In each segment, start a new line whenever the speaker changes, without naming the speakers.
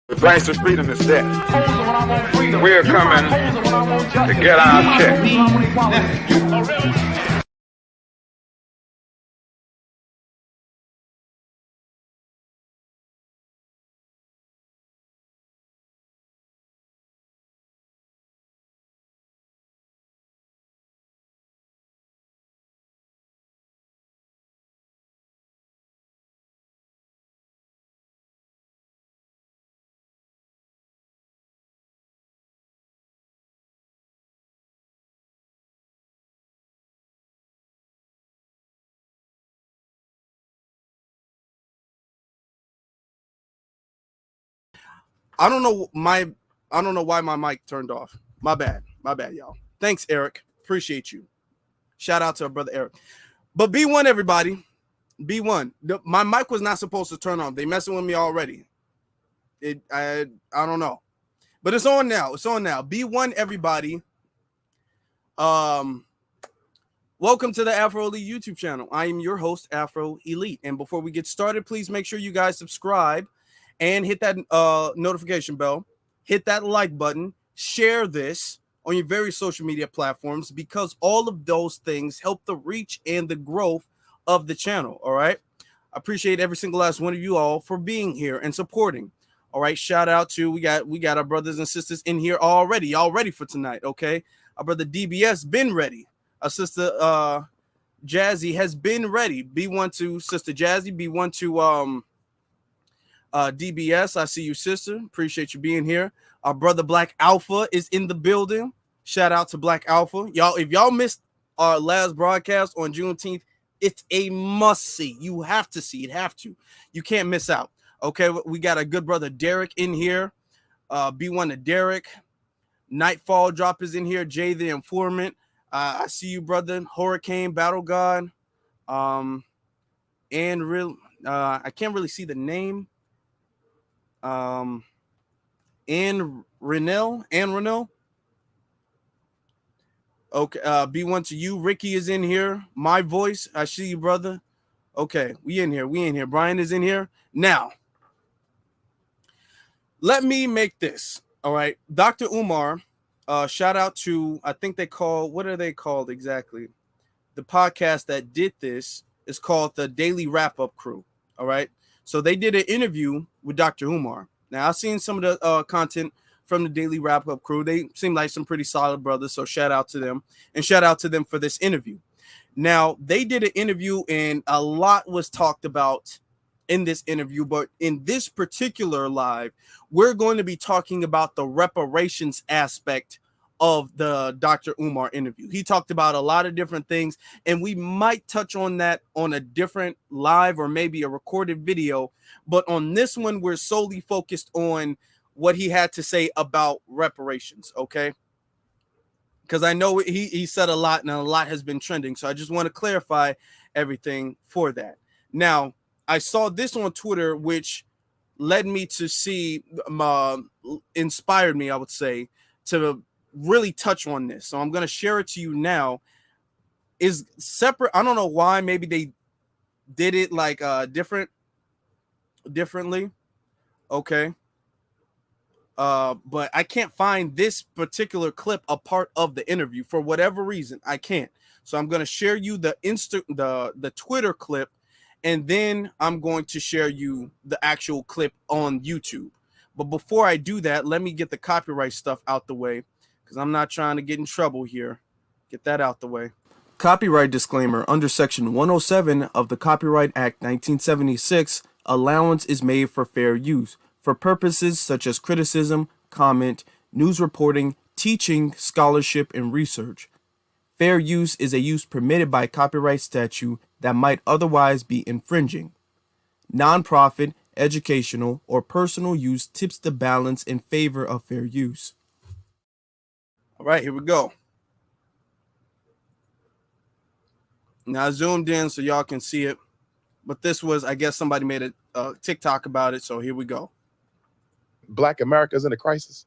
The price of freedom is death. We're coming to get our check.
I don't know why my mic turned off. My bad, y'all. Thanks, Eric. Appreciate you. Shout out to our brother Eric. But B1, everybody. B1. My mic was not supposed to turn on. They messing with me already. I don't know. But it's on now. B1, everybody. Welcome to the Afro Elite YouTube channel. I am your host, Afro Elite. And before we get started, please make sure you guys subscribe and hit that notification bell, hit that like button, share this on your various social media platforms, because all of those things help the reach and the growth of the channel. All right. I appreciate every single last one of you all for being here and supporting. All right. Shout out to, we got our brothers and sisters in here already. Y'all ready for tonight. Okay. Our brother DBS been ready. Our sister Jazzy has been ready. B1 to Sister Jazzy, B1 to DBS, I see you, sister. Appreciate you being here. Our brother Black Alpha is in the building. Shout out to Black Alpha. Y'all, if y'all missed our last broadcast on Juneteenth, it's a must-see. You have to see it. Have to. You can't miss out. Okay, we got a good brother Derek in here. B1 to Derek. Nightfall Drop is in here. Jay the Informant. I see you, brother. Hurricane Battle God. And I can't really see the name. And Renell. Okay, B1 to you. Ricky is in here. My voice. I see you, brother. Okay, we in here. Brian is in here. Now, let me make this. All right. Dr. Umar, shout out to, I think they call, what are they called exactly? The podcast that did this is called the Daily Wrap-Up Crew. All right. So they did an interview with Dr. Umar. Now, I've seen some of the content from the Daily Wrap-Up Crew. They seem like some pretty solid brothers, so shout out to them. And shout out to them for this interview. Now, they did an interview, and a lot was talked about in this interview. But in this particular live, we're going to be talking about the reparations aspect of the Dr. Umar interview. He talked about a lot of different things, and we might touch on that on a different live or maybe a recorded video. But on this one, we're solely focused on what he had to say about reparations. Okay. Because I know he said a lot, and a lot has been trending. So I just want to clarify everything for that. Now, I saw this on Twitter, which led me to see, inspired me, I would say, to really touch on this. So I'm going to share it to you now. Is separate. I don't know why. Maybe they did it like differently. Okay. But I can't find this particular clip a part of the interview for whatever reason. I can't. So I'm going to share you the Twitter clip, and then I'm going to share you the actual clip on YouTube. But before I do that, let me get the copyright stuff out the way, because I'm not trying to get in trouble here. Get that out the way. Copyright disclaimer. Under Section 107 of the Copyright Act 1976, allowance is made for fair use for purposes such as criticism, comment, news reporting, teaching, scholarship, and research. Fair use is a use permitted by copyright statute that might otherwise be infringing. Nonprofit, educational, or personal use tips the balance in favor of fair use. All right, here we go. Now I zoomed in so y'all can see it, but this was, I guess somebody made a TikTok about it, so here we go.
Black America's in a crisis.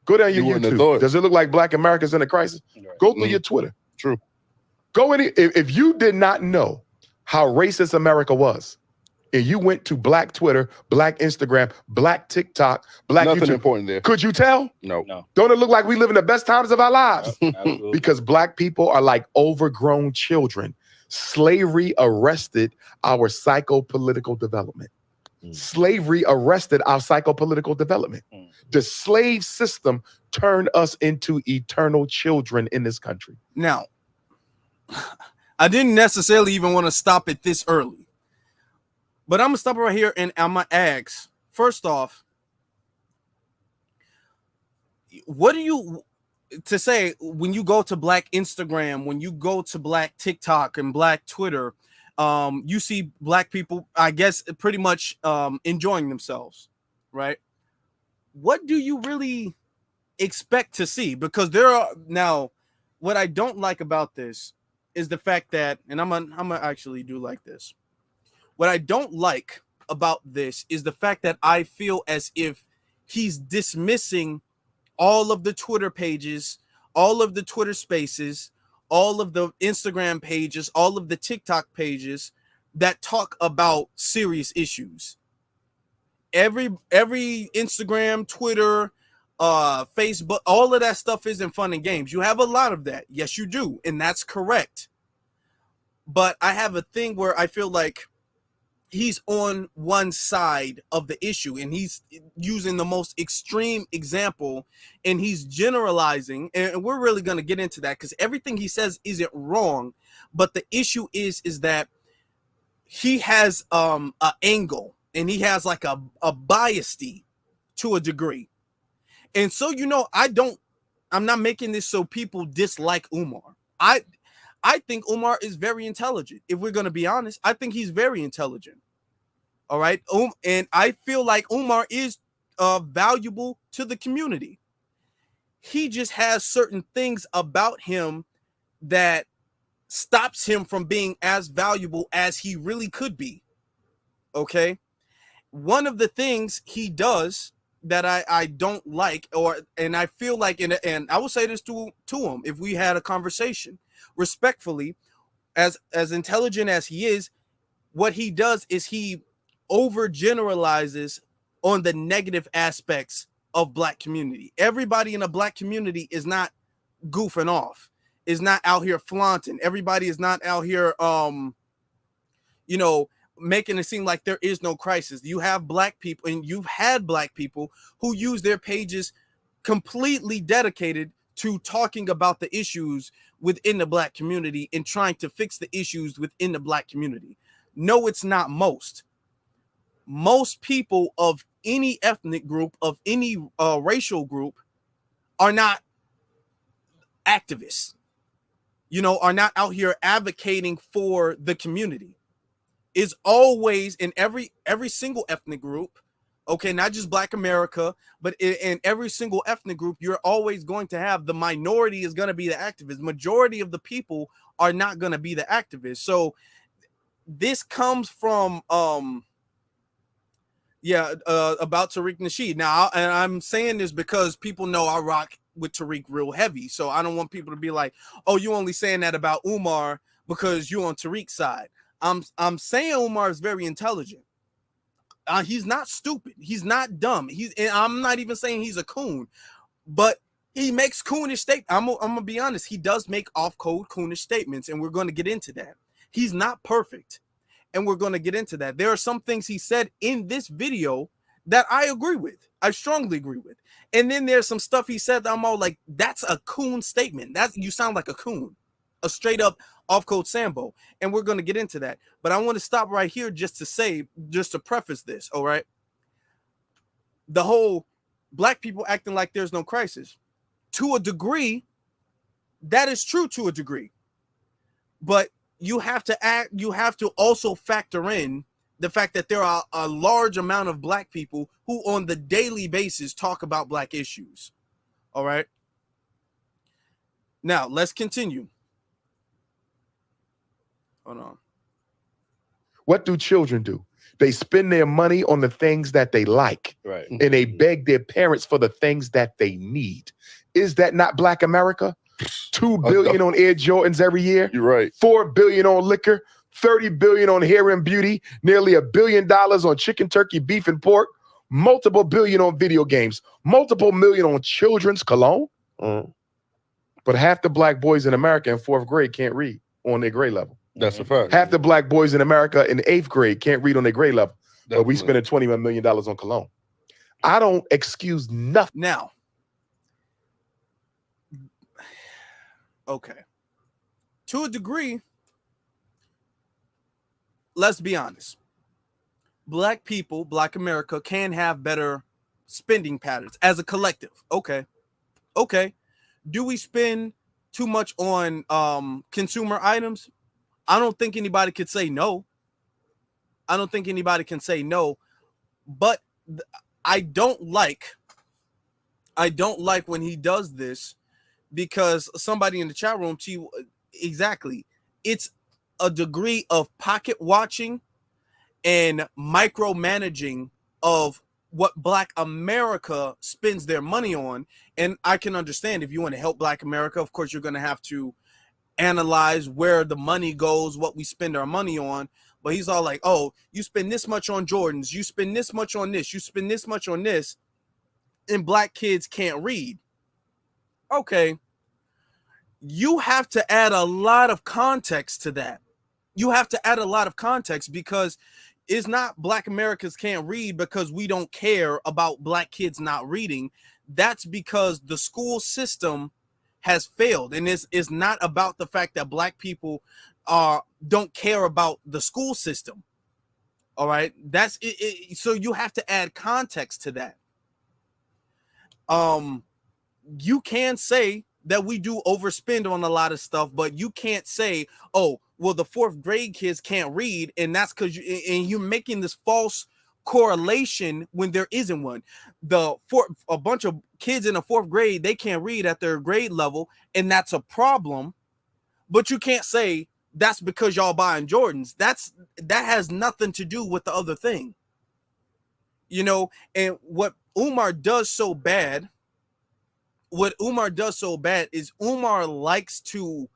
Go down your YouTube. Does it look like Black America's in a crisis? Right. Go through your Twitter.
True.
Go in. If you did not know how racist America was and you went to black Twitter, black Instagram, black TikTok, black
Nothing
YouTube,
important there.
could you tell?
No.
Don't it look like we live in the best times of our lives?
Absolutely.
Because black people are like overgrown children. Slavery arrested our psychopolitical development. Slavery arrested our psychopolitical development. The slave system turned us into eternal children in this country.
Now, I didn't necessarily even want to stop it this early, but I'm gonna stop right here and I'm gonna ask, first off, what do you to say when you go to black Instagram, when you go to black TikTok and black Twitter, you see black people, I guess, pretty much enjoying themselves, right? What do you really expect to see? Because there are now, what I don't like about this is the fact that, and I'm gonna actually do like this. What I don't like about this is the fact that I feel as if he's dismissing all of the Twitter pages, all of the Twitter spaces, all of the Instagram pages, all of the TikTok pages that talk about serious issues. Every Instagram, Twitter, Facebook, all of that stuff isn't fun and games. You have a lot of that. Yes, you do. And that's correct. But I have a thing where I feel like he's on one side of the issue and he's using the most extreme example and he's generalizing, and we're really going to get into that because everything he says isn't wrong, but the issue is that he has an angle and he has like a biasy to a degree. And so, you know, I'm not making this so people dislike Umar. I think Umar is very intelligent. If we're going to be honest, I think he's very intelligent. All right. And I feel like Umar is valuable to the community. He just has certain things about him that stops him from being as valuable as he really could be. Okay. One of the things he does that I don't like, and I feel like, and I will say this to him, if we had a conversation respectfully, as intelligent as he is, what he does is he overgeneralizes on the negative aspects of black community. Everybody in a black community is not goofing off, is not out here flaunting. Everybody is not out here, you know, making it seem like there is no crisis. You have black people, and you've had black people who use their pages completely dedicated to talking about the issues within the black community and trying to fix the issues within the black community. No, it's not most. Most people of any ethnic group, of any racial group, are not activists, you know, are not out here advocating for the community. Is always in every single ethnic group, okay, not just Black America, but in every single ethnic group, you're always going to have the minority is going to be the activist. Majority of the people are not going to be the activists. So this comes from about Tariq Nasheed. Now, and I'm saying this because people know I rock with Tariq real heavy. So I don't want people to be like, oh, you only saying that about Umar because you on Tariq's side. I'm saying Umar is very intelligent. He's not stupid. He's not dumb. And I'm not even saying he's a coon, but he makes coonish statements. I'm gonna be honest. He does make off-code coonish statements, and we're going to get into that. He's not perfect, and we're going to get into that. There are some things he said in this video that I agree with. I strongly agree with. And then there's some stuff he said that I'm all like, that's a coon statement. You sound like a coon, a straight up off-code Sambo, and we're going to get into that. But I want to stop right here just to preface this, all right? The whole black people acting like there's no crisis. To a degree, that is true to a degree. But you have to also factor in the fact that there are a large amount of black people who on the daily basis talk about black issues. All right? Now, let's continue. Hold on.
What do children do? They spend their money on the things that they like,
Right.
and they beg their parents for the things that they need. Is that not Black America? $2 billion on Air Jordans every year.
You're right.
$4 billion on liquor. $30 billion on hair and beauty, nearly $1 billion on chicken, turkey, beef, and pork, multiple billion on video games, multiple million on children's cologne. But half the black boys in America in 4th grade can't read on their grade level.
That's a fact.
Half the black boys in America in 8th grade can't read on their grade level.
Definitely.
But we spending $21 million on cologne. I don't excuse nothing.
Now, okay. To a degree, let's be honest. Black people, Black America can have better spending patterns as a collective. Okay. Do we spend too much on consumer items? I don't think anybody could say no. But I don't like when he does this, because somebody in the chat room, exactly, it's a degree of pocket watching and micromanaging of what Black America spends their money on. And I can understand, if you want to help Black America, of course, you're going to have to analyze where the money goes, what we spend our money on. But he's all like, oh, you spend this much on Jordans, you spend this much on this, you spend this much on this, and Black kids can't read. Okay. You have to add a lot of context to that. Because it's not Black Americans can't read because we don't care about Black kids not reading. That's because the school system has failed. And it's not about the fact that Black people don't care about the school system. All right. That's it. So you have to add context to that. You can say that we do overspend on a lot of stuff, but you can't say, oh, well, the 4th grade kids can't read, and that's because you're making this false correlation when there isn't one. A bunch of kids in the 4th grade, they can't read at their grade level, and that's a problem. But you can't say that's because y'all buying Jordans. That has nothing to do with the other thing. You know, and what Umar does so bad is Umar likes to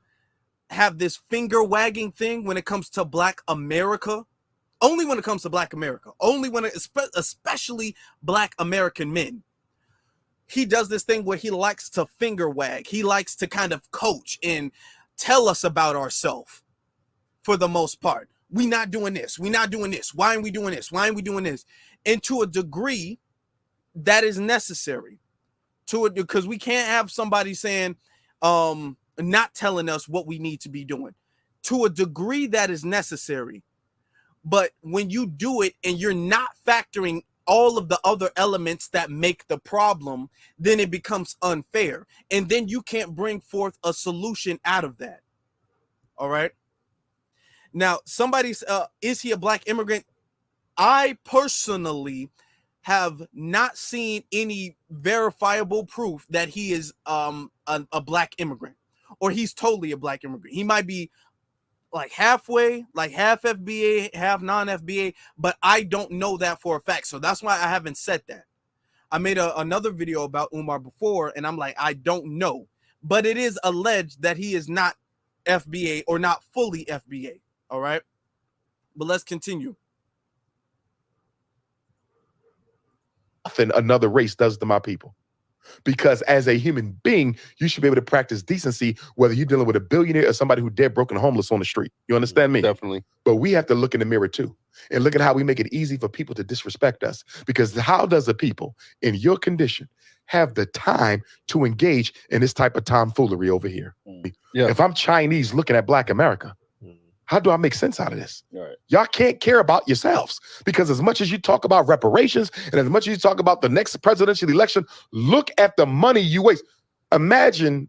have this finger wagging thing when it comes to Black America. Only when it comes to Black America. Especially Black American men. He does this thing where he likes to finger wag. He likes to kind of coach and tell us about ourselves for the most part. We're not doing this. We're not doing this. Why aren't we doing this? Why aren't we doing this? And to a degree, that is necessary. Because we can't have somebody saying, not telling us what we need to be doing. To a degree, that is necessary. But when you do it and you're not factoring all of the other elements that make the problem, then it becomes unfair. And then you can't bring forth a solution out of that. All right. Now, somebody's, is he a Black immigrant? I personally have not seen any verifiable proof that he is a Black immigrant, or he's totally a Black immigrant. He might be like halfway, like half FBA, half non-FBA, but I don't know that for a fact. So that's why I haven't said that. I made another video about Umar before, and I'm like, I don't know, but it is alleged that he is not FBA or not fully FBA. All right, but let's continue.
Nothing another race does to my people. Because as a human being, you should be able to practice decency, whether you're dealing with a billionaire or somebody who's dead, broken, homeless on the street. You understand me?
Definitely.
But we have to look in the mirror too, and look at how we make it easy for people to disrespect us. Because how does a people in your condition have the time to engage in this type of tomfoolery over here?
Yeah.
If I'm Chinese looking at Black America, how do I make sense out of this?
Right.
Y'all can't care about yourselves, because as much as you talk about reparations and as much as you talk about the next presidential election, look at the money you waste. Imagine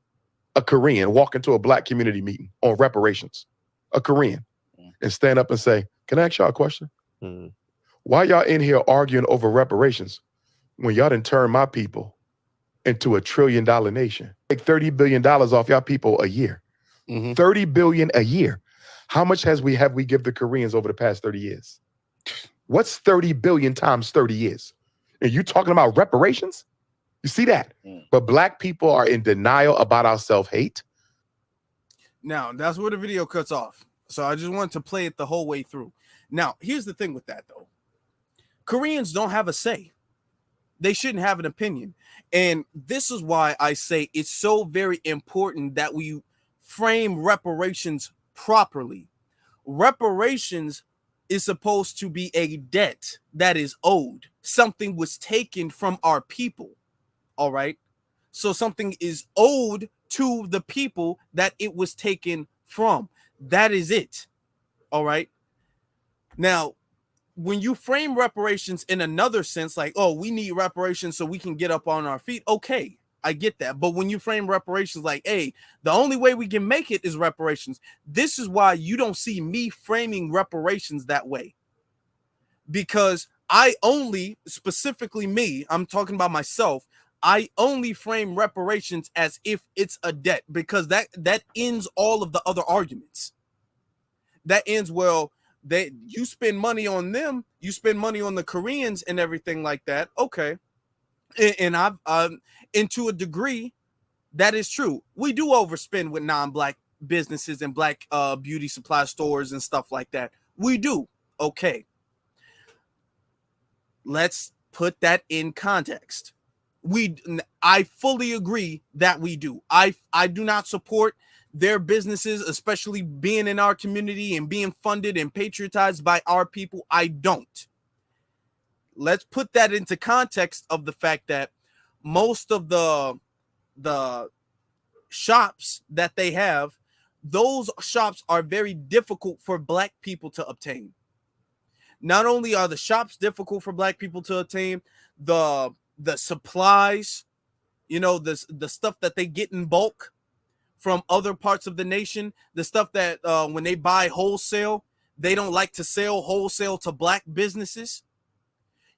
a Korean walk into a Black community meeting on reparations, a Korean, and stand up and say, can I ask y'all a question? Why y'all in here arguing over reparations when y'all done turned my people into $1 trillion nation? Take $30 billion off y'all people a year. $30 billion a year. How much have we give the Koreans over the past 30 years? What's 30 billion times 30 years? And you talking about reparations? You see that? But Black people are in denial about our self-hate.
Now, that's where the video cuts off. So I just wanted to play it the whole way through. Now, here's the thing with that, though. Koreans don't have a say. They shouldn't have an opinion. And this is why I say it's so very important that we frame reparations properly. Reparations is supposed to be a debt that is owed. Something was taken from our people. All right. So something is owed to the people that it was taken from. That is it. All right. Now, when you frame reparations in another sense, like, oh, we need reparations so we can get up on our feet. Okay, I get that. But when you frame reparations like, hey, the only way we can make it is reparations. This is why you don't see me framing reparations that way. Because I only, specifically me, I'm talking about myself, I only frame reparations as if it's a debt, because that ends all of the other arguments. That ends, well, you spend money on them, you spend money on the Koreans and everything like that. Okay. And I've and to a degree, that is true. We do overspend with non-black businesses and black beauty supply stores and stuff like that. We do. Okay. Let's put that in context. I fully agree that we do. I do not support their businesses, especially being in our community and being funded and patriotized by our people. I don't. Let's put that into context of the fact that most of the shops that they have, those shops are very difficult for black people to obtain. Not only are the shops difficult for black people to obtain, the supplies, the stuff that they get in bulk from other parts of the nation, the stuff that when they buy wholesale, they don't like to sell wholesale to black businesses.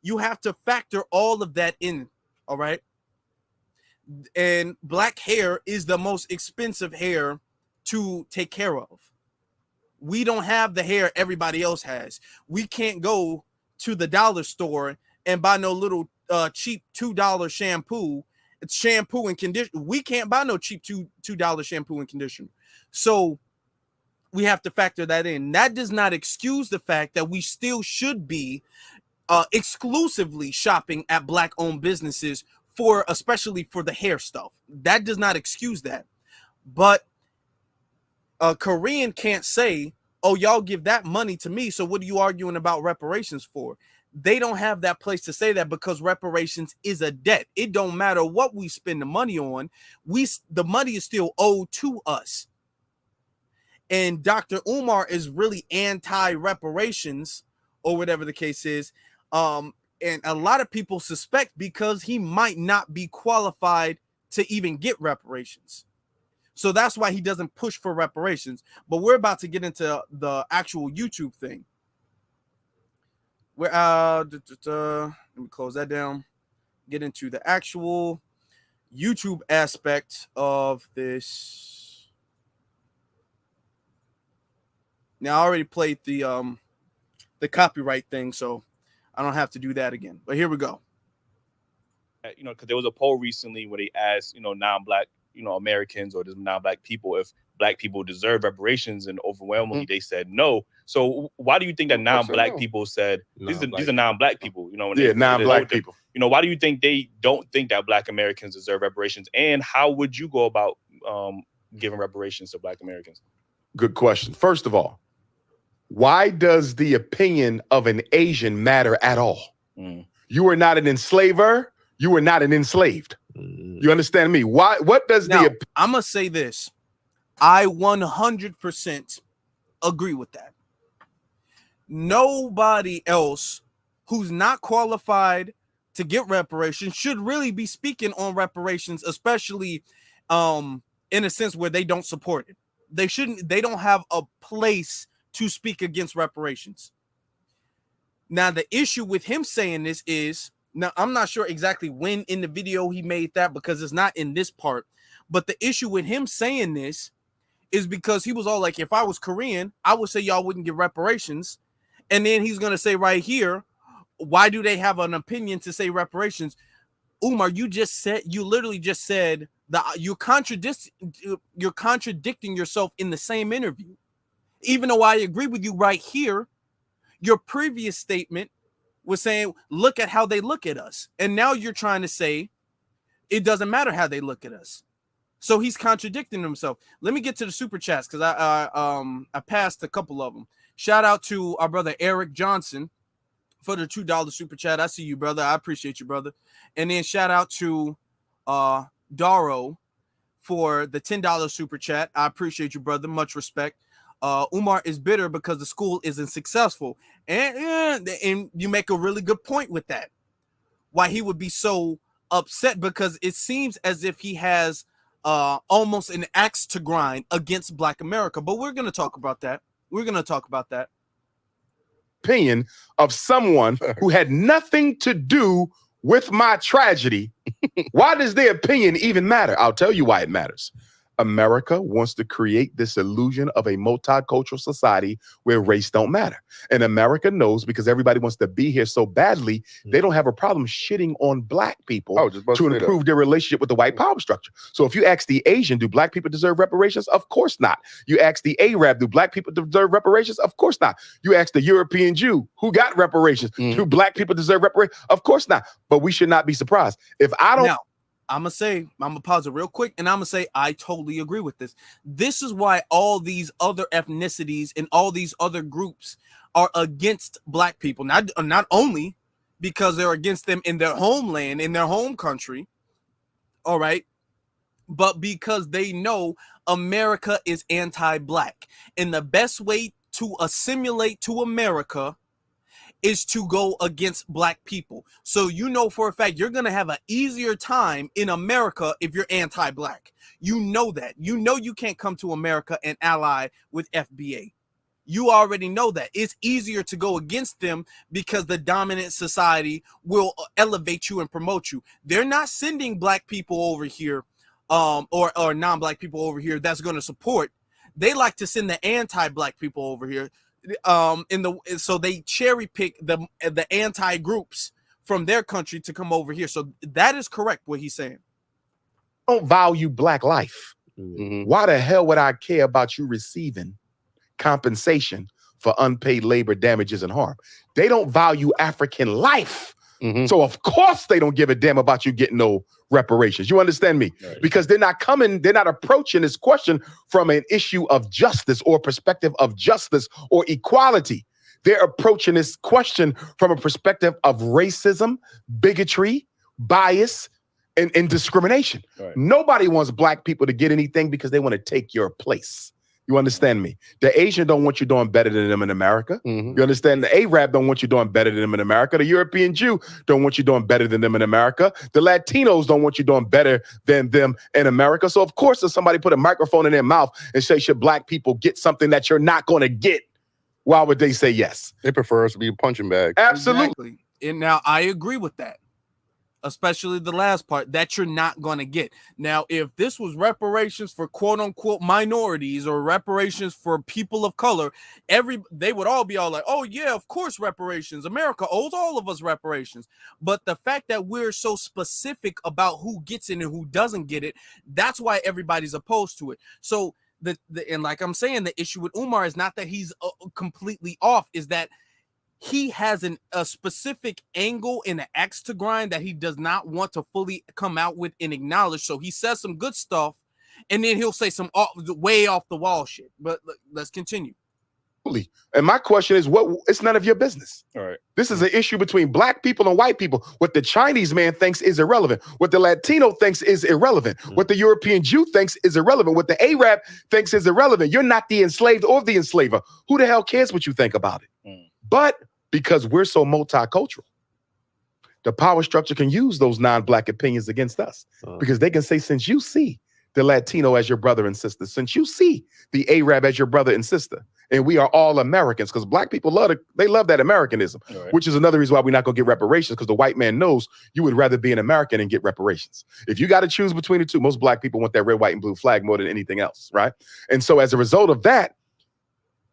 You have to factor all of that in, all right? And black hair is the most expensive hair to take care of. We don't have the hair everybody else has. We can't go to the dollar store and buy no little cheap $2 shampoo. It's shampoo and conditioner. We can't buy no cheap $2 shampoo and conditioner. So we have to factor that in. That does not excuse the fact that we still should be exclusively shopping at black-owned businesses especially for the hair stuff. That does not excuse that. But a Korean can't say, oh, y'all give that money to me, so what are you arguing about reparations for? They don't have that place to say that, because reparations is a debt. It don't matter what we spend the money on. The money is still owed to us. And Dr. Umar is really anti-reparations, or whatever the case is. And a lot of people suspect because he might not be qualified to even get reparations. So that's why he doesn't push for reparations. But we're about to get into the actual YouTube thing. We're let me close that down. Get into the actual YouTube aspect of this. Now, I already played the copyright thing, so I don't have to do that again. But here we go.
Because there was a poll recently where they asked, non-black, Americans or just non-black people if black people deserve reparations, and overwhelmingly they said no. So why do you think that non-black people said these are non-black people?
Non-black people.
Why do you think they don't think that black Americans deserve reparations? And how would you go about giving reparations to black Americans?
Good question. First of all, why does the opinion of an Asian matter at all? You are not an enslaver. You are not an enslaved. You understand me? Why? What does
now, I'm going to say this. I 100% agree with that. Nobody else who's not qualified to get reparations should really be speaking on reparations, especially in a sense where they don't support it. They don't have a place to speak against reparations. Now, the issue with him saying this is, now I'm not sure exactly when in the video he made that, because it's not in this part, but the issue with him saying this is because he was all like, if I was Korean, I would say y'all wouldn't get reparations. And then he's going to say right here, why do they have an opinion to say reparations? Umar, you literally just said that you're contradicting yourself in the same interview. Even though I agree with you right here, your previous statement was saying, look at how they look at us. And now you're trying to say it doesn't matter how they look at us. So he's contradicting himself. Let me get to the super chats because I passed a couple of them. Shout out to our brother Eric Johnson for the $2 super chat. I see you, brother. I appreciate you, brother. And then shout out to Daro for the $10 super chat. I appreciate you, brother. Much respect. Umar is bitter because the school isn't successful. And you make a really good point with that. Why he would be so upset, because it seems as if he has almost an axe to grind against Black America. But we're going to talk about that.
Opinion of someone who had nothing to do with my tragedy. Why does their opinion even matter? I'll tell you why it matters. America wants to create this illusion of a multicultural society where race don't matter. And America knows, because everybody wants to be here so badly, they don't have a problem shitting on Black people to improve their relationship with the white power structure. So if you ask the Asian, do Black people deserve reparations? Of course not. You ask the Arab, do Black people deserve reparations? Of course not. You ask the European Jew, who got reparations? Do Black people deserve reparations? Of course not. But we should not be surprised. If I don't...
Now, I'm gonna pause it real quick, and I'm gonna say I totally agree with this. This is why all these other ethnicities and all these other groups are against Black people. Not only because they're against them in their homeland, in their home country, all right, but because they know America is anti-Black. And the best way to assimilate to America is to go against Black people. So you know for a fact you're going to have an easier time in America if you're anti-Black. You know that. You know you can't come to America and ally with FBA. You already know that. It's easier to go against them because the dominant society will elevate you and promote you. They're not sending Black people over here or non-Black people over here that's going to support. They like to send the anti-Black people over here. So they cherry pick the anti groups from their country to come over here. So that is correct what he's saying.
Don't value Black life. Why the hell would I care about you receiving compensation for unpaid labor, damages, and harm? They don't value African life. So of course they don't give a damn about you getting no reparations. You understand me? Right. Because they're not approaching this question from an issue of justice or perspective of justice or equality. They're approaching this question from a perspective of racism, bigotry, bias, and discrimination. Right. Nobody wants Black people to get anything because they want to take your place. You understand me? The Asian don't want you doing better than them in America. You understand? The Arab don't want you doing better than them in America. The European Jew don't want you doing better than them in America. The Latinos don't want you doing better than them in America. So of course, if somebody put a microphone in their mouth and say, should Black people get something that you're not going to get, why would they say yes?
They prefer us to be a punching bag.
Absolutely.
Exactly. And now I agree with that. Especially the last part that you're not going to get. Now, if this was reparations for quote unquote minorities or reparations for people of color, they would all be all like, oh yeah, of course reparations. America owes all of us reparations. But the fact that we're so specific about who gets it and who doesn't get it, that's why everybody's opposed to it. So and like I'm saying, the issue with Umar is not that he's completely off, is that he has a specific angle and an axe to grind that he does not want to fully come out with and acknowledge. So he says some good stuff, and then he'll say some way off the wall shit. But let's continue.
And my question is, it's none of your business.
All right.
This is an issue between Black people and white people. What the Chinese man thinks is irrelevant. What the Latino thinks is irrelevant. What the European Jew thinks is irrelevant. What the Arab thinks is irrelevant. You're not the enslaved or the enslaver. Who the hell cares what you think about it? But because we're so multicultural, the power structure can use those non-Black opinions against us. Because they can say, since you see the Latino as your brother and sister, since you see the Arab as your brother and sister, and we are all Americans, because Black people love that Americanism, which is another reason why we're not going to get reparations, because the white man knows you would rather be an American and get reparations. If you got to choose between the two, most Black people want that red, white, and blue flag more than anything else, right? And so as a result of that,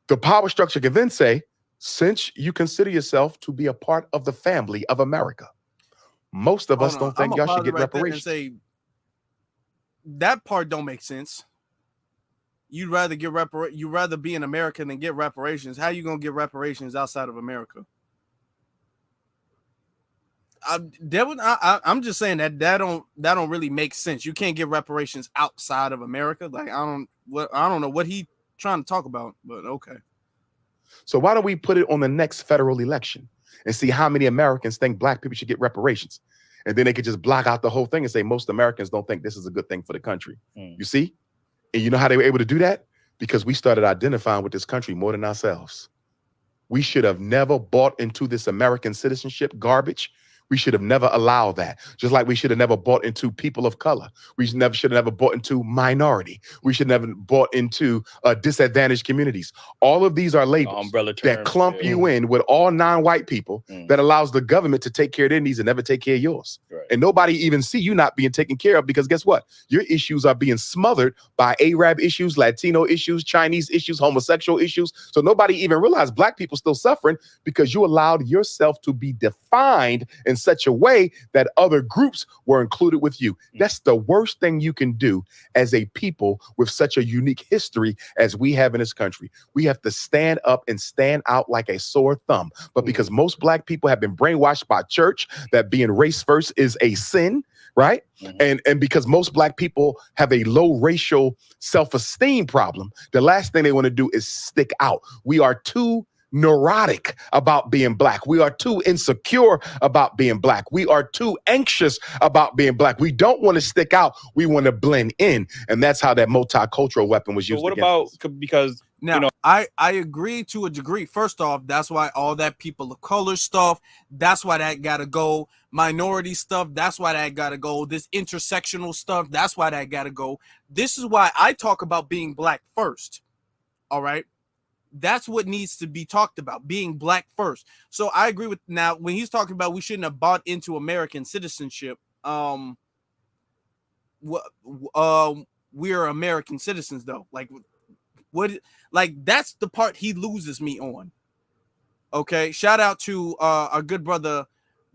the power structure can then say, since you consider yourself to be a part of the family of America, most of us don't think y'all should get reparations.
Say, that part don't make sense. you'd rather be an American than get reparations. How you gonna get reparations outside of America? I'm just saying that don't really make sense. You can't get reparations outside of America. Like I don't know what he trying to talk about, but okay.
So why don't we put it on the next federal election and see how many Americans think black people should get reparations? And then they could just block out the whole thing and say most Americans don't think this is a good thing for the country. You see? And you know how they were able to do that? Because we started identifying with this country more than ourselves. We should have never bought into this American citizenship garbage. We should have never allowed that. Just like we should have never bought into people of color. We should have never bought into minority. We should never bought into disadvantaged communities. All of these are labels
umbrella terms,
that clump you in with all non-white people that allows the government to take care of their needs and never take care of yours.
Right.
And nobody even see you not being taken care of because guess what? Your issues are being smothered by Arab issues, Latino issues, Chinese issues, homosexual issues. So nobody even realized black people still suffering because you allowed yourself to be defined in such a way that other groups were included with you. That's the worst thing you can do as a people with such a unique history as we have in this country. We have to stand up and stand out like a sore thumb. But because most black people have been brainwashed by church that being race first is a sin, right? And because most black people have a low racial self-esteem problem, the last thing they want to do is stick out. We are too neurotic about being black. We are too insecure about being black. We are too anxious about being black. We don't want to stick out. We want to blend in. And that's how that multicultural weapon was used.
So what about us. Because
now, you know, I agree to a degree. First off, that's why all that people of color stuff, that's why that gotta go. Minority stuff, that's why that gotta go. This intersectional stuff, that's why that gotta go. This is why I talk about being black first. All right. That's what needs to be talked about, being black first. So I agree with now when he's talking about we shouldn't have bought into American citizenship. We're American citizens though. Like what? Like that's the part he loses me on. Okay, shout out to our good brother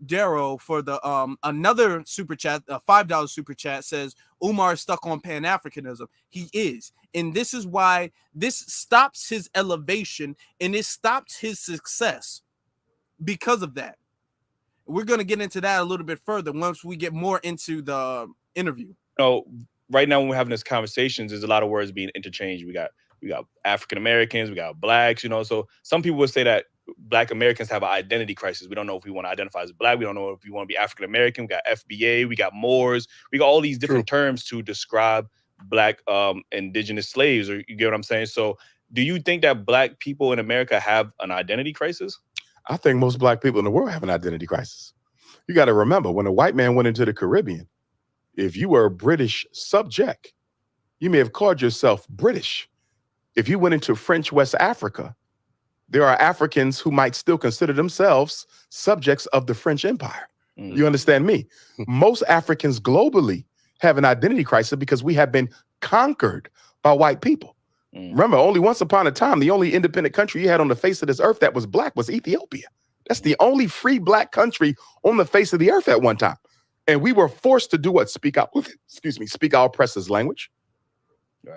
Darrow for the another super chat, a $5 super chat says Umar is stuck on Pan-Africanism. He is, and this is why this stops his elevation and it stops his success because of that. We're gonna get into that a little bit further once we get more into the interview.
Right now when we're having this conversations, there's a lot of words being interchanged. We got African Americans, we got blacks, you know. So some people would say that Black Americans have an identity crisis. We don't know if we want to identify as black. We don't know if we want to be African American. We got FBA, we got Moors, we got all these different terms to describe black indigenous slaves, or you get what I'm saying? So do you think that black people in America have an identity crisis?
I think most black people in the world have an identity crisis. You got to remember, when a white man went into the Caribbean, if you were a British subject, you may have called yourself British. If you went into French West Africa, there are Africans who might still consider themselves subjects of the French Empire. You understand me? Most Africans globally have an identity crisis because we have been conquered by white people. Remember, only once upon a time, the only independent country you had on the face of this earth that was black was Ethiopia. That's the only free black country on the face of the earth at one time. And we were forced to do what? Speak out, speak our oppressor's language,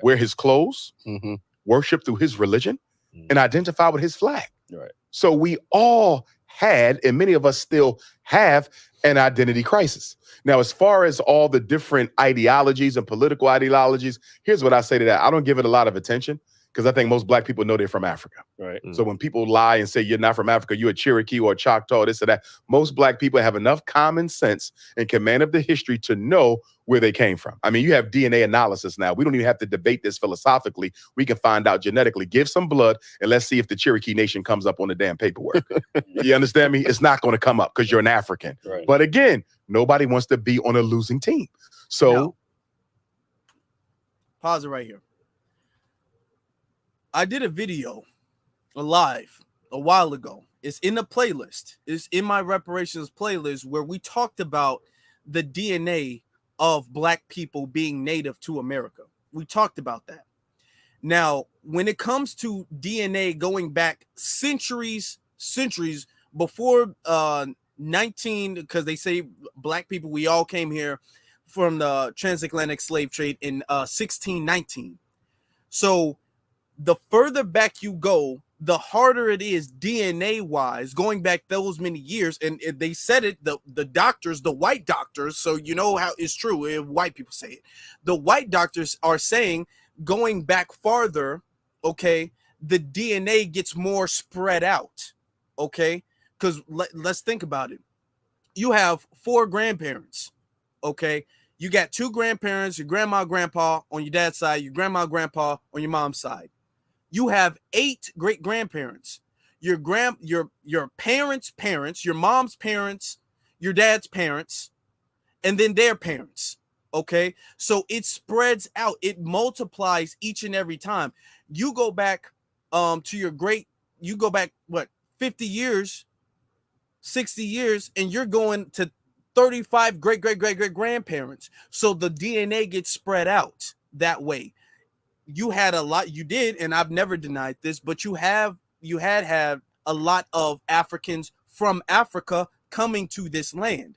wear his clothes, worship through his religion, and identify with his flag.
Right.
So we all had, and many of us still have, an identity crisis. Now, as far as all the different ideologies and political ideologies, here's what I say to that. I don't give it a lot of attention because I think most black people know they're from Africa.
Right.
So when people lie and say you're not from Africa, you're a Cherokee or a Choctaw, this or that, most black people have enough common sense and command of the history to know where they came from. I mean, you have DNA analysis now. We don't even have to debate this philosophically. We can find out genetically. Give some blood and let's see if the Cherokee Nation comes up on the damn paperwork. You understand me? It's not going to come up because you're an African.
Right.
But again, nobody wants to be on a losing team. So
no. Pause it right here. I did a video, a live, a while ago. It's in the playlist. It's in my reparations playlist where we talked about the DNA of black people being native to America. We talked about that. Now, when it comes to DNA going back centuries before 19, because they say black people, we all came here from the transatlantic slave trade in 1619. So the further back you go, the harder it is DNA wise, going back those many years. And they said it, the doctors, the white doctors. So you know how it's true if white people say it. The white doctors are saying going back farther, okay, the DNA gets more spread out, okay? Because let's think about it. You have 4 grandparents, okay? You got 2 grandparents, your grandma, grandpa on your dad's side, your grandma, grandpa on your mom's side. You have 8 great grandparents. Your parents' parents, your mom's parents, your dad's parents, and then their parents. Okay, so it spreads out, it multiplies each and every time. You go back to you go back what 50 years, 60 years, and you're going to 35 great grandparents. So the DNA gets spread out that way. You had a lot, you did, and I've never denied this, but you had a lot of Africans from Africa coming to this land.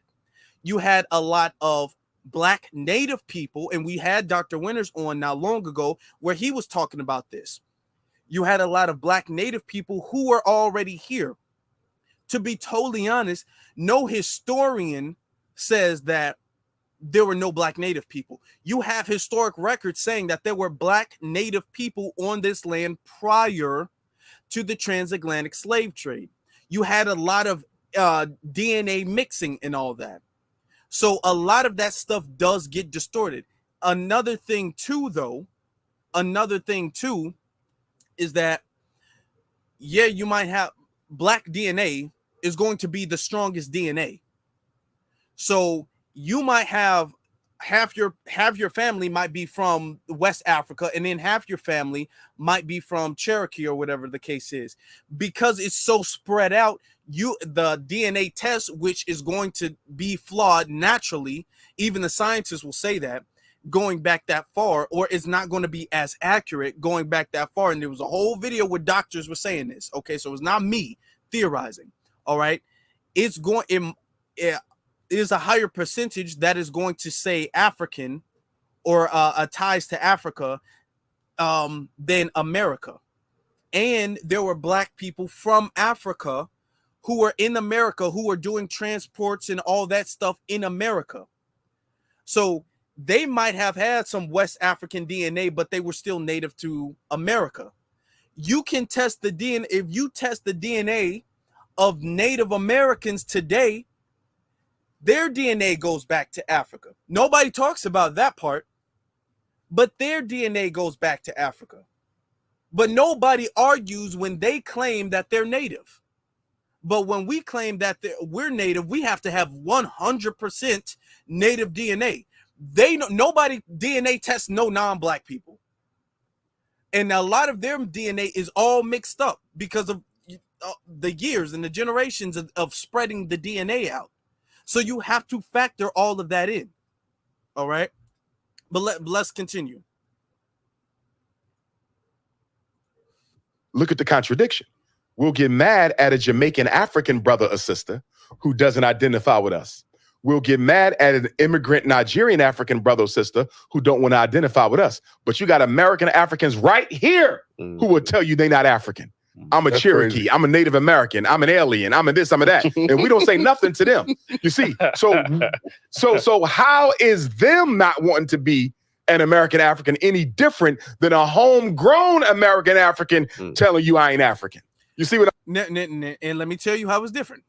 You had a lot of Black Native people, and we had Dr. Winters on not long ago where he was talking about this. You had a lot of Black Native people who were already here. To be totally honest, no historian says that there were no Black Native people. You have historic records saying that there were Black Native people on this land prior to the transatlantic slave trade. You had a lot of DNA mixing and all that. So a lot of that stuff does get distorted. Another thing too, is that, yeah, you might have Black DNA is going to be the strongest DNA. So you might have half your family might be from West Africa, and then half your family might be from Cherokee or whatever the case is. Because it's so spread out, the DNA test, which is going to be flawed naturally, even the scientists will say that, going back that far, or it's not going to be as accurate going back that far. And there was a whole video where doctors were saying this. Okay, so it's not me theorizing. All right, it's going it is a higher percentage that is going to say African or ties to Africa than America. And there were Black people from Africa who were in America, who were doing transports and all that stuff in America. So they might have had some West African DNA, but they were still native to America. You can test the DNA. If you test the DNA of Native Americans today, their DNA goes back to Africa. Nobody talks about that part, but their DNA goes back to Africa. But nobody argues when they claim that they're native. But when we claim that we're native, we have to have 100% native DNA. Nobody DNA tests no non-Black people. And a lot of their DNA is all mixed up because of the years and the generations of spreading the DNA out. So you have to factor all of that in. All right. But let's continue.
Look at the contradiction. We'll get mad at a Jamaican African brother or sister who doesn't identify with us. We'll get mad at an immigrant Nigerian African brother or sister who don't want to identify with us. But you got American Africans right here who will tell you they're not African. I'm a Cherokee. Crazy. I'm a Native American. I'm an alien. I'm a this, I'm a that. And we don't say nothing to them. You see, so how is them not wanting to be an American African any different than a homegrown American African telling you I ain't African? You see what
and let me tell you how it's different.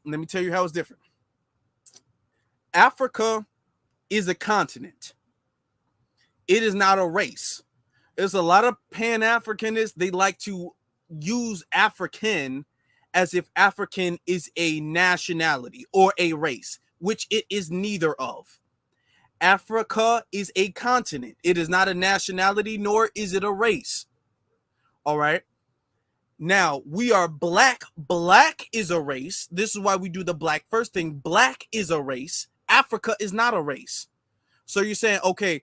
Africa is a continent. It is not a race. There's a lot of Pan-Africanists. They like to use African as if African is a nationality or a race, which it is neither of. Africa is a continent. It is not a nationality, nor is it a race. All right. Now, we are Black. Black is a race. This is why we do the Black first thing. Black is a race. Africa is not a race. So you're saying, okay,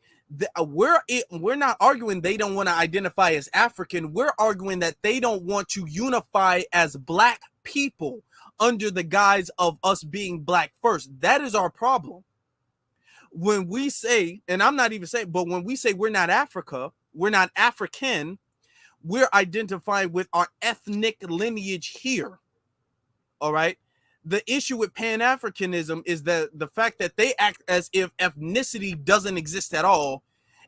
we're not arguing they don't want to identify as African. We're arguing that they don't want to unify as Black people under the guise of us being Black first. That is our problem. When we say, and I'm not even saying, but when we say we're not Africa, we're not African, we're identifying with our ethnic lineage here. All right. The issue with Pan-Africanism is that the fact that they act as if ethnicity doesn't exist at all,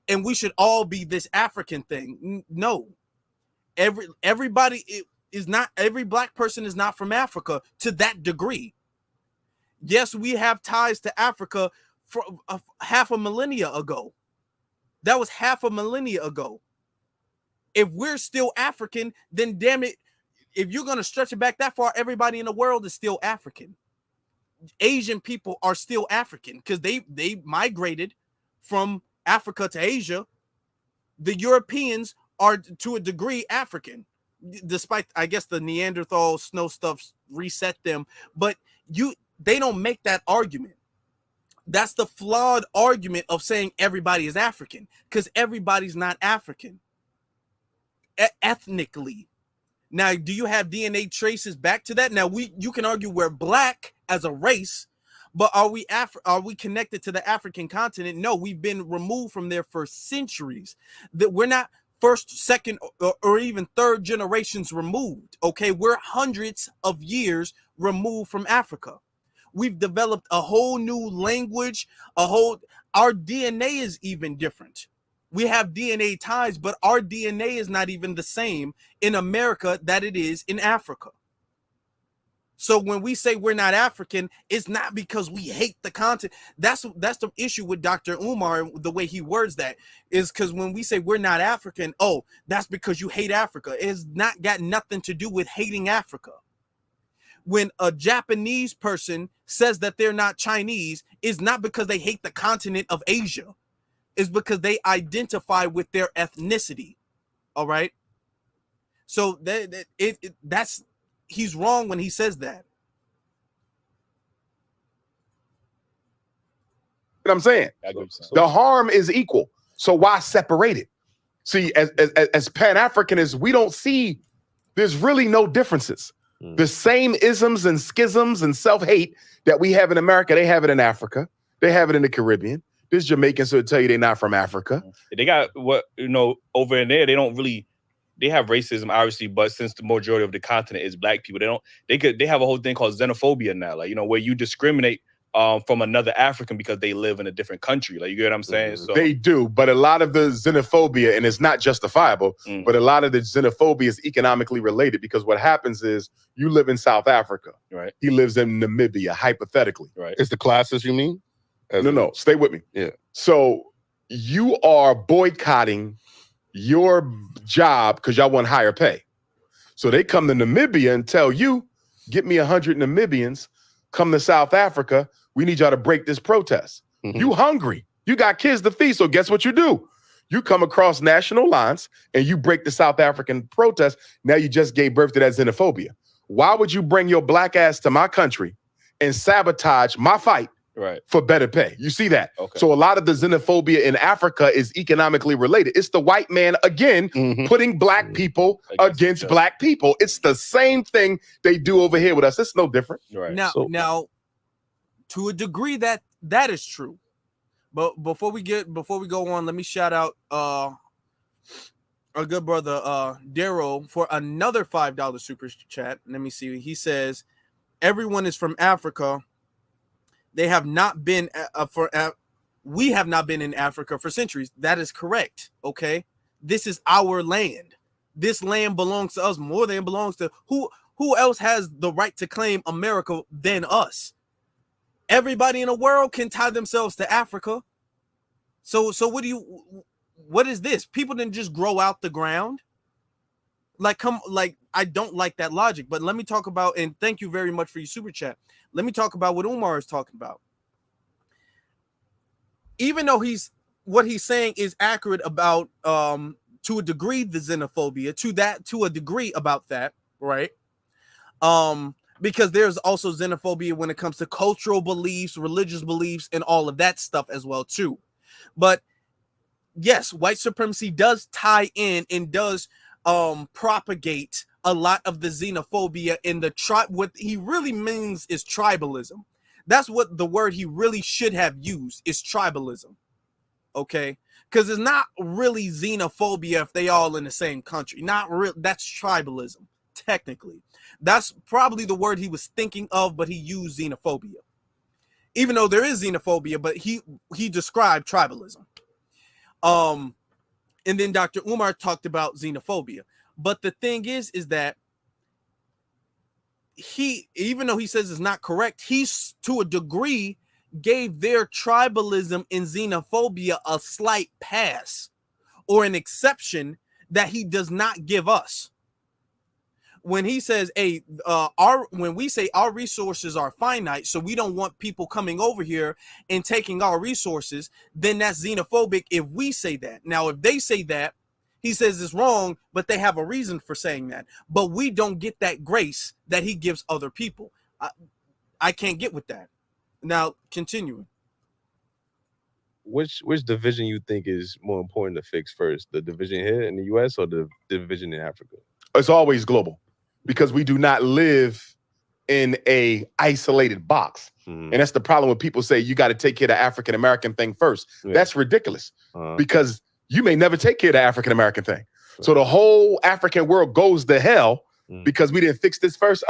and we should all be this African thing. No, everybody is not. Every black person is not from Africa to that degree. Yes, we have ties to Africa from half a millennia ago. That was half a millennia ago. If we're still African, then damn it, if you're going to stretch it back that far, everybody in the world is still African. Asian people are still African because they migrated from Africa to Asia. The Europeans are to a degree African, despite, I guess, the Neanderthal snow stuff reset them. But they don't make that argument. That's the flawed argument of saying everybody is African, because everybody's not African ethnically. Now, do you have DNA traces back to that? Now, you can argue we're black as a race, but are we connected to the African continent? No, we've been removed from there for centuries. That we're not first, second, or even third generations removed. Okay, we're hundreds of years removed from Africa. We've developed a whole new language, our DNA is even different. We have DNA ties, but our DNA is not even the same in America that it is in Africa. So when we say we're not African, it's not because we hate the continent. That's the issue with Dr. Umar, the way he words that, is because when we say we're not African, oh, that's because you hate Africa. It's not got nothing to do with hating Africa. When a Japanese person says that they're not Chinese, it's not because they hate the continent of Asia. It's because they identify with their ethnicity. All right. So that's he's wrong when he says that.
What I'm saying, the harm is equal. So why separate it? See, as Pan-Africanists, we don't see there's really no differences. The same isms and schisms and self-hate that we have in America, they have it in Africa. They have it in the Caribbean. There's Jamaicans who tell you they're not from Africa.
They got over in there, they have racism, obviously, but since the majority of the continent is black people, they have a whole thing called xenophobia now, like, where you discriminate from another African because they live in a different country. Like, you get what I'm saying? So
they do, but a lot of the xenophobia, and it's not justifiable, but a lot of the xenophobia is economically related, because what happens is you live in South Africa.
Right.
He lives in Namibia, hypothetically.
Right.
It's the classes, you mean?
No, stay with me.
Yeah.
So you are boycotting your job because y'all want higher pay. So they come to Namibia and tell you, get me 100 Namibians, come to South Africa. We need y'all to break this protest. You hungry. You got kids to feed. So guess what you do? You come across national lines and you break the South African protest. Now you just gave birth to that xenophobia. Why would you bring your black ass to my country and sabotage my fight for better pay? You see that?
Okay.
So a lot of the xenophobia in Africa is economically related. It's the white man, again, putting black people against black people. It's the same thing they do over here with us. It's no different.
Right.
Now, to a degree that is true. But before we go on, let me shout out our good brother Darrow for another $5 super chat. Let me see. He says, everyone is from Africa. They have not been we have not been in Africa for centuries. That is correct. Okay. This is our land. This land belongs to us more than it belongs to who else has the right to claim America than us? Everybody in the world can tie themselves to Africa. So what is this? People didn't just grow out the ground. I don't like that logic, but let me talk about, and thank you very much for your super chat. Let me talk about what Umar is talking about. Even though what he's saying is accurate about, to a degree, the xenophobia, to a degree about that, right? Because there's also xenophobia when it comes to cultural beliefs, religious beliefs, and all of that stuff as well, too. But yes, white supremacy does tie in and does propagate a lot of the xenophobia in the tribe. What he really means is tribalism. That's what the word he really should have used, is tribalism. okay? Because it's not really xenophobia if they all in the same country. Not real. That's tribalism, technically. That's probably the word he was thinking of, but he used xenophobia. Even though there is xenophobia, but he described tribalism. And then Dr. Umar talked about xenophobia. But the thing is that he, even though he says it's not correct, he's to a degree gave their tribalism and xenophobia a slight pass or an exception that he does not give us. When he says, hey, when we say our resources are finite, so we don't want people coming over here and taking our resources, then that's xenophobic if we say that. Now, if they say that, he says it's wrong, but they have a reason for saying that. But we don't get that grace that he gives other people. I can't get with that. Now, continuing.
Which division you think is more important to fix first? The division here in the U.S. or the division in Africa?
It's always global, because we do not live in a isolated box. And that's the problem when people say you got to take care of the African-American thing first. Yeah. That's ridiculous, because you may never take care of the African-American thing. So the whole African world goes to hell because we didn't fix this first.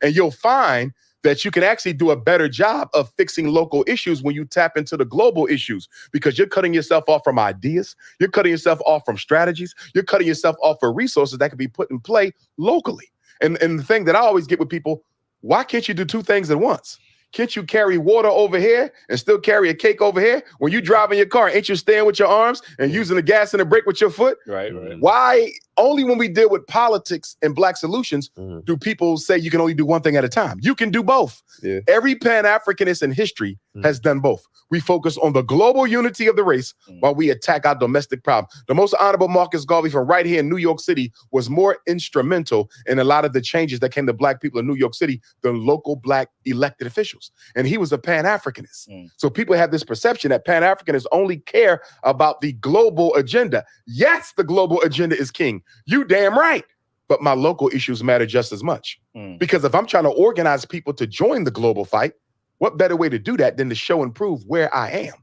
And you'll find that you can actually do a better job of fixing local issues when you tap into the global issues, because you're cutting yourself off from ideas. You're cutting yourself off from strategies. You're cutting yourself off for resources that can be put in play locally. And the thing that I always get with people, why can't you do two things at once? Can't you carry water over here and still carry a cake over here? When you drive in your car, ain't you staying with your arms and using the gas and the brake with your foot?
Right.
Why only when we deal with politics and Black solutions do people say you can only do one thing at a time? You can do both. Yeah. Every Pan-Africanist in history has done both. We focus on the global unity of the race while we attack our domestic problem. The most honorable Marcus Garvey from right here in New York City was more instrumental in a lot of the changes that came to Black people in New York City than local Black elected officials. And he was a Pan-Africanist. So people have this perception that Pan-Africanists only care about the global agenda. Yes, the global agenda is king. You damn right. But my local issues matter just as much. Because if I'm trying to organize people to join the global fight, what better way to do that than to show and prove where I am?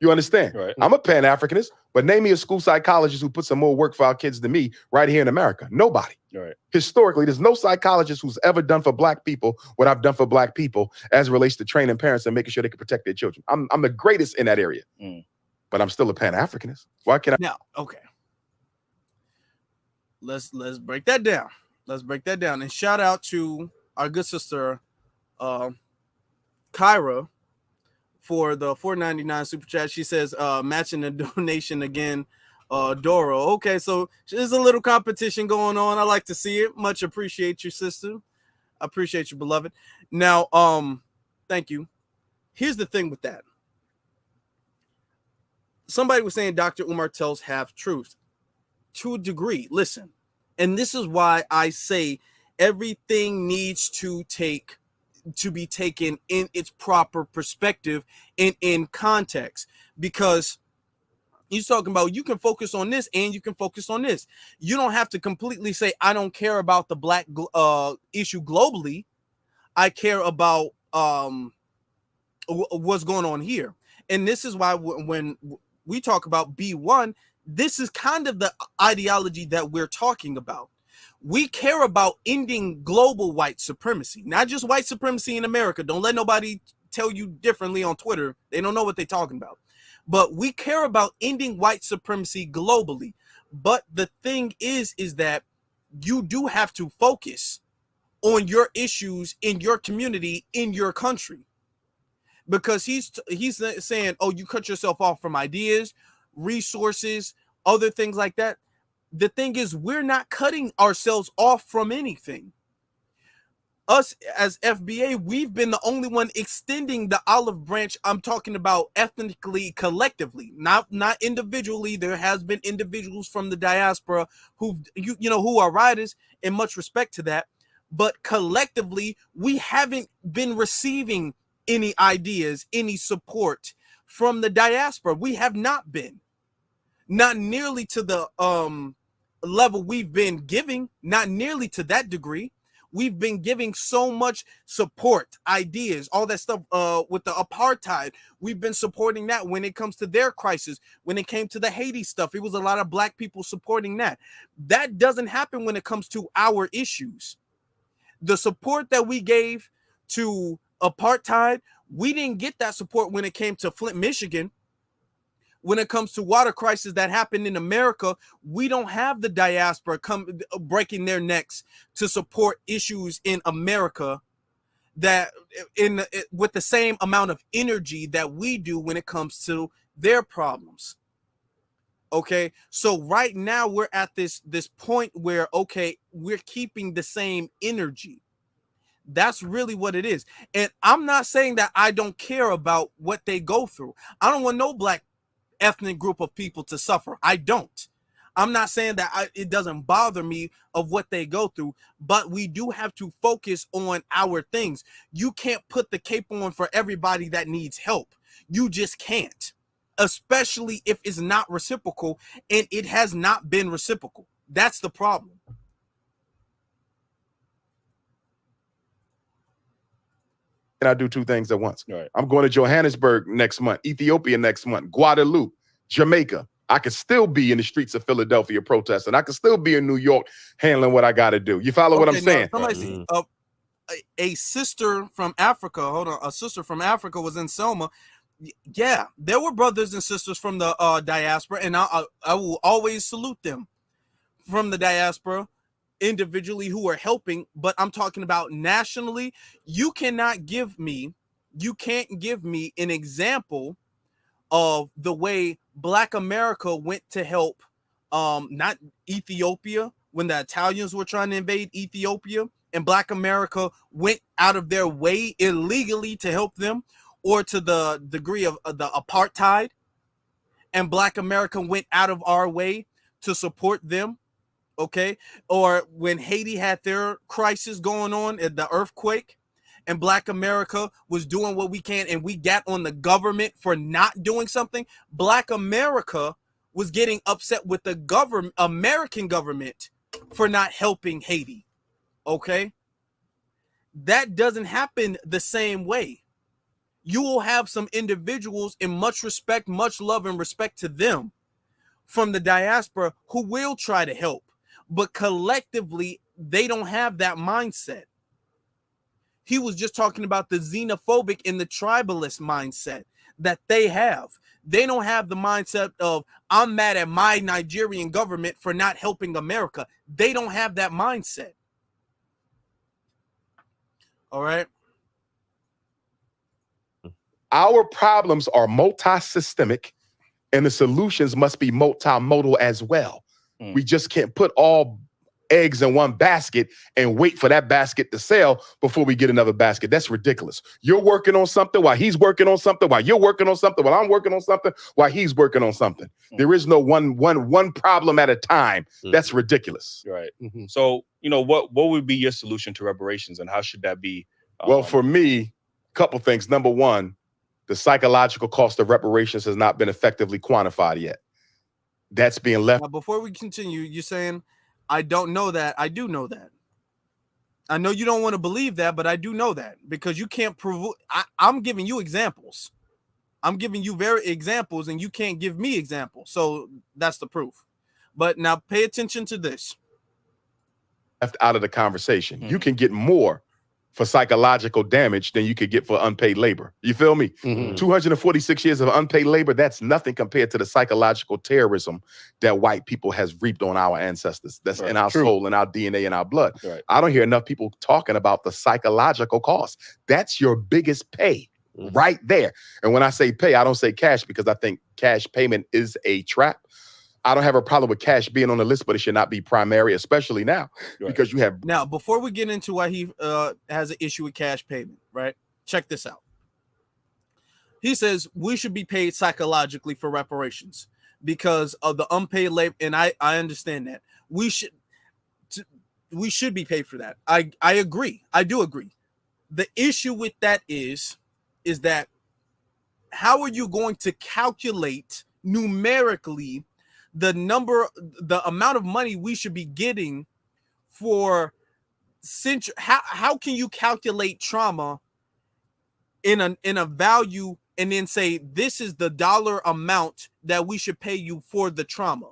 You understand? Right. I'm a Pan-Africanist, but name me a school psychologist who put some more work for our kids than me right here in America. Nobody. Right. Historically, there's no psychologist who's ever done for Black people what I've done for Black people as it relates to training parents and making sure they can protect their children. I'm the greatest in that area, but I'm still a Pan-Africanist. Why can't I?
Now, okay. Let's break that down. Let's break that down. And shout out to our good sister, Kyra, for the $4.99 super chat. She says, matching the donation again, Doro. Okay, so there's a little competition going on. I like to see it. Much appreciate you, sister. I appreciate you, beloved. Now, thank you. Here's the thing with that. Somebody was saying Dr. Umar tells half truth. To a degree, listen. And this is why I say everything needs to be taken in its proper perspective and in context, because he's talking about you can focus on this and you can focus on this. You don't have to completely say, I don't care about the Black issue globally. I care about what's going on here. And this is why when we talk about B1, this is kind of the ideology that we're talking about. We care about ending global white supremacy, not just white supremacy in America. Don't let nobody tell you differently on Twitter. They don't know what they're talking about. But we care about ending white supremacy globally. But the thing is that you do have to focus on your issues in your community, in your country. Because he's saying, oh, you cut yourself off from ideas, resources, other things like that. The thing is, we're not cutting ourselves off from anything. Us as FBA, we've been the only one extending the olive branch. I'm talking about ethnically, collectively, not individually. There has been individuals from the diaspora who are riders, and much respect to that. But collectively, we haven't been receiving any ideas, any support from the diaspora. We have not been. Not nearly to the level we've been giving, not nearly to that degree. We've been giving so much support, ideas, all that stuff with the apartheid. We've been supporting that when it comes to their crisis. When it came to the Haiti stuff, it was a lot of black people supporting that. That doesn't happen when it comes to our issues. The support that we gave to apartheid, we didn't get that support when it came to Flint, Michigan. When it comes to water crisis that happened in America, we don't have the diaspora breaking their necks to support issues in America that with the same amount of energy that we do when it comes to their problems. Okay, so right now we're at this point where, okay, we're keeping the same energy. That's really what it is. And I'm not saying that I don't care about what they go through. I don't want no black ethnic group of people to suffer. I don't. I'm not saying that it doesn't bother me of what they go through, but we do have to focus on our things. You can't put the cape on for everybody that needs help. You just can't, especially if it's not reciprocal, and it has not been reciprocal. That's the problem.
And I do two things at once.
Right.
I'm going to Johannesburg next month, Ethiopia next month, Guadeloupe, Jamaica. I could still be in the streets of Philadelphia protesting. I could still be in New York handling what I got to do. You follow what I'm saying?
Somebody a sister from Africa, a sister from Africa was in Selma. Yeah, there were brothers and sisters from the diaspora, and I will always salute them from the diaspora individually who are helping, but I'm talking about nationally. You can't give me an example of the way Black America went to help not Ethiopia when the Italians were trying to invade Ethiopia, and Black America went out of their way illegally to help them, or to the degree of the apartheid, and Black America went out of our way to support them. Okay, or when Haiti had their crisis going on at the earthquake, and Black America was doing what we can, and we got on the government for not doing something. Black America was getting upset with the American government for not helping Haiti. Okay, that doesn't happen the same way. You will have some individuals, in much respect, much love and respect to them, from the diaspora who will try to help. But collectively, they don't have that mindset. He was just talking about the xenophobic and the tribalist mindset that they have. They don't have the mindset of, I'm mad at my Nigerian government for not helping America. They don't have that mindset. All right.
Our problems are multi-systemic, and the solutions must be multimodal as well. We just can't put all eggs in one basket and wait for that basket to sell before we get another basket. That's ridiculous. You're working on something while he's working on something, while you're working on something, while I'm working on something, while he's working on something. There is no one problem at a time. That's ridiculous.
Right. So, what would be your solution to reparations, and how should that be?
Well, for me, a couple things. Number one, the psychological cost of reparations has not been effectively quantified yet. That's being left.
Now, before we continue, you're saying, I don't know that. I do know that. I know you don't want to believe that, but I do know that, because you can't prove. I'm giving you examples. I'm giving you examples, and you can't give me examples. So that's the proof. But now pay attention to this.
Left out of the conversation. You can get more for psychological damage than you could get for unpaid labor. You feel me? 246 years of unpaid labor, that's nothing compared to the psychological terrorism that white people has reaped on our ancestors. That's in our soul, in our DNA, in our blood. I don't hear enough people talking about the psychological cost. That's your biggest pay right there. And when I say pay, I don't say cash, because I think cash payment is a trap. I don't have a problem with cash being on the list, but it should not be primary, especially now, because you have.
Now, before we get into why he has an issue with cash payment, right? Check this out. He says we should be paid psychologically for reparations because of the unpaid labor, and I understand that we should be paid for that. I agree. I do agree. The issue with that is that how are you going to calculate numerically the amount of money we should be getting for how can you calculate trauma in a value and then say this is the dollar amount that we should pay you for the trauma?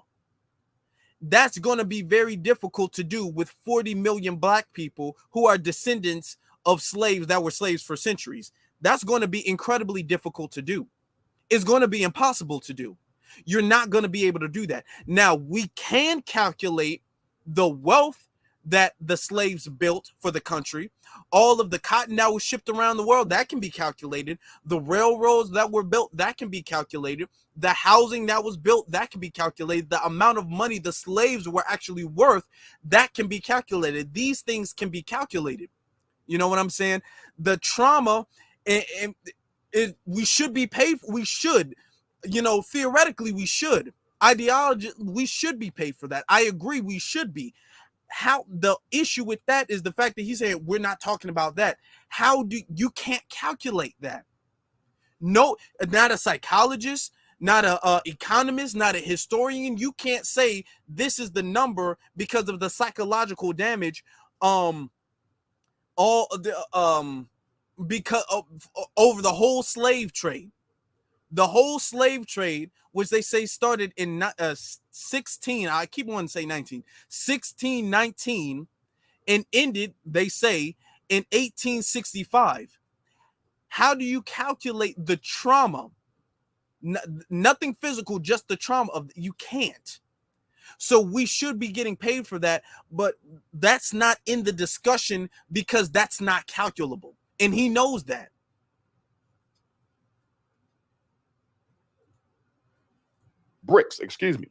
That's going to be very difficult to do with 40 million black people who are descendants of slaves that were slaves for centuries. That's going to be incredibly difficult to do. It's going to be impossible to do. You're not going to be able to do that. Now, we can calculate the wealth that the slaves built for the country. All of the cotton that was shipped around the world, that can be calculated. The railroads that were built, that can be calculated. The housing that was built, that can be calculated. The amount of money the slaves were actually worth, that can be calculated. These things can be calculated. You know what I'm saying? The trauma, we should be paid for. We should, theoretically, we should. Ideology, we should be paid for that. I agree, we should be. How the issue with that is the fact that he's saying we're not talking about that. How do you can't calculate that? No, not a psychologist, not a economist, not a historian. You can't say this is the number because of the psychological damage. Because of, over the whole slave trade. The whole slave trade, which they say started in 1619, and ended, they say, in 1865. How do you calculate the trauma? Nothing physical, just the trauma of you can't. So we should be getting paid for that, but that's not in the discussion because that's not calculable, and he knows that.
BRICS, excuse me.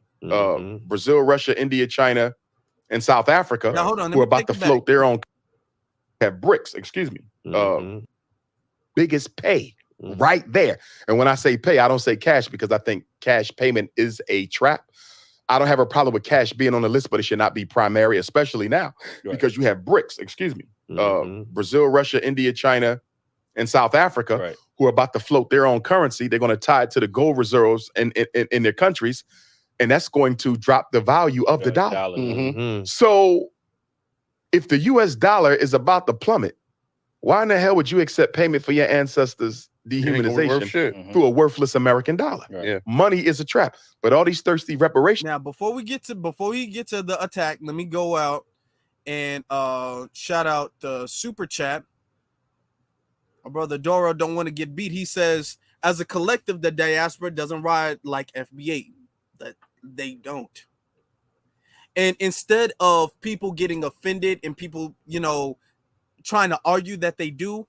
Brazil, Russia, India, China, and South Africa,
now, hold on,
who are about to float their own, have BRICS, excuse me. Biggest pay right there. And when I say pay, I don't say cash because I think cash payment is a trap. I don't have a problem with cash being on the list, but it should not be primary, especially now, because you have BRICS, excuse me. Brazil, Russia, India, China, and South Africa, who are about to float their own currency. They're going to tie it to the gold reserves in their countries, and that's going to drop the value of the dollar. So if the US dollar is about to plummet, why in the hell would you accept payment for your ancestors' dehumanization through a worthless American dollar? Money is a trap. But all these thirsty reparations.
Now, before we get to the attack, let me go out and shout out the super chat. My brother Doro don't want to get beat. He says, as a collective, the diaspora doesn't ride like FBA. That they don't. And instead of people getting offended and people, trying to argue that they do,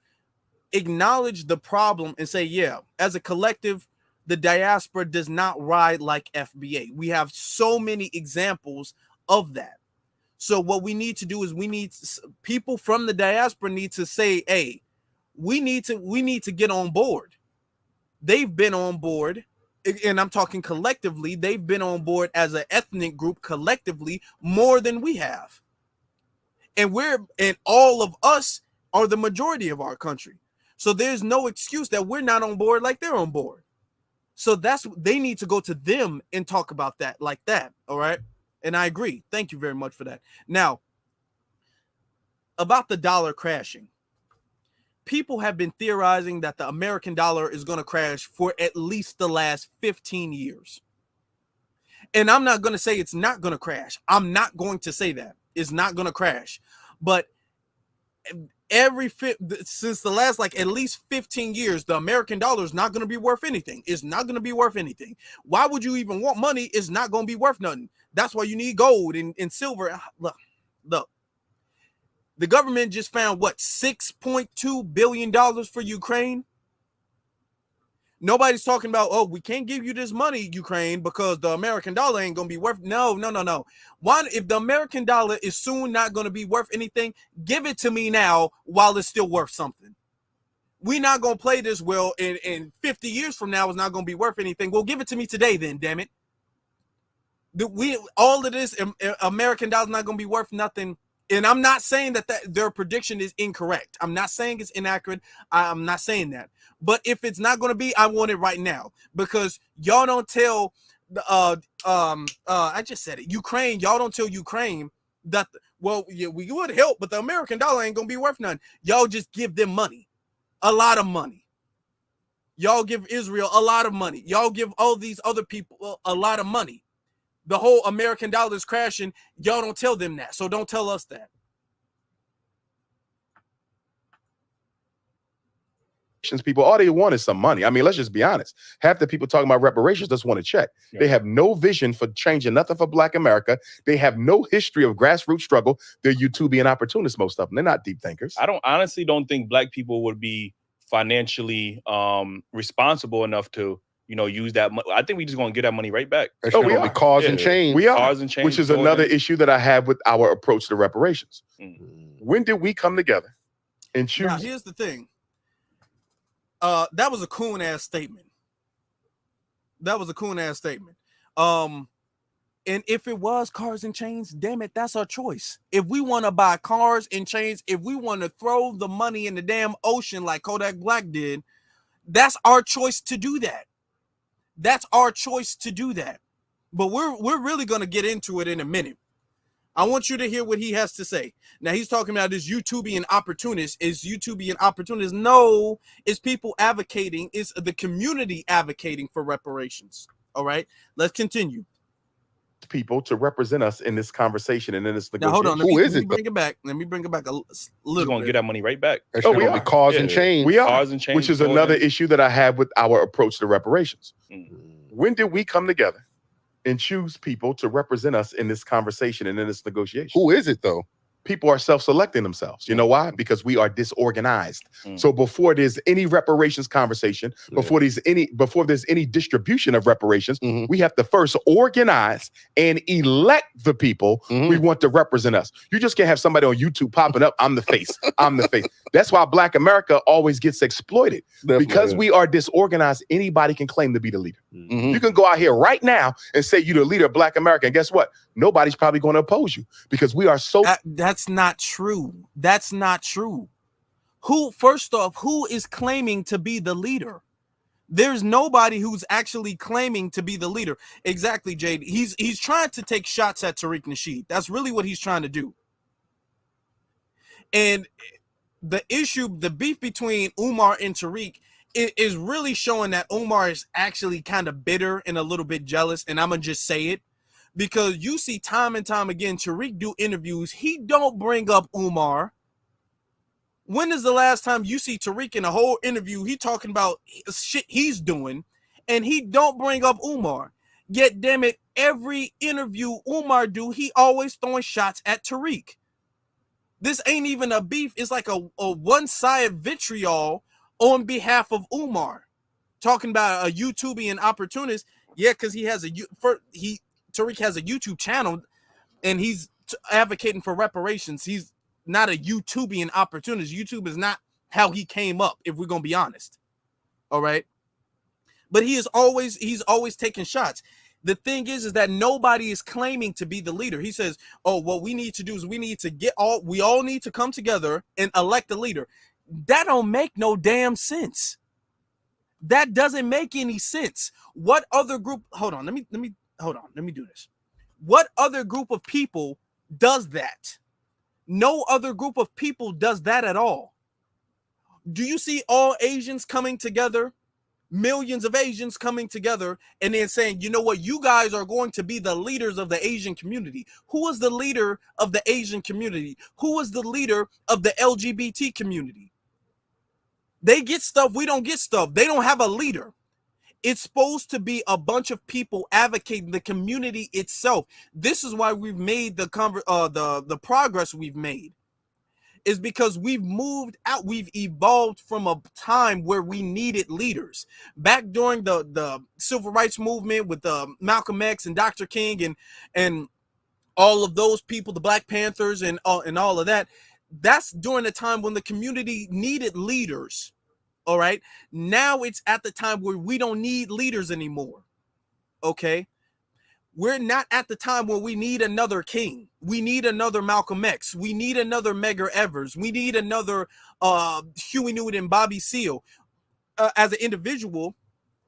acknowledge the problem and say, yeah, as a collective, the diaspora does not ride like FBA. We have so many examples of that. So what we need to do is people from the diaspora need to say, hey, we need to get on board. They've been on board, and I'm talking collectively. They've been on board as an ethnic group collectively more than we have. And all of us are the majority of our country. So there's no excuse that we're not on board like they're on board. So they need to go to them and talk about that like that. All right. And I agree. Thank you very much for that. Now, about the dollar crashing. People have been theorizing that the American dollar is going to crash for at least the last 15 years. And I'm not going to say it's not going to crash. I'm not going to say that. It's not going to crash. But since the last at least 15 years, the American dollar is not going to be worth anything. It's not going to be worth anything. Why would you even want money? It's not going to be worth nothing. That's why you need gold and silver. Look. The government just found $6.2 billion for Ukraine. Nobody's talking about, oh, we can't give you this money, Ukraine, because the American dollar ain't going to be worth. No. One, if the American dollar is soon not going to be worth anything, give it to me now while it's still worth something. We're not going to play this well in 50 years from now. It's not going to be worth anything. Well, give it to me today then, damn it. All of this American dollar is not going to be worth nothing. And I'm not saying that their prediction is incorrect. I'm not saying it's inaccurate. I'm not saying that. But if it's not going to be, I want it right now, because y'all don't tell I just said it. Ukraine, y'all don't tell Ukraine that Well, yeah, we would help, but the American dollar ain't gonna be worth nothing. Y'all just give them money, a lot of money. Y'all give Israel a lot of money. Y'all give all these other people a lot of money. The whole American dollar is crashing. Y'all don't tell them that, so don't tell us that.
People, all they want is some money. I mean, let's just be honest. Half the people talking about reparations just want to check.
Yeah.
They have no vision for changing nothing for Black America. They have no history of grassroots struggle. They're YouTubian opportunists, most of them. They're not deep thinkers.
I honestly don't think Black people would be financially responsible enough to, use that money. I think we just gonna get that money right back.
It's gonna be cars and chains.
We are,
cars and chains,
which is another issue that I have with our approach to reparations. When did we come together and choose?
Now, here's the thing. That was a coon-ass statement. And if it was cars and chains, damn it, that's our choice. If we want to buy cars and chains, if we want to throw the money in the damn ocean like Kodak Black did, that's our choice to do that. That's our choice to do that. But we're really going to get into it in a minute. I want you to hear what he has to say. Now, he's talking about this YouTubian opportunist. Is YouTubian opportunist? No, it's people advocating. It's the community advocating for reparations. All right, let's continue.
People to represent us in this conversation and in this negotiation.
Now, hold on. Let me bring it back. Let me bring it back a little
We're gonna
bit.
get that money right back.
It's gonna be cars and chains.
We are,
cars and chains,
which is another issue that I have with our approach to reparations. When did we come together and choose people to represent us in this conversation and in this negotiation?
Who is it though?
People are self-selecting themselves. You know why? Because we are disorganized. So before there's any reparations conversation, before there's any distribution of reparations, we have to first organize and elect the people we want to represent us. You just can't have somebody on YouTube popping up, I'm the face, I'm the face. That's why Black America always gets exploited. Because we are disorganized, anybody can claim to be the leader. You can go out here right now and say you're the leader of Black America, and guess what? Nobody's probably going to oppose you because we are so...
That's not true. That's not true. First off, who is claiming to be the leader? There's nobody who's actually claiming to be the leader. Exactly, Jade. He's trying to take shots at Tariq Nasheed. That's really what he's trying to do. And the beef between Umar and Tariq is really showing that Umar is actually kind of bitter and a little bit jealous. And I'm going to just say it. Because you see time and time again, Tariq do interviews. He don't bring up Umar. When is the last time you see Tariq in a whole interview, he talking about shit he's doing, and he don't bring up Umar? Yet, damn it, every interview Umar do, he always throwing shots at Tariq. This ain't even a beef. It's like a one-sided vitriol on behalf of Umar. Talking about a YouTubian opportunist. Yeah, because he has Tariq has a YouTube channel and he's advocating for reparations. He's not a YouTubian opportunist. YouTube is not how he came up, if we're going to be honest. All right. But he's always taking shots. The thing is that nobody is claiming to be the leader. He says, oh, what we need to do is we all need to come together and elect a leader. That don't make no damn sense. That doesn't make any sense. What other group? Hold on. Let me do this. What other group of people does that? No other group of people does that at all. Do you see all Asians coming together? Millions of Asians coming together and then saying, you know what, you guys are going to be the leaders of the Asian community. Who is the leader of the Asian community? Who is the leader of the LGBT community? They get stuff, we don't get stuff. They don't have a leader. It's supposed to be a bunch of people advocating the community itself. This is why we've made the progress we've made. Is because we've moved out, we've evolved from a time where we needed leaders. Back during the civil rights movement with Malcolm X and Dr. King and all of those people, the Black Panthers and all of that. That's during the time when the community needed leaders. All right. Now it's at the time where we don't need leaders anymore. Okay. We're not at the time where we need another King. We need another Malcolm X. We need another Medgar Evers. We need another Huey Newton and Bobby Seale. As an individual,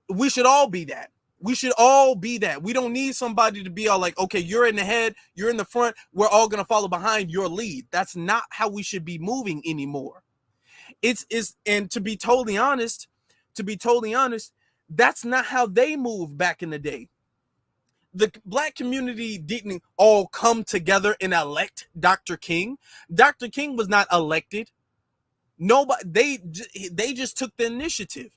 we should all be that. We should all be that. We don't need somebody to be all like, okay, you're in the head, you're in the front, we're all gonna follow behind your lead. That's not how we should be moving anymore. And to be totally honest, that's not how they moved back in the day. The black community didn't all come together and elect Dr. King. Dr. King was not elected. Nobody, they just took the initiative.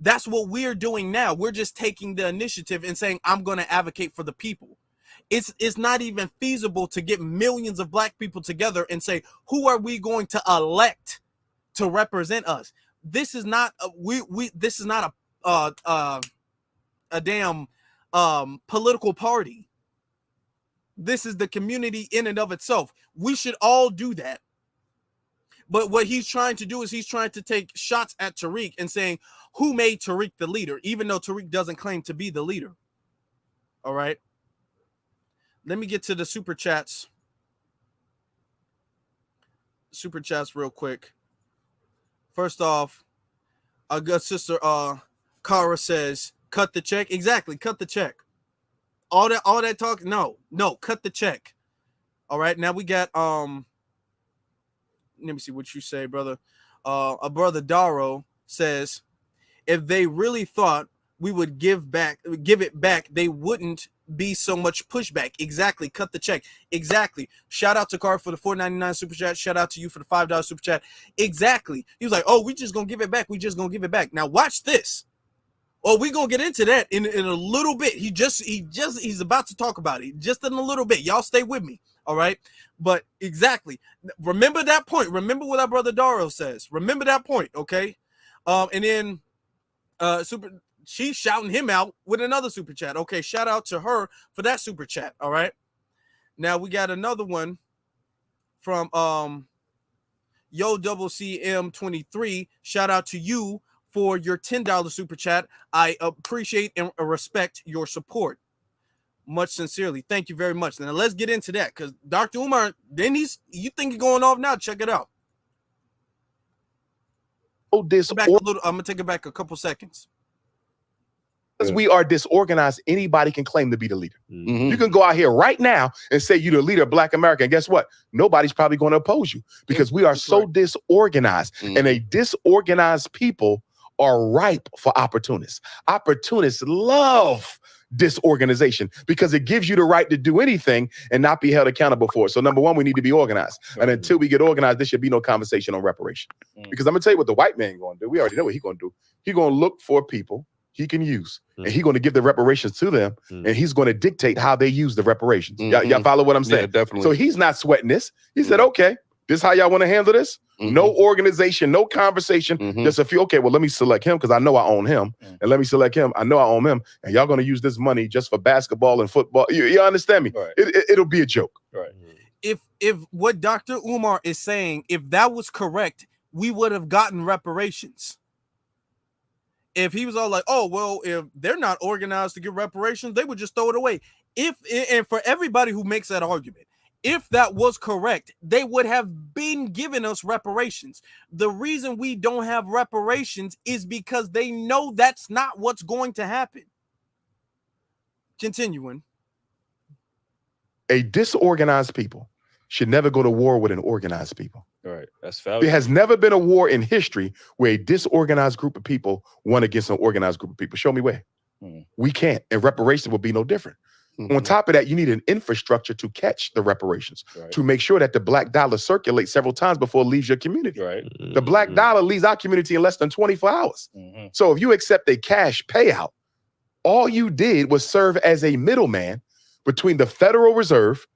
That's what we're doing now. We're just taking the initiative and saying, I'm going to advocate for the people. It's not even feasible to get millions of black people together and say, who are we going to elect to represent us? This is not this is not a damn political party. This is the community in and of itself. We should all do that. But what he's trying to do is he's trying to take shots at Tariq and saying, who made Tariq the leader, even though Tariq doesn't claim to be the leader. All right. Let me get to the super chats. Super chats real quick. First off, our good sister Kara says, cut the check. Exactly, cut the check. All that talk, no, cut the check. All right, now we got let me see what you say, brother. A brother Daro says, if they really thought we would give it back, they wouldn't be so much pushback. Exactly. Cut the check. Exactly. Shout out to Car for the $4.99 super chat. Shout out to you for the $5 super chat. Exactly. He was like, oh, we just gonna give it back. We just gonna give it back. Now watch this. Oh, we're gonna get into that in a little bit. He's about to talk about it just in a little bit. Y'all stay with me. All right. But exactly. Remember that point. Remember what our brother Daro says. Remember that point. Okay. And then she's shouting him out with another super chat. Okay, shout out to her for that super chat. All right. Now we got another one from Yo Double CM23. Shout out to you for your $10 super chat. I appreciate and respect your support. Much sincerely. Thank you very much. Now let's get into that, because Dr. Umar, then you think he's going off now? Check it out. I'm gonna take it back a couple seconds.
Because we are disorganized, anybody can claim to be the leader. Mm-hmm. You can go out here right now and say you're the leader of Black America, and guess what? Nobody's probably going to oppose you, because we are so disorganized, and a disorganized people are ripe for opportunists. Opportunists love disorganization because it gives you the right to do anything and not be held accountable for it. So number one, we need to be organized. And until we get organized, there should be no conversation on reparation. Because I'm gonna tell you what the white man gonna do. We already know what he's gonna do. He's gonna look for people he can use, and he's gonna give the reparations to them, and he's gonna dictate how they use the reparations. Y'all follow what I'm saying?
Yeah, definitely.
So he's not sweating this. He said, okay, this is how y'all want to handle this? No organization, no conversation. Just a few, okay, well, let me select him because I know I own him. And let me select him. I know I own him. And y'all going to use this money just for basketball and football. You understand me? Right. It'll be a joke.
Right.
If what Dr. Umar is saying, if that was correct, we would have gotten reparations. If he was all like, oh, well, if they're not organized to get reparations, they would just throw it away. And for everybody who makes that argument, if that was correct, they would have been giving us reparations. The reason we don't have reparations is because they know that's not what's going to happen. Continuing.
A disorganized people should never go to war with an organized people.
All right, that's fair.
There has never been a war in history where a disorganized group of people won against an organized group of people. Show me where. We can't, and reparations will be no different. On top of that, you need an infrastructure to catch the reparations, to make sure that the black dollar circulates several times before it leaves your community.
Right.
The black dollar leaves our community in less than 24 hours. So if you accept a cash payout, all you did was serve as a middleman between the Federal Reserve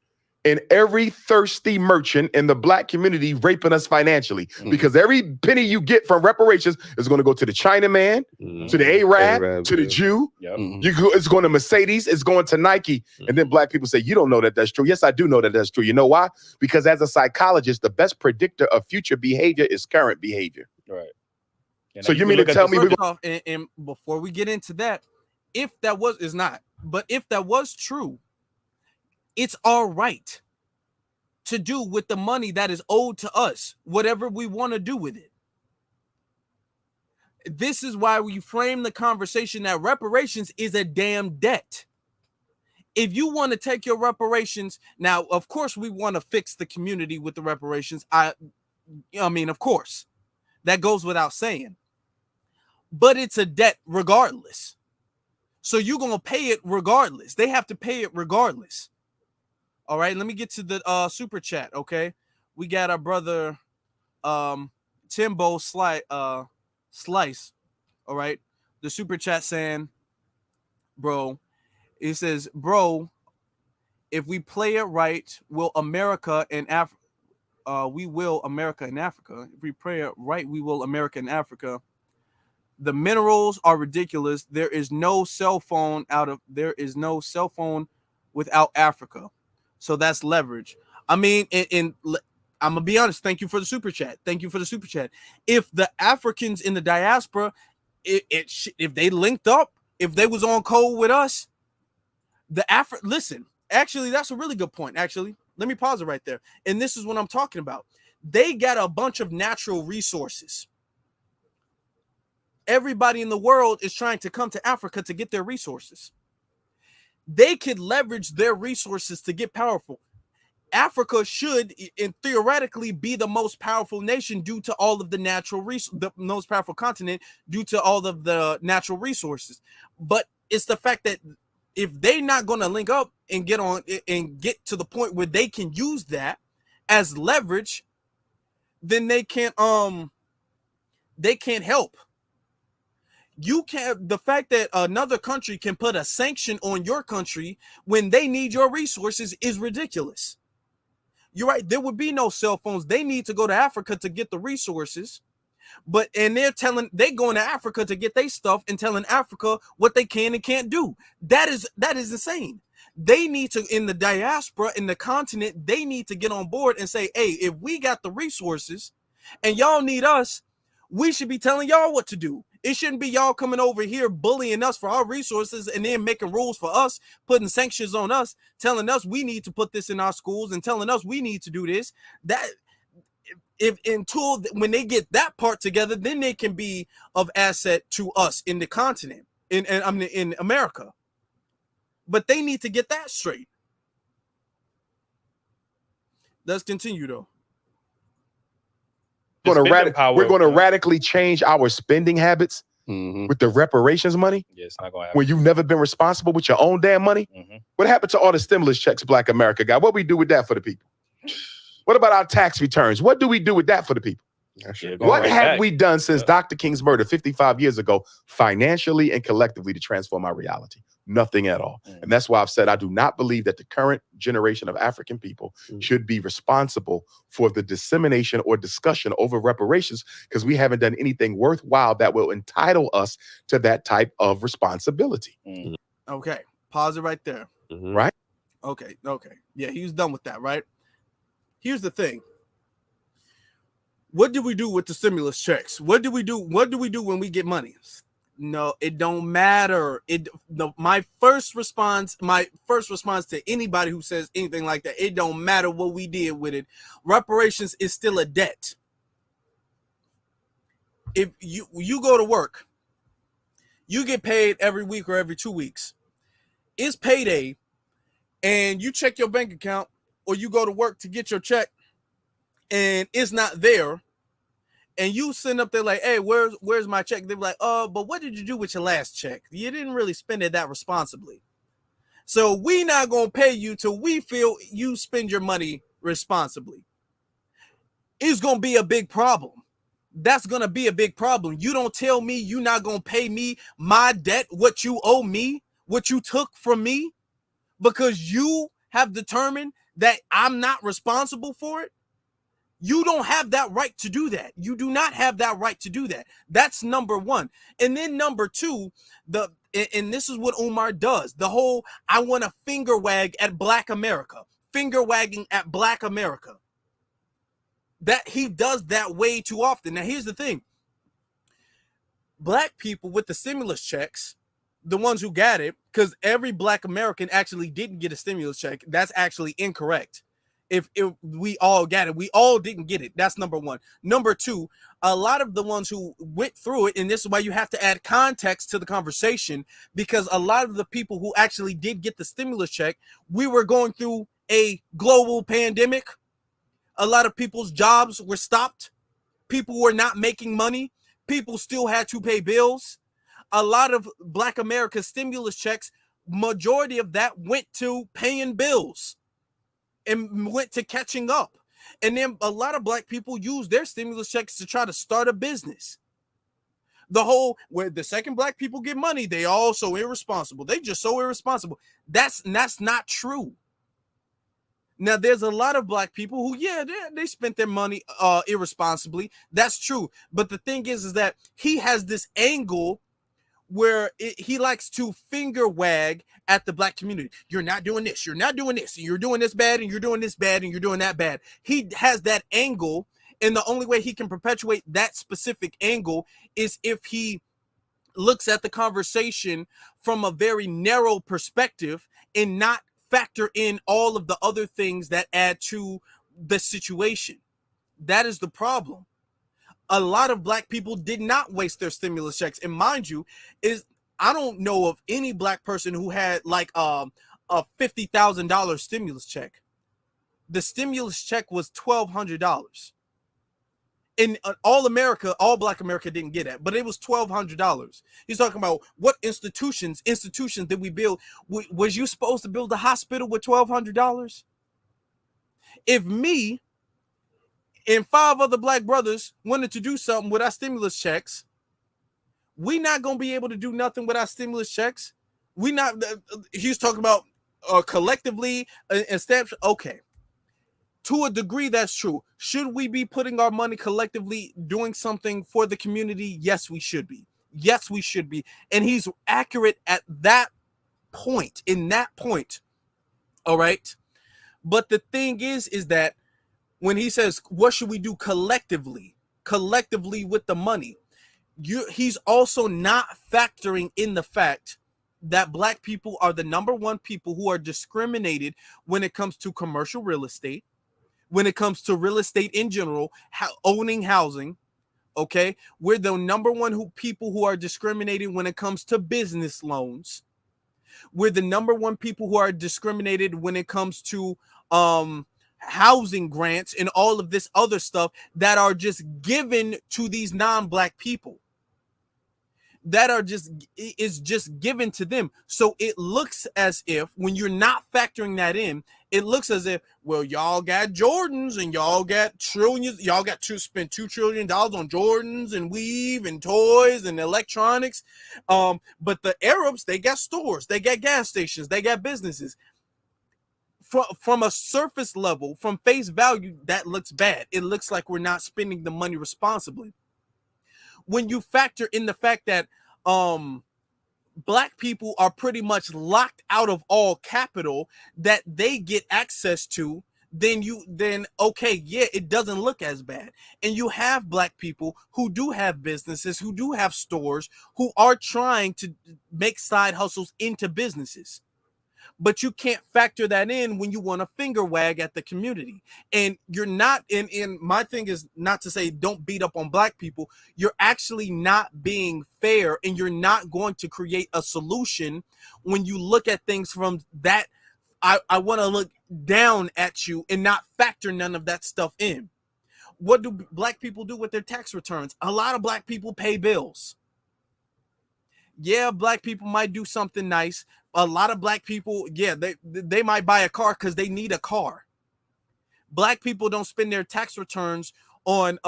and every thirsty merchant in the black community raping us financially. Because every penny you get from reparations is going to go to the Chinaman, to the Arab, to the Jew. It's going to Mercedes, it's going to Nike. And then black people say, you don't know that that's true. Yes, I do know that that's true. You know why? Because as a psychologist, the best predictor of future behavior is current behavior.
Right.
So you mean to tell me
and before we get into that, if that was, is not, but if that was true, it's our right to do with the money that is owed to us, whatever we want to do with it. This is why we frame the conversation that reparations is a damn debt. If you want to take your reparations, now, of course, we want to fix the community with the reparations. I mean, of course, that goes without saying. But it's a debt regardless. So you're going to pay it regardless. They have to pay it regardless. All right, let me get to the super chat, okay? We got our brother Timbo Slice, all right? The super chat saying, bro, it says, bro, if we play it right, will America and Africa, we will America and Africa. If we play it right, we will America and Africa. The minerals are ridiculous. There is no cell phone without Africa. So that's leverage. I mean, I'm gonna be honest. Thank you for the super chat. If the Africans in the diaspora, if they linked up, if they was on code with us, listen, actually, that's a really good point. Actually, let me pause it right there. And this is what I'm talking about. They got a bunch of natural resources. Everybody in the world is trying to come to Africa to get their resources. They could leverage their resources to get powerful. Africa should, and theoretically, be the most powerful nation due to all of the the most powerful continent due to all of the natural resources. But it's the fact that if they're not going to link up and get to the point where they can use that as leverage, then they can't help. You can't. The fact that another country can put a sanction on your country when they need your resources is ridiculous. You're right. There would be no cell phones. They need to go to Africa to get the resources, and they're going to Africa to get their stuff and telling Africa what they can and can't do. That is insane. They need to, in the diaspora, in the continent, they need to get on board and say, hey, if we got the resources and y'all need us, we should be telling y'all what to do. It shouldn't be y'all coming over here bullying us for our resources and then making rules for us, putting sanctions on us, telling us we need to put this in our schools and telling us we need to do this. That when they get that part together, then they can be of asset to us in the continent, in America. But they need to get that straight. Let's continue though.
We're going to radically change our spending habits with the reparations money.
Yeah, it's not going to happen.
When you've never been responsible with your own damn money. What happened to all the stimulus checks Black America got? What we do with that for the people? What about our tax returns? What do we do with that for the people? What have we done since Dr. King's murder 55 years ago, financially and collectively, to transform our reality? Nothing at all. And that's why I've said I do not believe that the current generation of African people should be responsible for the dissemination or discussion over reparations, because we haven't done anything worthwhile that will entitle us to that type of responsibility.
Okay, pause it right there.
Right?
Okay. Yeah, he was done with that, right? Here's the thing. What do we do with the stimulus checks? What do we do when we get money? No, it don't matter. My first response to anybody who says anything like that, it don't matter what we did with it. Reparations is still a debt. If you go to work, you get paid every week or every 2 weeks. It's payday, and you check your bank account, or you go to work to get your check, and it's not there. And you send up there like, hey, where's my check? They're like, but what did you do with your last check? You didn't really spend it that responsibly. So we not going to pay you till we feel you spend your money responsibly. It's going to be a big problem. That's going to be a big problem. You don't tell me you're not going to pay me my debt, what you owe me, what you took from me, because you have determined that I'm not responsible for it. You don't have that right to do that. You do not have that right to do that. That's number one. And then number two, and this is what Umar does. The whole, I want to finger wag at Black America. Finger wagging at Black America. That he does that way too often. Now, here's the thing. Black people with the stimulus checks, the ones who got it, because every Black American actually didn't get a stimulus check. That's actually incorrect. If we all got it, we all didn't get it. That's number one. Number two, a lot of the ones who went through it, and this is why you have to add context to the conversation, because a lot of the people who actually did get the stimulus check, we were going through a global pandemic. A lot of people's jobs were stopped. People were not making money. People still had to pay bills. A lot of Black America's stimulus checks, majority of that went to paying bills and went to catching up. And then a lot of Black people use their stimulus checks to try to start a business. The whole, where the second Black people get money, they all so irresponsible. They just so irresponsible. That's not true. Now, there's a lot of Black people who, yeah, they spent their money irresponsibly. That's true. But the thing is that he has this angle where he likes to finger wag at the Black community. You're not doing this. You're not doing this. You're doing this bad, and you're doing this bad, and you're doing that bad. He has that angle, and the only way he can perpetuate that specific angle is if he looks at the conversation from a very narrow perspective and not factor in all of the other things that add to the situation. That is the problem. A lot of Black people did not waste their stimulus checks. And mind you, I don't know of any Black person who had like a $50,000 stimulus check. The stimulus check was $1,200. In all Black America didn't get it, but it was $1,200. He's talking about what institutions did we build? Was you supposed to build a hospital with $1,200? If me and 5 other Black brothers wanted to do something with our stimulus checks, we not gonna be able to do nothing with our stimulus checks. He's talking about collectively and steps. Okay. To a degree, that's true. Should we be putting our money collectively doing something for the community? Yes, we should be. Yes, we should be. And he's accurate at that point, in that point. All right. But the thing is that when he says, what should we do collectively with the money? He's also not factoring in the fact that Black people are the number one people who are discriminated when it comes to commercial real estate, when it comes to real estate in general, owning housing. Okay, we're the number one people who are discriminated when it comes to business loans. We're the number one people who are discriminated when it comes to housing grants and all of this other stuff that are just given to these non-Black people. That is just given to them. So it looks as if when you're not factoring that in, it looks as if, well, y'all got Jordans and y'all got trillions, y'all got to spend $2 trillion on Jordans and weave and toys and electronics. But the Arabs, they got stores, they got gas stations, they got businesses. From a surface level, from face value, that looks bad. It looks like we're not spending the money responsibly. When you factor in the fact that Black people are pretty much locked out of all capital that they get access to, then okay, yeah, it doesn't look as bad. And you have Black people who do have businesses, who do have stores, who are trying to make side hustles into businesses. But you can't factor that in when you want to finger wag at the community. And you're not in my thing is not to say don't beat up on Black people. You're actually not being fair, and you're not going to create a solution when you look at things from that. I want to look down at you and not factor none of that stuff in. What do Black people do with their tax returns? A lot of Black people pay bills. Yeah, Black people might do something nice. A lot of Black people, yeah, they might buy a car because they need a car. Black people don't spend their tax returns on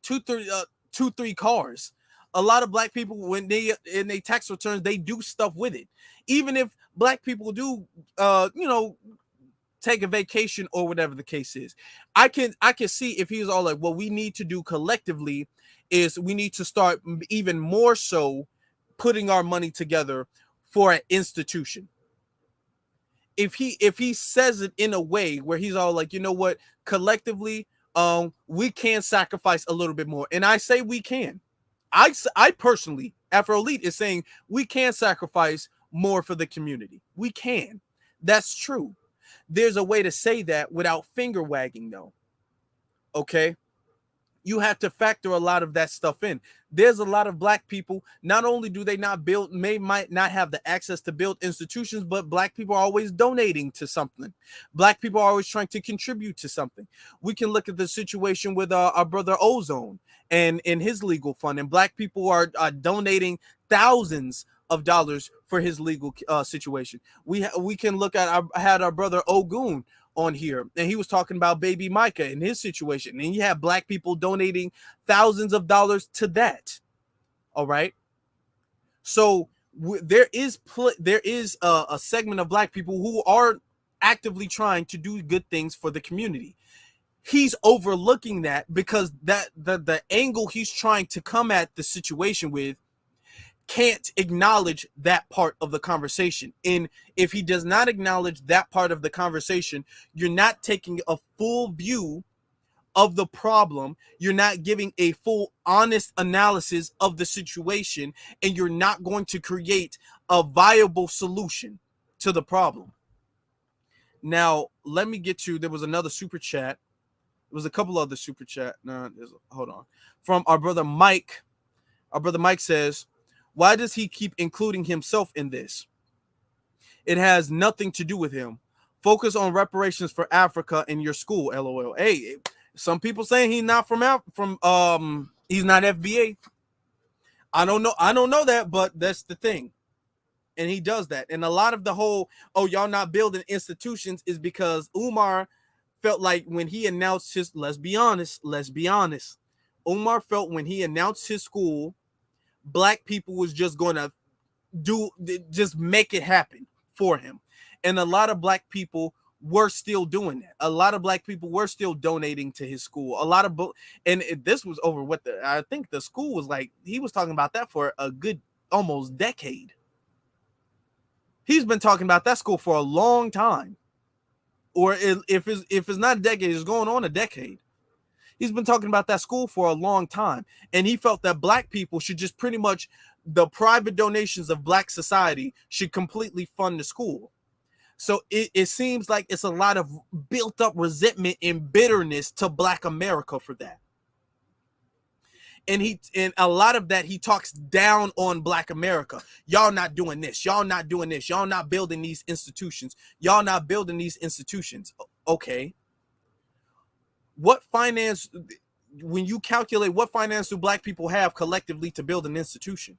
2-3 cars. A lot of Black people, when they in their tax returns, they do stuff with it. Even if Black people do, take a vacation or whatever the case is, I can see if he was all like, what we need to do collectively is we need to start even more so putting our money together for an institution. If he says it in a way where he's all like, you know what, collectively, we can sacrifice a little bit more. And I say we can. I personally, Afro Elite is saying we can sacrifice more for the community. We can. That's true. There's a way to say that without finger wagging, though. Okay? You have to factor a lot of that stuff in. There's a lot of black people, not only do they not build, might not have the access to build institutions, but black people are always donating to something. Black people are always trying to contribute to something. We can look at the situation with our brother Ozone and in his legal fund, and black people are donating thousands of dollars for his legal situation. We can look at I had our brother Ogun on here, and he was talking about baby Micah and his situation, and you have black people donating thousands of dollars to that. All right, so there is a segment of black people who are actively trying to do good things for the community. He's overlooking that because that the angle he's trying to come at the situation with can't acknowledge that part of the conversation. And if he does not acknowledge that part of the conversation, you're not taking a full view of the problem. You're not giving a full, honest analysis of the situation, and you're not going to create a viable solution to the problem. Now, let me get to, there was another super chat. There was a couple other super chat. No, hold on. From our brother Mike. Our brother Mike says, why does he keep including himself in this? It has nothing to do with him. Focus on reparations for Africa in your school, LOL. Hey, some people saying he's not he's not FBA. I don't know that, but that's the thing. And he does that. And a lot of the whole, oh, y'all not building institutions is because Umar felt like when he announced his, let's be honest. Umar felt when he announced his school, black people was just going to just make it happen for him. And a lot of black people were still doing that. A lot of black people were still donating to his school. This was over I think the school was like, he was talking about that for a good almost decade. He's been talking about that school for a long time. Or if it's not a decade, it's going on a decade. He's been talking about that school for a long time. And he felt that black people should just pretty much, the private donations of black society should completely fund the school. So it seems like it's a lot of built up resentment and bitterness to black America for that. And a lot of that, he talks down on black America. Y'all not doing this. Y'all not doing this. Y'all not building these institutions. Y'all not building these institutions. Okay. What finance, when you calculate what finance do black people have collectively to build an institution?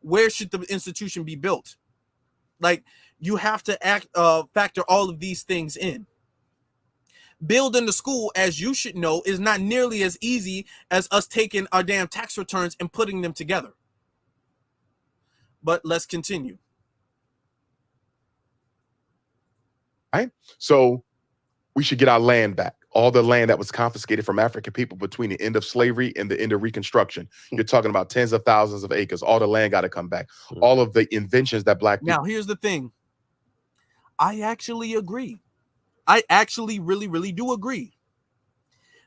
Where should the institution be built? Like, you have to factor all of these things in. Building the school, as you should know, is not nearly as easy as us taking our damn tax returns and putting them together. But let's continue.
All right. So we should get our land back. All the land that was confiscated from African people between the end of slavery and the end of Reconstruction. You're talking about tens of thousands of acres. All the land got to come back. All of the inventions that black people.
Now, here's the thing. I actually agree. I actually really, really do agree.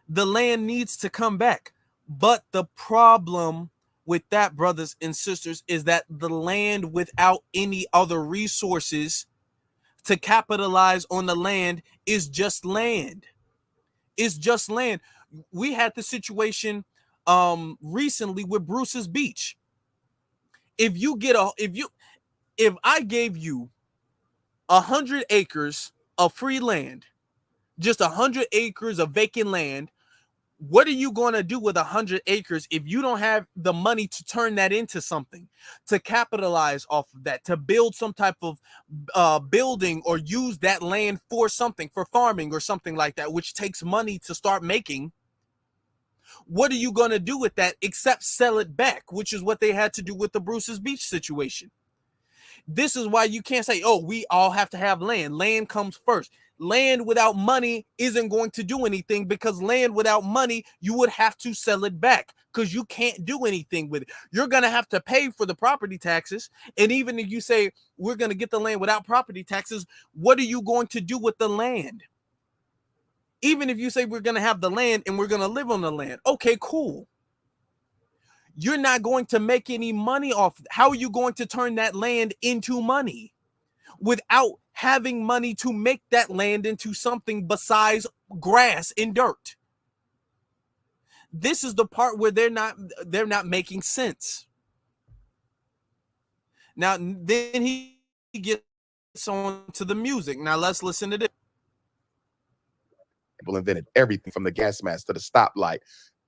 The land needs to come back. But the problem with that, brothers and sisters, is that the land without any other resources to capitalize on the land is just land. It's just land. We had the situation recently with Bruce's Beach. If I gave you 100 acres of free land, just 100 acres of vacant land, what are you going to do with 100 acres if you don't have the money to turn that into something, to capitalize off of that, to build some type of building or use that land for something, for farming or something like that, which takes money to start making? What are you going to do with that except sell it back, which is what they had to do with the Bruce's Beach situation. This is why you can't say, oh, we all have to have land. Land comes first. Land without money isn't going to do anything, because land without money, you would have to sell it back because you can't do anything with it. You're going to have to pay for the property taxes. And even if you say we're going to get the land without property taxes, what are you going to do with the land? Even if you say we're going to have the land and we're going to live on the land. Okay, cool. You're not going to make any money off. How are you going to turn that land into money without having money to make that land into something besides grass and dirt. This is the part where they're not making sense. Now then he gets on to the music. Now let's listen to this.
People invented everything from the gas mask to the stoplight,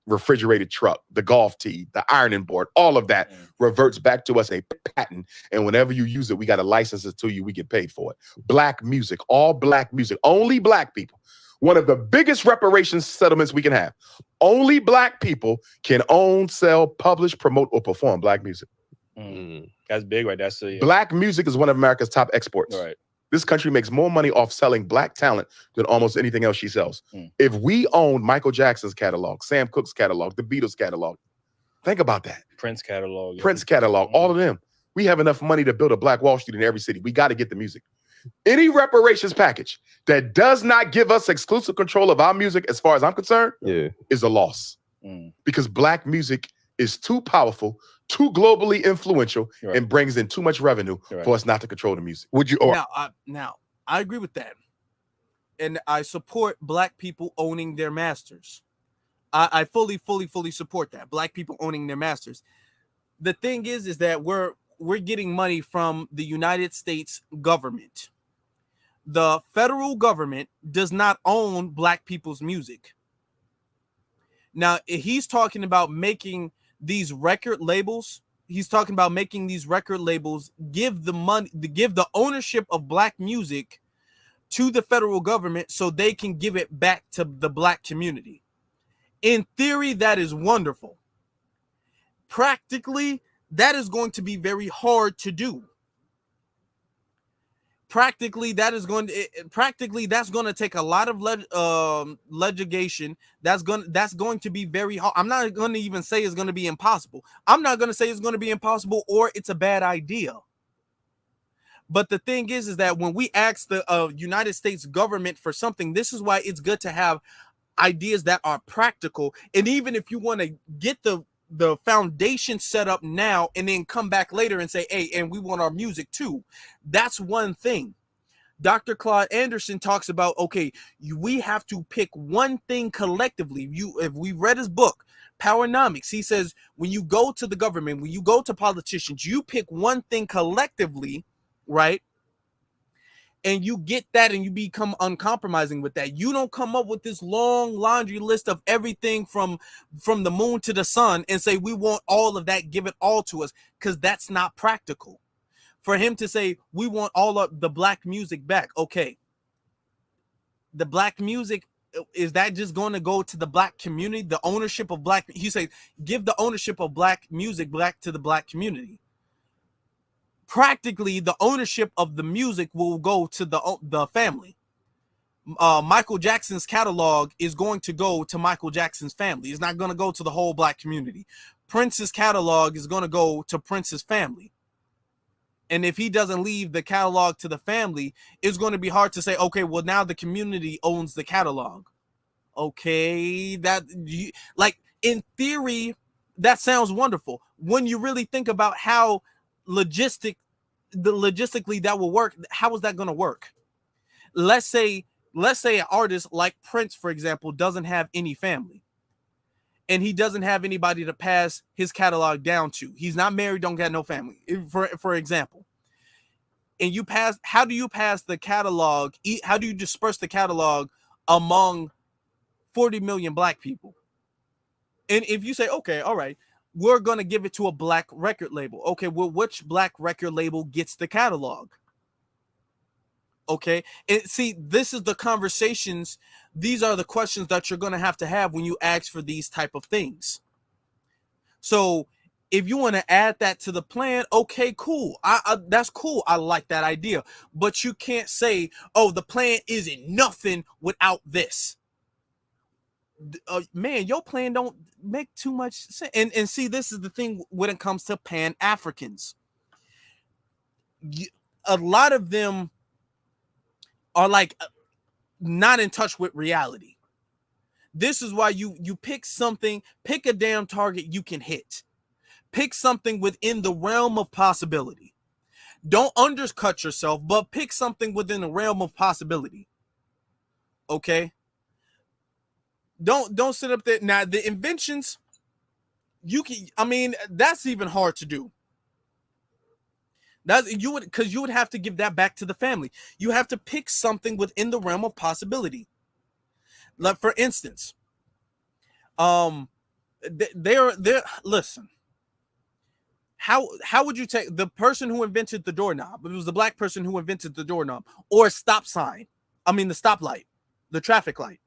refrigerated truck, the golf tee, the ironing board, all of that reverts back to us a patent. And whenever you use it, we got to license it to you. We get paid for it. Black music, all black music, only black people. One of the biggest reparations settlements we can have. Only black people can own, sell, publish, promote, or perform black music.
That's big, right? That's
Black music is one of America's top exports.
Right.
This country makes more money off selling black talent than almost anything else she sells. If we owned Michael Jackson's catalog, Sam Cooke's catalog, the Beatles catalog, think about that.
Prince catalog.
Prince catalog, all of them. We have enough money to build a Black Wall Street in every city. We got to get the music. Any reparations package that does not give us exclusive control of our music, as far as I'm concerned, is a loss. Because black music is too powerful, too globally influential, and brings in too much revenue for us not to control the music.
Would you? Now, I agree with that, and I support black people owning their masters. I fully support that. Black people owning their masters. The thing is that we're getting money from the United States government. The federal government does not own black people's music. Now, he's talking about making these record labels. He's talking about making these record labels give the money, give the ownership of black music to the federal government so they can give it back to the black community. In theory, that is wonderful. Practically, that is going to be very hard to do. Practically, that's going to take a lot of legislation. That's going to be very hard. I'm not going to even say it's going to be impossible. I'm not going to say it's going to be impossible or it's a bad idea. But the thing is that when we ask the United States government for something, this is why it's good to have ideas that are practical. And even if you want to get the foundation set up now and then come back later and say, hey, and we want our music too. That's one thing. Dr. Claude Anderson talks about, okay, we have to pick one thing collectively. If we read his book, Powernomics, he says, when you go to the government, when you go to politicians, you pick one thing collectively, right? And you get that and you become uncompromising with that. You don't come up with this long laundry list of everything from the moon to the sun and say, we want all of that, give it all to us, because that's not practical. For him to say, we want all of the black music back. Okay. The black music, is that just going to go to the black community? The ownership of black, he said, give the ownership of black music back to the black community. Practically, the ownership of the music will go to the family. Michael Jackson's catalog is going to go to Michael Jackson's family. It's not going to go to the whole black community. Prince's catalog is going to go to Prince's family. And if he doesn't leave the catalog to the family, it's going to be hard to say, okay, well, now the community owns the catalog. Okay, like in theory, that sounds wonderful. When you really think about how logistically that will work, how is that going to work? Let's say an artist like Prince, for example, doesn't have any family and he doesn't have anybody to pass his catalog down to. He's not married, don't got no family, for example. And how do you pass the catalog? How do you disperse the catalog among 40 million black people? And if you say, okay, all right, we're going to give it to a black record label. Okay, well, which black record label gets the catalog? Okay, and see, this is the conversations. These are the questions that you're going to have when you ask for these type of things. So if you want to add that to the plan, okay, cool. That's cool. I like that idea. But you can't say, oh, the plan isn't nothing without this. Man, your plan don't make too much sense. And see, this is the thing when it comes to Pan-Africans. A lot of them are like not in touch with reality. This is why you pick something, pick a damn target you can hit. Pick something within the realm of possibility. Don't undercut yourself, but pick something within the realm of possibility. Okay? Don't sit up there. Now, the inventions, that's even hard to do. Because you would have to give that back to the family. You have to pick something within the realm of possibility. Like, for instance, listen. How would you take the person who invented the doorknob? It was the black person who invented the doorknob, or a stop sign. I mean, the stoplight, the traffic light.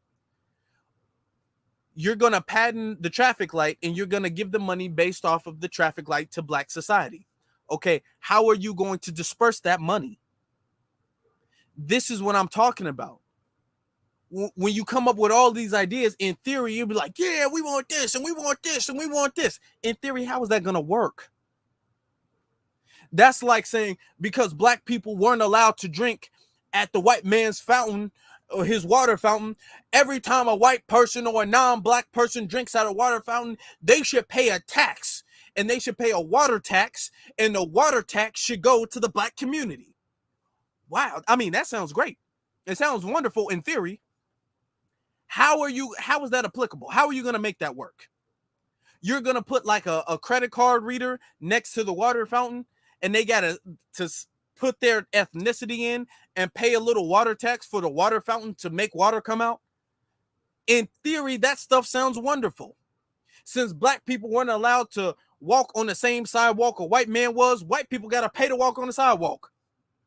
You're gonna patent the traffic light, and you're gonna give the money based off of the traffic light to black society. Okay, how are you going to disperse that money? This is what I'm talking about. When you come up with all these ideas, in theory, you'll be like, yeah, we want this, and we want this, and we want this. In theory, how is that gonna work? That's like saying because black people weren't allowed to drink at the white man's fountain or his water fountain, every time a white person or a non-black person drinks at a water fountain, they should pay a tax, and they should pay a water tax, and the water tax should go to the black community. Wow. I mean, that sounds great. It sounds wonderful in theory. How is that applicable? How are you going to make that work? You're going to put like a credit card reader next to the water fountain, and they got to put their ethnicity in and pay a little water tax for the water fountain to make water come out. In theory, that stuff sounds wonderful. Since black people weren't allowed to walk on the same sidewalk a white man was, white people got to pay to walk on the sidewalk.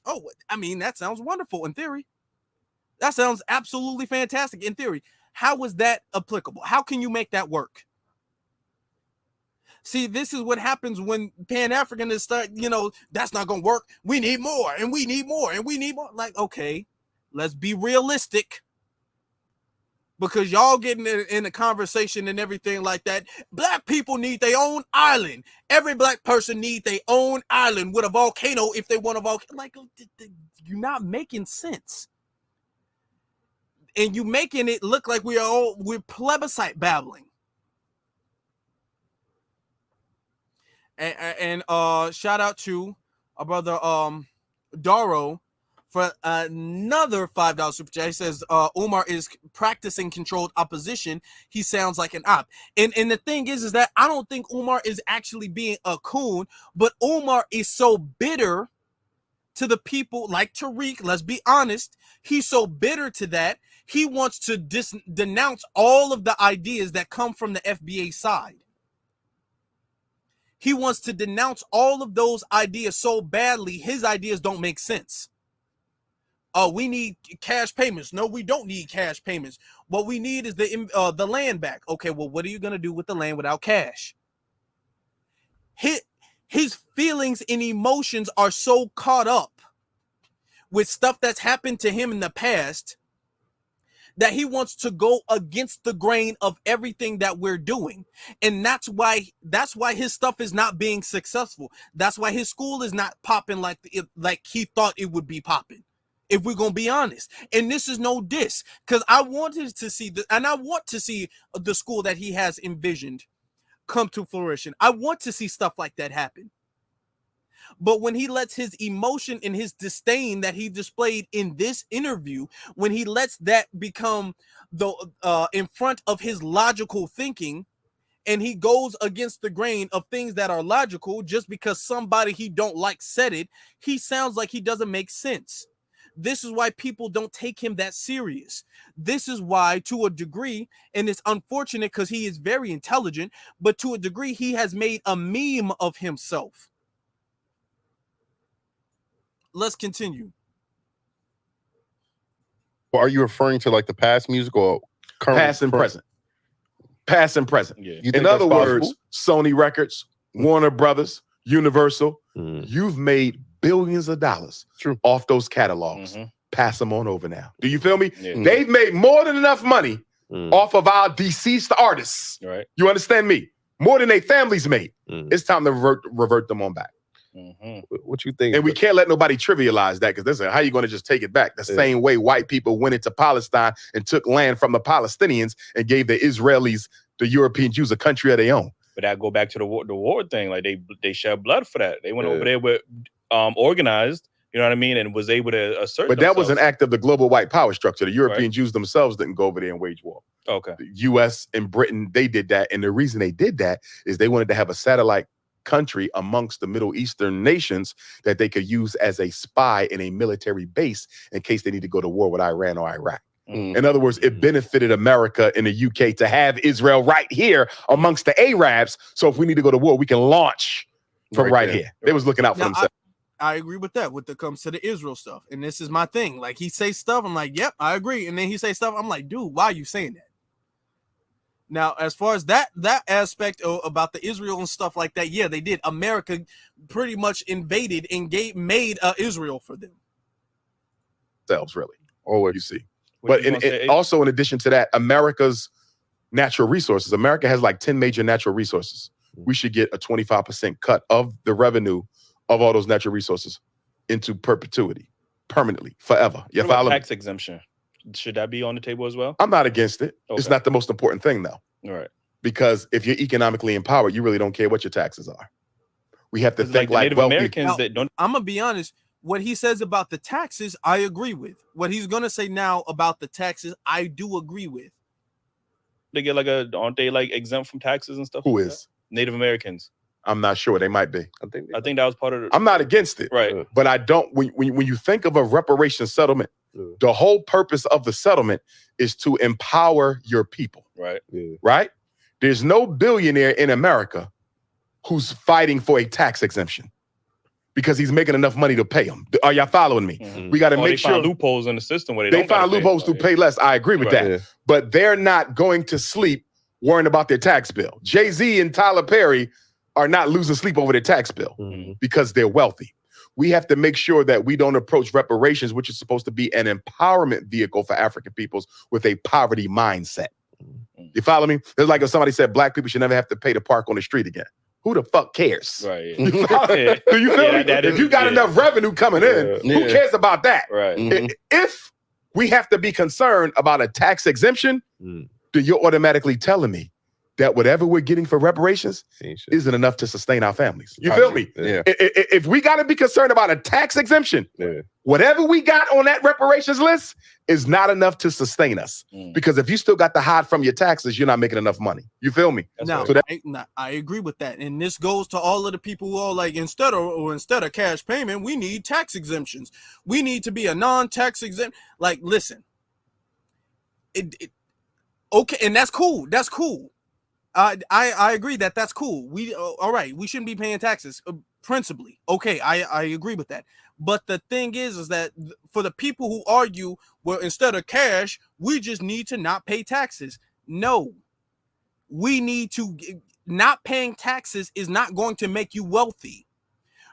Oh, I mean, that sounds wonderful in theory. That sounds absolutely fantastic in theory. How is that applicable? How can you make that work? See, this is what happens when Pan-Africanists start, that's not going to work. We need more, and we need more, and we need more. Like, okay, let's be realistic. Because y'all getting in a conversation and everything like that. Black people need their own island. Every black person needs their own island with a volcano if they want a volcano. Like, you're not making sense. And you making it look like we're plebiscite babbling. And shout out to our brother Daro for another $5 super chat. He says Umar is practicing controlled opposition. He sounds like an op. And the thing is that I don't think Umar is actually being a coon, but Umar is so bitter to the people like Tariq. Let's be honest. He's so bitter to that. He wants to denounce all of the ideas that come from the FBA side. He wants to denounce all of those ideas so badly, his ideas don't make sense. Oh, we need cash payments. No, we don't need cash payments. What we need is the land back. Okay, well, what are you going to do with the land without cash? His feelings and emotions are so caught up with stuff that's happened to him in the past that he wants to go against the grain of everything that we're doing. And that's why his stuff is not being successful. That's why his school is not popping like he thought it would be popping, if we're going to be honest. And this is no diss, because I wanted to see I want to see the school that he has envisioned come to fruition. I want to see stuff like that happen. But when he lets his emotion and his disdain that he displayed in this interview, when he lets that become in front of his logical thinking, and he goes against the grain of things that are logical just because somebody he don't like said it, he sounds like he doesn't make sense. This is why people don't take him that serious. This is why, to a degree, and it's unfortunate because he is very intelligent, but to a degree, he has made a meme of himself. Let's continue.
Well, are you referring to like the past music or current?
Past and present. Past and present.
Yeah.
In other words, Sony Records, Warner Brothers, Universal, you've made billions of dollars off those catalogs. Pass them on over now. Do you feel me?
Yeah.
They've made more than enough money off of our deceased artists.
Right.
You understand me? More than their families made. It's time to revert them on back.
What you think?
And we can't let nobody trivialize that, because this is how you going to just take it back. The same way white people went into Palestine and took land from the Palestinians and gave the Israelis, the European Jews, a country of their own.
But that go back to the war thing. Like they shed blood for that. They went over there with organized. You know what I mean, and was able to assert.
But that was an act of the global white power structure. The European
Right.
Jews themselves didn't go over there and wage war.
Okay.
The U.S. and Britain, they did that, and the reason they did that is they wanted to have a satellite country amongst the Middle Eastern nations that they could use as a spy in a military base in case they need to go to war with Iran or Iraq. In other words, it benefited America and the UK to have Israel right here amongst the Arabs. So if we need to go to war, we can launch from right here. They was looking out for
Now,
themselves.
I agree with that when it comes to the Israel stuff. And this is my thing. Like, he say stuff, I'm like, yep, I agree. And then he say stuff, I'm like, dude, why are you saying that? Now, as far as that aspect about the Israel and stuff like that, yeah, they did. America pretty much invaded and made Israel for them.
Really.
Always.
You see. But also, in addition to that, America's natural resources. America has like 10 major natural resources. We should get a 25% cut of the revenue of all those natural resources into perpetuity, permanently, forever. You follow?
Tax exemption. Should that be on the table as well?
I'm not against it.
Okay.
It's not the most important thing, though.
All right.
Because if you're economically empowered, you really don't care what your taxes are. We have to think like
Native
wealthy
Americans that don't.
I'm going to be honest. What he says about the taxes, I agree with. What he's going to say now about the taxes, I do agree with.
They get aren't they like exempt from taxes and stuff?
Who
like
is?
That? Native Americans.
I'm not sure. They might be.
I think that was part of the.
I'm not against it.
Right.
But I don't, when you think of a reparations settlement, the whole purpose of the settlement is to empower your people.
Right.
Right? There's no billionaire in America who's fighting for a tax exemption because he's making enough money to pay them. Are y'all following me? We got to make sure.
They find loopholes in the system where
they find loopholes to pay less. I agree with that.
Yeah.
But they're not going to sleep worrying about their tax bill. Jay-Z and Tyler Perry are not losing sleep over their tax bill because they're wealthy. We have to make sure that we don't approach reparations, which is supposed to be an empowerment vehicle for African peoples, with a poverty mindset. You follow me? It's like if somebody said black people should never have to pay to park on the street again. Who the fuck cares?
Right.
Do you feel me? If you got enough revenue coming in, who cares about that?
Right.
If we have to be concerned about a tax exemption, then you're automatically telling me that whatever we're getting for reparations isn't enough to sustain our families. You feel me?
Yeah.
If we got to be concerned about a tax exemption, whatever we got on that reparations list is not enough to sustain us. Because if you still got to hide from your taxes, you're not making enough money. You feel me?
Now, I agree with that. And this goes to all of the people who are like, instead of cash payment, we need tax exemptions. We need to be a non-tax exempt. Like, listen, okay, and that's cool. That's cool. I agree that's cool. We all right. We shouldn't be paying taxes principally. Okay, I agree with that. But the thing is that for the people who argue, well, instead of cash, we just need to not pay taxes. No, we need to. Not paying taxes is not going to make you wealthy.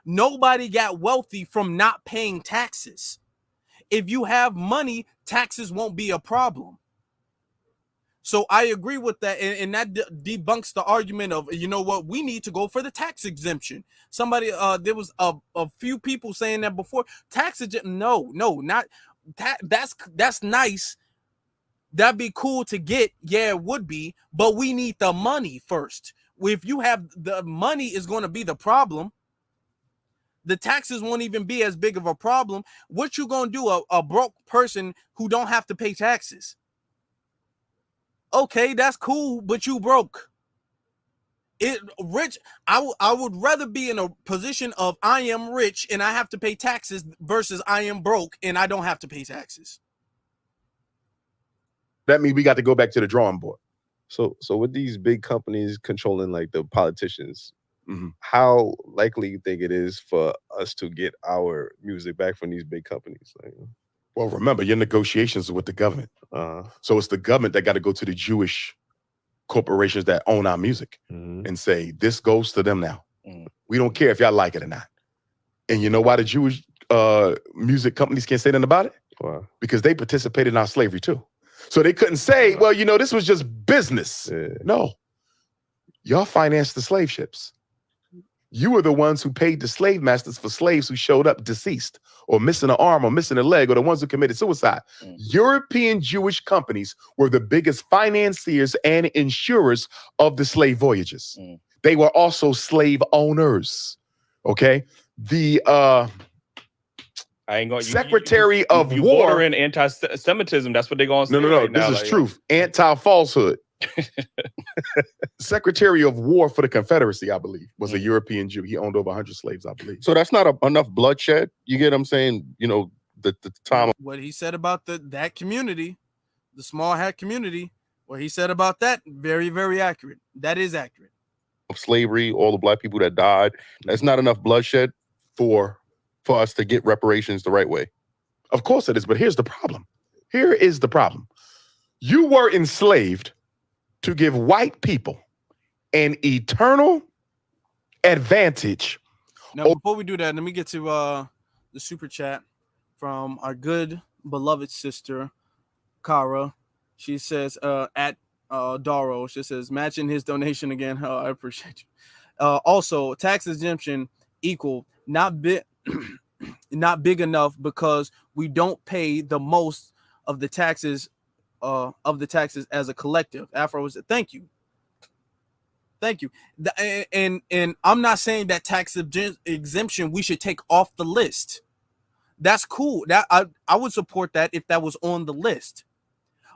Nobody got wealthy from not paying taxes. If you have money, taxes won't be a problem. So I agree with that, and that debunks the argument of, you know what, we need to go for the tax exemption. Somebody, there was a few people saying that before. Tax exemption, no, not that. That's nice. That'd be cool to get. Yeah, it would be, but we need the money first. If you have the money, is going to be the problem. The taxes won't even be as big of a problem. What you gonna do? A broke person who don't have to pay taxes? Okay, that's cool, but you broke. I would rather be in a position of I am rich and I have to pay taxes versus I am broke and I don't have to pay taxes.
That means we got to go back to the drawing board.
So with these big companies controlling like the politicians, how likely you think it is for us to get our music back from these big companies?
Well, remember, your negotiations are with the government. So it's the government that got to go to the Jewish corporations that own our music and say, this goes to them now. We don't care if y'all like it or not. And you know why the Jewish music companies can't say nothing about it?
Why?
Because they participated in our slavery too. So they couldn't say, well, you know, this was just business. No. Y'all financed the slave ships. You were the ones who paid the slave masters for slaves who showed up deceased or missing an arm or missing a leg, or the ones who committed suicide. European Jewish companies were the biggest financiers and insurers of the slave voyages. They were also slave owners, okay? the
I ain't going.
Secretary of
you
War.
bordering anti-Semitism. That's what they're going to say.
No.
Right
This
now,
is truth. Anti-falsehood. Secretary of War for the Confederacy, I believe, was a European Jew. He owned over 100 slaves, I believe.
So that's not enough bloodshed. You get what I'm saying? You know, the time.
What he said about that community, the small hat community, what he said about that, very, very accurate. That is accurate.
Of slavery, all the black people that died. That's not enough bloodshed for us to get reparations the right way.
Of course it is, but here's the problem. Here is the problem. You were enslaved to give white people an eternal advantage.
Now, before we do that, let me get to the super chat from our good beloved sister, Kara. She says, at Daro, she says, matching his donation again. Oh, I appreciate you. Also, tax exemption equal, not big enough because we don't pay the most of the taxes as a collective. Afro was thank you. And I'm not saying that tax exemption we should take off the list. That's cool. That I would support that if that was on the list.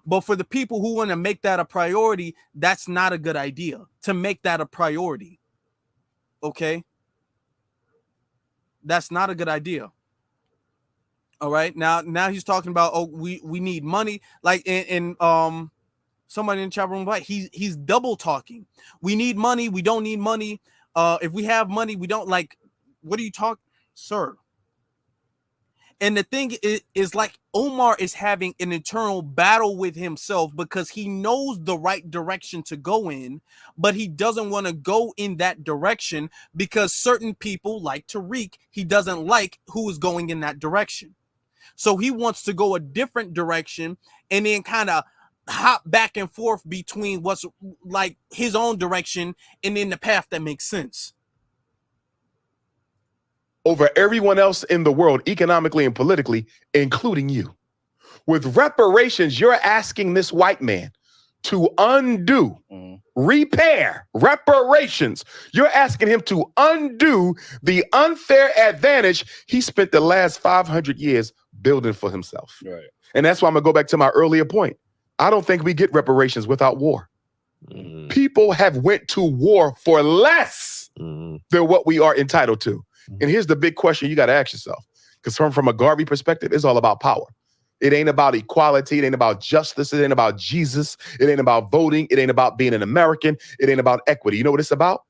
But for the people who want to make that a priority, that's not a good idea to make that a priority. Okay? That's not a good idea. All right. Now he's talking about we need money. Like in somebody in the chat room, right? He's double talking. We need money, we don't need money. If we have money, we don't like. What are you talking, sir? And the thing is like Omar is having an internal battle with himself because he knows the right direction to go in, but he doesn't want to go in that direction because certain people like Tariq, he doesn't like who is going in that direction. So he wants to go a different direction and then kind of hop back and forth between what's like his own direction and then the path that makes sense.
Over everyone else in the world, economically and politically, including you. With reparations, you're asking this white man to undo, repair reparations. You're asking him to undo the unfair advantage he spent the last 500 years building for himself.
Right.
And that's why I'm gonna go back to my earlier point. I don't think we get reparations without war. People have went to war for less than what we are entitled to. And here's the big question you got to ask yourself, because from a Garvey perspective, it's all about power. It ain't about equality. It ain't about justice. It ain't about Jesus. It ain't about voting. It ain't about being an American. It ain't about equity. You know what it's about?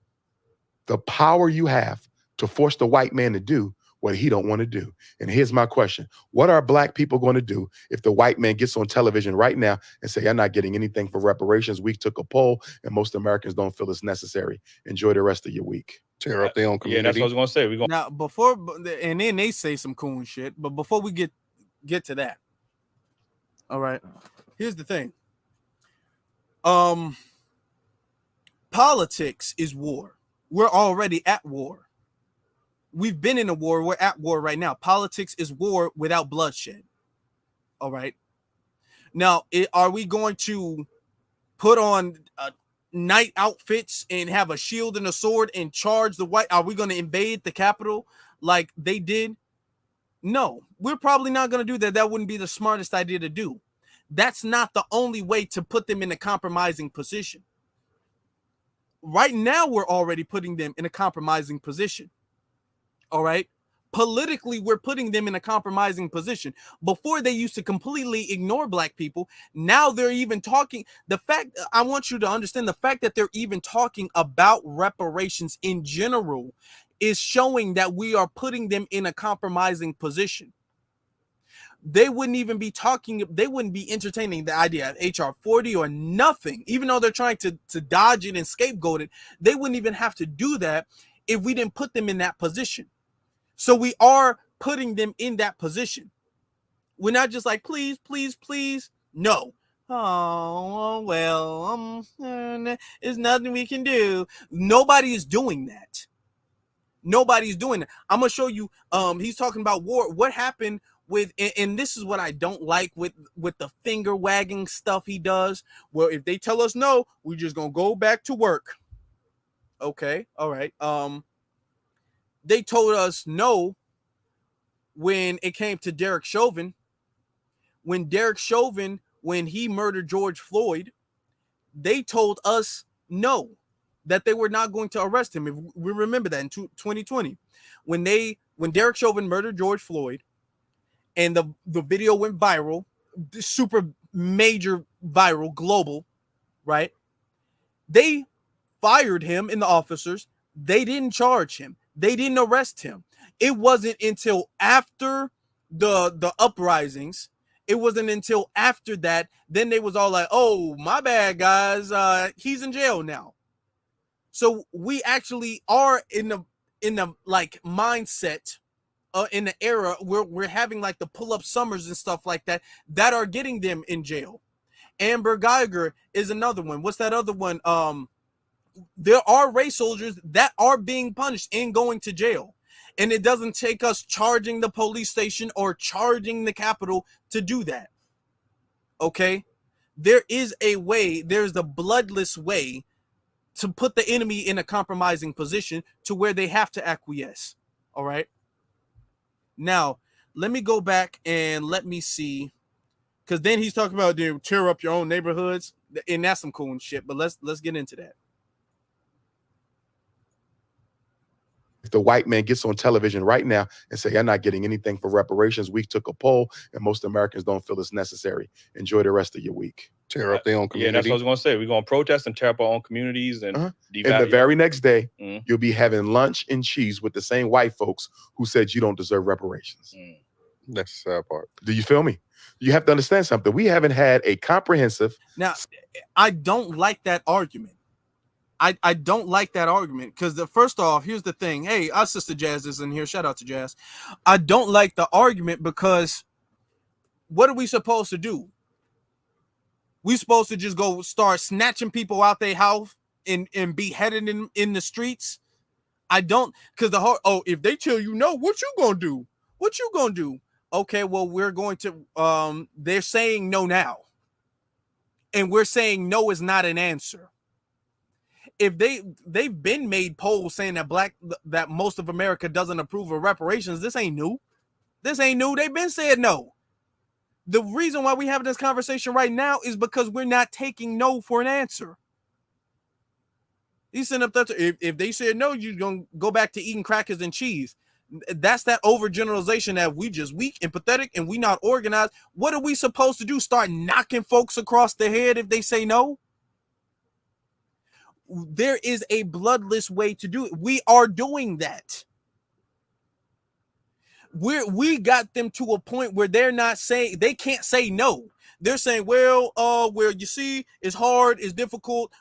The power you have to force the white man to do what he don't want to do. And here's my question. What are black people going to do if the white man gets on television right now and say, I'm not getting anything for reparations? We took a poll and most Americans don't feel it's necessary. Enjoy the rest of your week.
Tear up their own community.
Yeah, that's what I was going to say.
Now, and then they say some cool shit, but before we get to that, all right, here's the thing. Politics is war. We're already at war. We've been in a war. We're at war right now. Politics is war without bloodshed. All right. Now, are we going to put on night outfits and have a shield and a sword and charge the white? Are we going to invade the Capitol like they did? No, we're probably not going to do that. That wouldn't be the smartest idea to do. That's not the only way to put them in a compromising position. Right now, we're already putting them in a compromising position. All right. Politically, we're putting them in a compromising position. Before, they used to completely ignore black people. Now they're even talking. The fact, I want you to understand, the fact that they're even talking about reparations in general is showing that we are putting them in a compromising position. They wouldn't even be talking, they wouldn't be entertaining the idea of HR 40 or nothing. Even though they're trying to dodge it and scapegoat it, they wouldn't even have to do that if we didn't put them in that position. So we are putting them in that position. We're not just like, please, please, please. No. Oh, well, there's nothing we can do. Nobody is doing that. Nobody's doing it. I'm going to show you. He's talking about war. What happened with, and this is what I don't like with the finger wagging stuff he does. Well, if they tell us no, we're just going to go back to work. Okay. All right. They told us no when it came to Derek Chauvin. When he murdered George Floyd, they told us no, that they were not going to arrest him. If we remember that in 2020, when Derek Chauvin murdered George Floyd and the video went viral, super major viral, global, right? They fired him and the officers. They didn't charge him. They didn't arrest him. It wasn't until after the uprisings. It wasn't until after that. Then they was all like, "Oh, my bad, guys. He's in jail now." So we actually are in the like mindset, in the era where we're having like the pull-up summers and stuff like that are getting them in jail. Amber Geiger is another one. What's that other one? There are race soldiers that are being punished and going to jail. And it doesn't take us charging the police station or charging the Capitol to do that. Okay? There is a way, there's the bloodless way to put the enemy in a compromising position to where they have to acquiesce. All right? Now, let me go back and let me see. Because then he's talking about tear up your own neighborhoods. And that's some cool shit. But let's get into that.
If the white man gets on television right now and say, "I'm not getting anything for reparations," we took a poll and most Americans don't feel it's necessary. Enjoy the rest of your week.
Tear up their own community.
Yeah, that's what I was going to say. We're going to protest and tear up our own communities. And
And the very next day, you'll be having lunch and cheese with the same white folks who said you don't deserve reparations.
That's the sad part.
Do you feel me? You have to understand something. We haven't had a comprehensive.
Now, I don't like that argument. I don't like that argument because first off, here's the thing. Hey, our sister Jazz is in here. Shout out to Jazz. I don't like the argument because what are we supposed to do? We supposed to just go start snatching people out their house and beheading them in the streets? I don't, because if they tell you no, what you gonna do? What you gonna do? Okay, well, we're going to, they're saying no now. And we're saying no is not an answer. If they've been made polls saying that most of America doesn't approve of reparations, this ain't new. This ain't new. They've been saying no. The reason why we have this conversation right now is because we're not taking no for an answer. He's sitting up there. If they said no, you're going to go back to eating crackers and cheese. That's that overgeneralization that we just weak and pathetic and we not organized. What are we supposed to do? Start knocking folks across the head if they say no? There is a bloodless way to do it. We are doing that. We got them to a point where they can't say no. They're saying, well, you see, it's hard, it's difficult.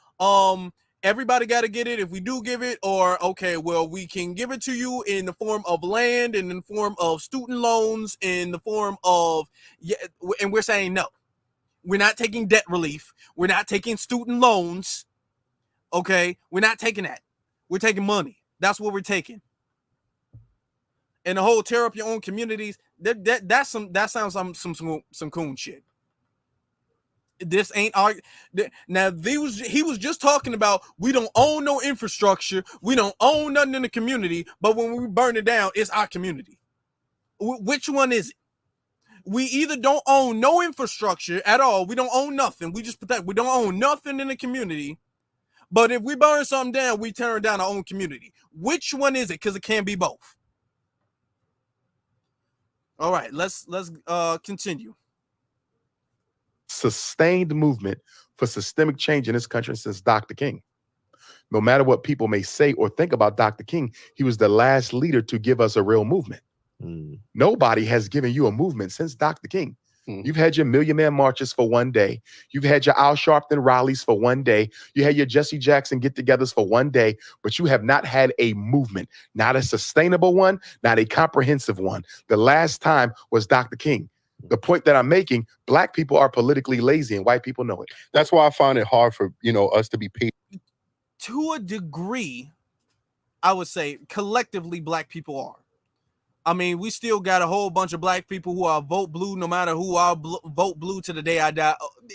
Everybody got to get it if we do give it, or okay, well, we can give it to you in the form of land and in the form of student loans, in the form of, and we're saying no. We're not taking debt relief. We're not taking student loans. Okay, we're not taking that. We're taking money. That's what we're taking. And the whole tear up your own communities. That sounds some coon shit. This ain't now. He was just talking about we don't own no infrastructure. We don't own nothing in the community. But when we burn it down, it's our community. Which one is it? We either don't own no infrastructure at all. We don't own nothing. We just protect. We don't own nothing in the community. But if we burn something down, we tear down our own community. Which one is it? Because it can be both. All right, let's continue.
Sustained movement for systemic change in this country since Dr. King. No matter what people may say or think about Dr. King, he was the last leader to give us a real movement. Nobody has given you a movement since Dr. King. You've had your Million Man marches for one day. You've had your Al Sharpton rallies for one day. You had your Jesse Jackson get-togethers for one day, but you have not had a movement, not a sustainable one, not a comprehensive one. The last time was Dr. King. The point that I'm making, black people are politically lazy and white people know it.
That's why I find it hard for, us to be paid.
To a degree, I would say collectively black people are. I mean, we still got a whole bunch of black people who are vote blue, no matter who are vote blue to the day I die.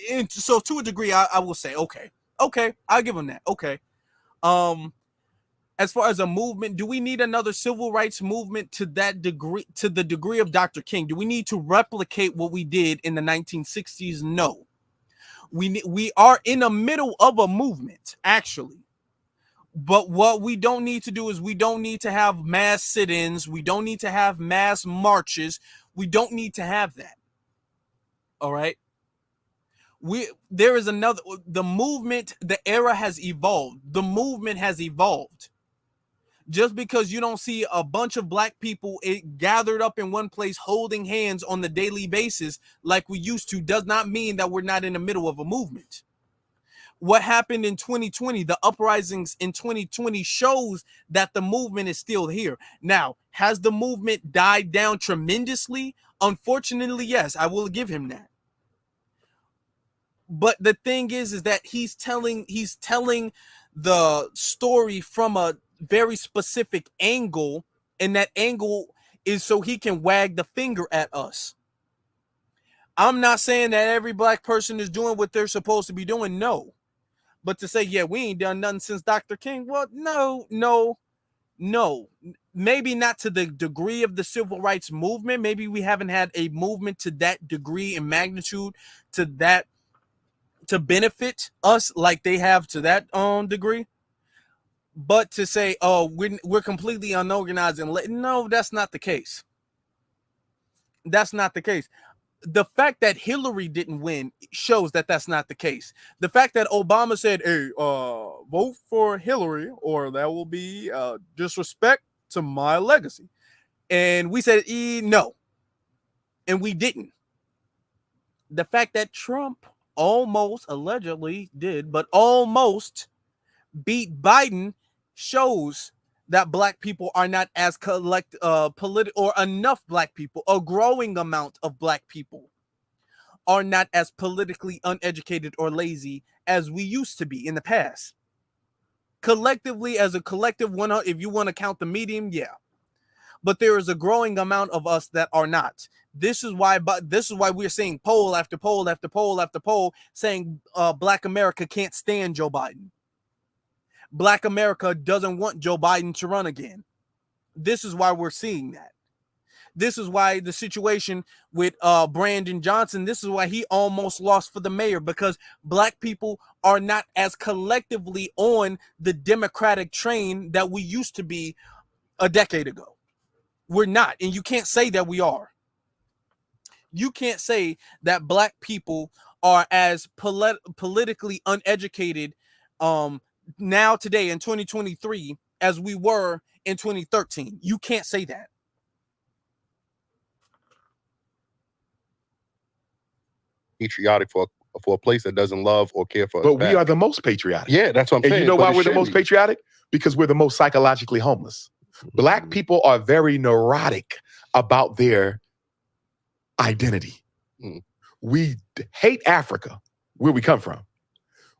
And so to a degree, I will say, okay, I'll give them that. Okay. as far as a movement, do we need another civil rights movement to that degree, to the degree of Dr. King? Do we need to replicate what we did in the 1960s? No. We are in the middle of a movement, actually. But what we don't need to do is we don't need to have mass sit-ins. We don't need to have mass marches. We don't need to have that. All right. There is another, the movement, the era has evolved. The movement has evolved. Just because you don't see a bunch of black people gathered up in one place holding hands on the daily basis like we used to does not mean that we're not in the middle of a movement. What happened in 2020, the uprisings in 2020 shows that the movement is still here. Now, has the movement died down tremendously? Unfortunately, yes, I will give him that. But the thing is that he's telling the story from a very specific angle, and that angle is so he can wag the finger at us. I'm not saying that every black person is doing what they're supposed to be doing, no. But to say, yeah, we ain't done nothing since Dr. King, well, no. Maybe not to the degree of the civil rights movement. Maybe we haven't had a movement to that degree and magnitude, to benefit us like they have to that degree. But to say, oh, we're completely unorganized and no, that's not the case. That's not the case. The fact that Hillary didn't win shows that that's not the case. The fact that Obama said, hey, vote for Hillary or that will be disrespect to my legacy. And we said, no. And we didn't. The fact that Trump almost allegedly did, but almost beat Biden shows that black people are not as political, or enough black people, a growing amount of black people are not as politically uneducated or lazy as we used to be in the past. Collectively, as a collective, if you want to count the median, yeah. But there is a growing amount of us that are not. This is why we're seeing poll after poll after poll after poll saying Black America can't stand Joe Biden. Black America doesn't want Joe Biden to run again. This is why we're seeing that. This is why the situation with Brandon Johnson, this is why he almost lost for the mayor, because black people are not as collectively on the Democratic train that we used to be a decade ago. We're not, and you can't say that we are. You can't say that black people are as politically uneducated now today in 2023 as we were in 2013. You can't say that.
Patriotic for a place that doesn't love or care for us.
But we are the most patriotic.
Yeah, that's what I'm saying.
And you know why we're the most patriotic? Because we're the most psychologically homeless. Black people are very neurotic about their identity. We hate Africa, where we come from.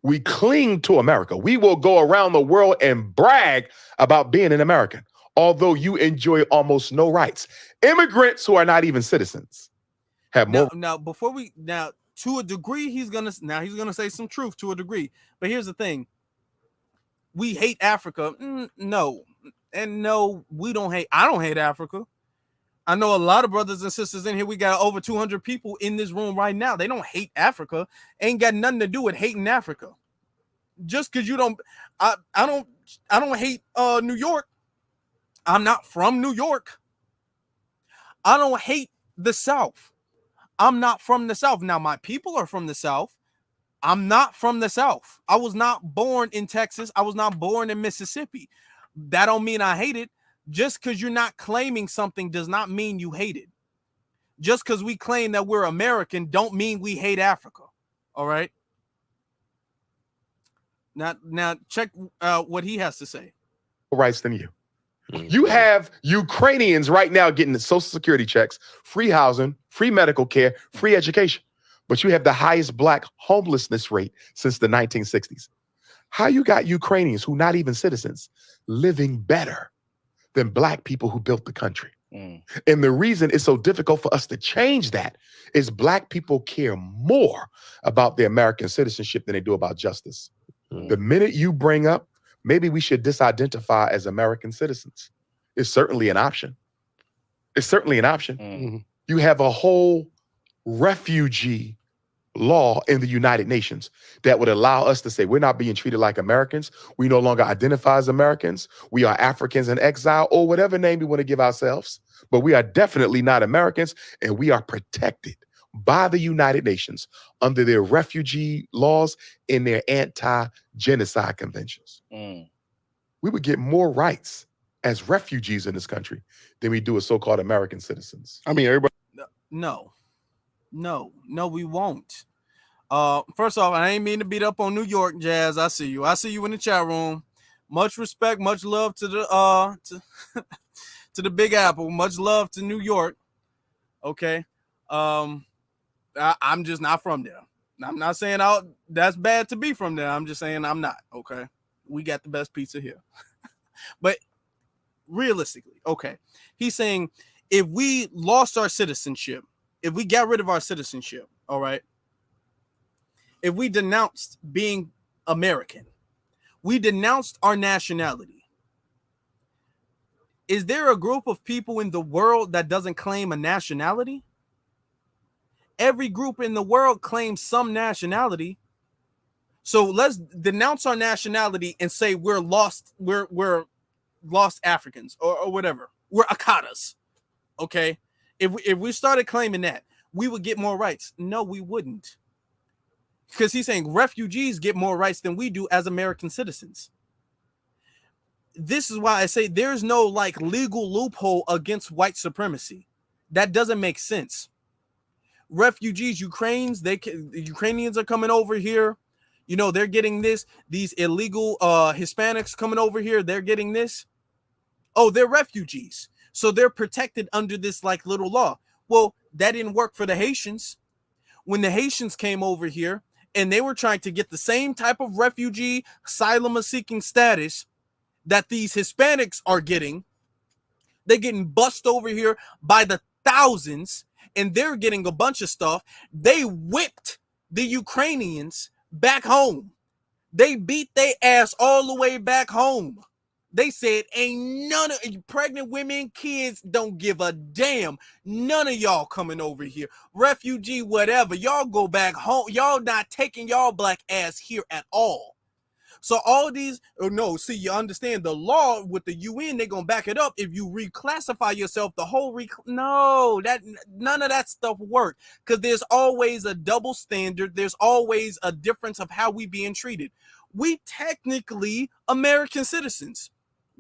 We cling to America. We will go around the world and brag about being an American, although you enjoy almost no rights. Immigrants who are not even citizens have more.
Now, to a degree, he's gonna say some truth to a degree. But here's the thing: we hate Africa. No, and no, we don't hate. I don't hate Africa. I know a lot of brothers and sisters in here. We got over 200 people in this room right now. They don't hate Africa. Ain't got nothing to do with hating Africa. Just because you don't, I don't hate New York. I'm not from New York. I don't hate the South. I'm not from the South. Now, my people are from the South. I'm not from the South. I was not born in Texas. I was not born in Mississippi. That don't mean I hate it. Just because you're not claiming something does not mean you hate it. Just because we claim that we're American don't mean we hate Africa. All right. Now check what he has to say.
Rights than you. You have Ukrainians right now getting the Social Security checks, free housing, free medical care, free education. But you have the highest black homelessness rate since the 1960s. How you got Ukrainians who not even citizens living better than black people who built the country? And the reason it's so difficult for us to change that is black people care more about their American citizenship than they do about justice. The minute you bring up maybe we should disidentify as American citizens. It's certainly an option. It's certainly an option.
Mm-hmm.
You have a whole refugee law in the United Nations that would allow us to say we're not being treated like Americans. We no longer identify as Americans. We are Africans in exile, or whatever name we want to give ourselves. But we are definitely not Americans, and we are protected by the United Nations under their refugee laws and their anti-genocide conventions. We would get more rights as refugees in this country than we do as so-called American citizens.
I mean, everybody.
No, we won't. First off, I ain't mean to beat up on New York, Jazz. I see you in the chat room. Much respect, much love to the to the Big Apple. Much love to New York. Okay. I'm just not from there. I'm not saying that's bad to be from there. I'm just saying I'm not. Okay. We got the best pizza here. But realistically, okay. He's saying if we lost our citizenship, if we got rid of our citizenship, all right, if we denounced being American, we denounced our nationality, is there a group of people in the world that doesn't claim a nationality? Every group in the world claims some nationality. So let's denounce our nationality and say we're lost Africans or whatever. We're Akatas. Okay. If we started claiming that, we would get more rights. No, we wouldn't. Because he's saying refugees get more rights than we do as American citizens. This is why I say there's no like legal loophole against white supremacy. That doesn't make sense. Refugees, Ukrainians are coming over here. You know, they're getting this. These illegal Hispanics coming over here, they're getting this. Oh, they're refugees. So they're protected under this like little law. Well, that didn't work for the Haitians. When the Haitians came over here and they were trying to get the same type of refugee asylum seeking status that these Hispanics are getting, they're getting bussed over here by the thousands and they're getting a bunch of stuff. They whipped the Ukrainians back home. They beat their ass all the way back home. They said, ain't none of pregnant women, kids don't give a damn. None of y'all coming over here. Refugee, whatever. Y'all go back home. Y'all not taking y'all black ass here at all. So all these, see, you understand the law with the UN, they're going to back it up. If you reclassify yourself, the whole, none of that stuff work. Because there's always a double standard. There's always a difference of how we being treated. We technically American citizens.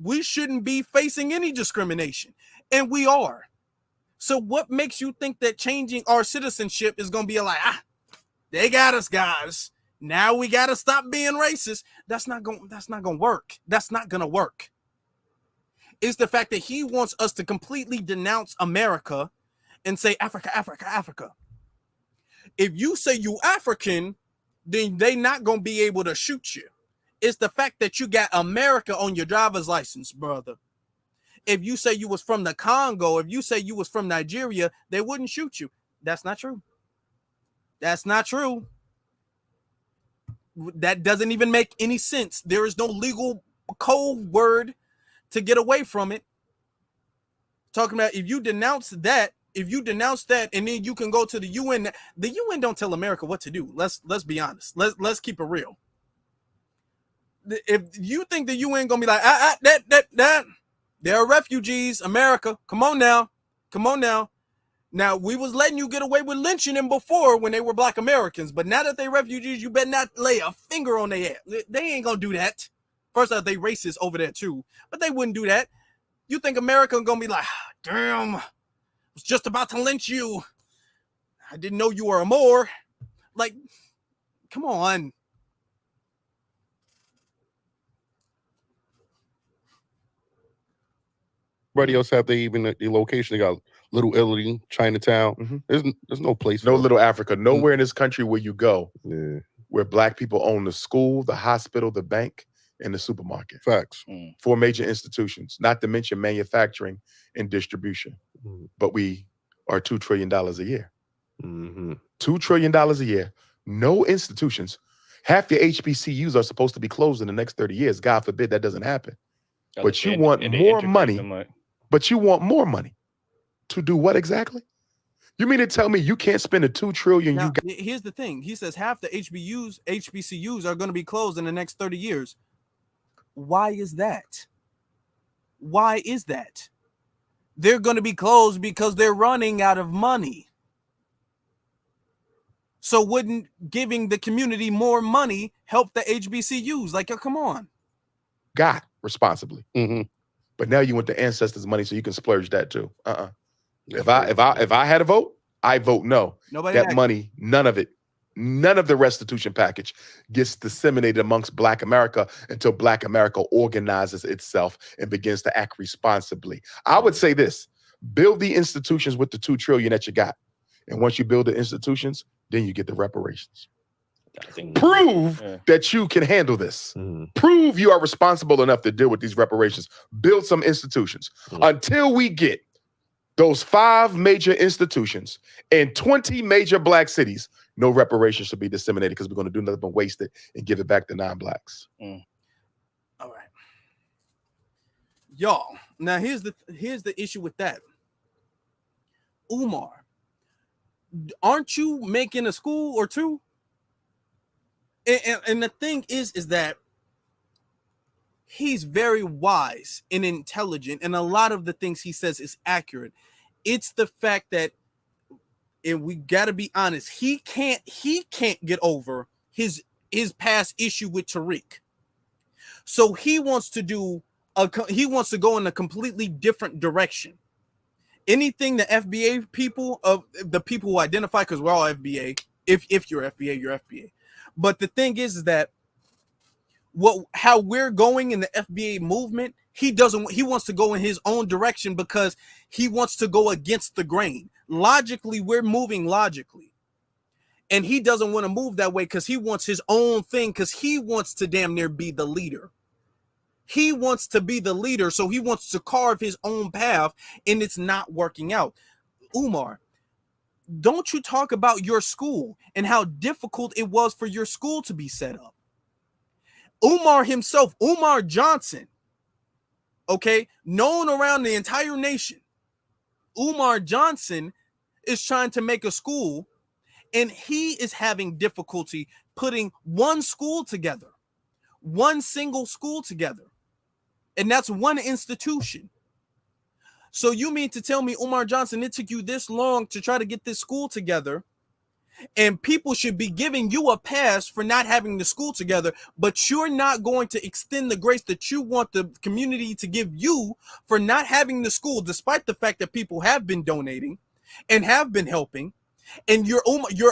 We shouldn't be facing any discrimination. And we are. So what makes you think that changing our citizenship is going to be like, they got us, guys. Now we got to stop being racist. That's not going to work. That's not going to work. It's the fact that he wants us to completely denounce America and say Africa, Africa, Africa. If you say you African, then they not going to be able to shoot you. It's the fact that you got America on your driver's license, brother. If you say you was from the Congo, if you say you was from Nigeria, they wouldn't shoot you. That's not true. That's not true. That doesn't even make any sense. There is no legal code word to get away from it. Talking about if you denounce that, and then you can go to the UN. The UN don't tell America what to do. Let's be honest. Let's keep it real. If you think the UN gonna be like that, there are refugees, America. Come on now. Now we was letting you get away with lynching them before when they were black Americans, but now that they refugees, you better not lay a finger on their ass. They ain't gonna do that. First off, they racist over there too, but they wouldn't do that. You think America gonna be like, damn, I was just about to lynch you. I didn't know you were a Moor. Like, come on.
Everybody else have the location. They got Little Italy, Chinatown.
Mm-hmm.
There's no place.
No Little Africa. Nowhere in this country where you go where black people own the school, the hospital, the bank, and the supermarket.
Facts.
4 major institutions, not to mention manufacturing and distribution. But we are $2 trillion a year. $2 trillion a year. No institutions. Half your HBCUs are supposed to be closed in the next 30 years. God forbid that doesn't happen. But you want more money. But you want more money to do what exactly? You mean to tell me you can't spend the $2 trillion
Now,
you got?
here's the thing. He says half the HBCUs are going to be closed in the next 30 years. Why is that? Why is that? They're going to be closed because they're running out of money. So wouldn't giving the community more money help the HBCUs? Like, come on.
Got responsibly.
Mm-hmm.
But now you want the ancestors' money so you can splurge that too. If I had a vote, I vote no.
Nobody
that money, none of the restitution package gets disseminated amongst Black America until Black America organizes itself and begins to act responsibly. I would say this: build the institutions with the $2 trillion that you got, and once you build the institutions, then you get the reparations. Prove that you can handle this. Prove you are responsible enough to deal with these reparations. Build some institutions. Until we get those 5 major institutions in 20 major Black cities, no reparations should be disseminated, because we're going to do nothing but waste it and give it back to non-Blacks.
All right, y'all. Now here's the issue with that. Umar, aren't you making a school or two? And the thing is that he's very wise and intelligent, and a lot of the things he says is accurate. It's the fact that, and we got to be honest, he can't get over his past issue with Tariq. So he wants to go in a completely different direction. Anything the FBA people, of the people who identify, because we're all FBA. If you're FBA, you're FBA. But the thing is that how we're going in the FBA movement, he wants to go in his own direction because he wants to go against the grain. Logically, we're moving logically. And he doesn't want to move that way because he wants his own thing, because he wants to damn near be the leader. He wants to be the leader, so he wants to carve his own path, and it's not working out. Umar, don't you talk about your school and how difficult it was for your school to be set up? Umar himself, Umar Johnson, okay, known around the entire nation. Umar Johnson is trying to make a school, and he is having difficulty putting one school together, one single school together, and that's one institution. So you mean to tell me, Umar Johnson, it took you this long to try to get this school together, and people should be giving you a pass for not having the school together, but you're not going to extend the grace that you want the community to give you for not having the school, despite the fact that people have been donating and have been helping, and you're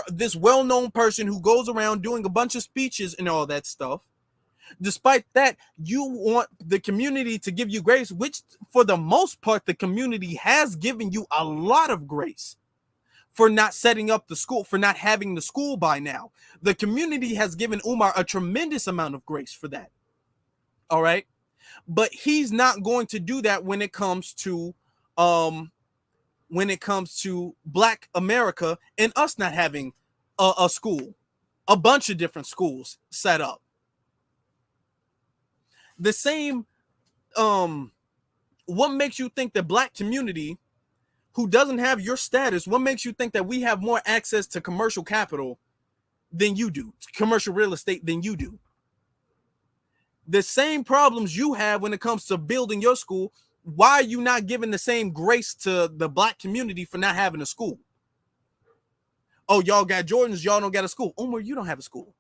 this well-known person who goes around doing a bunch of speeches and all that stuff. Despite that, you want the community to give you grace, which for the most part, the community has given you a lot of grace for not setting up the school, for not having the school by now. The community has given Umar a tremendous amount of grace for that. All right. But he's not going to do that when it comes to Black America and us not having a school, a bunch of different schools set up. The same, what makes you think the Black community who doesn't have your status, what makes you think that we have more access to commercial capital than you do, commercial real estate than you do? The same problems you have when it comes to building your school, why are you not giving the same grace to the Black community for not having a school? Oh, y'all got Jordans, y'all don't got a school. Umar, you don't have a school.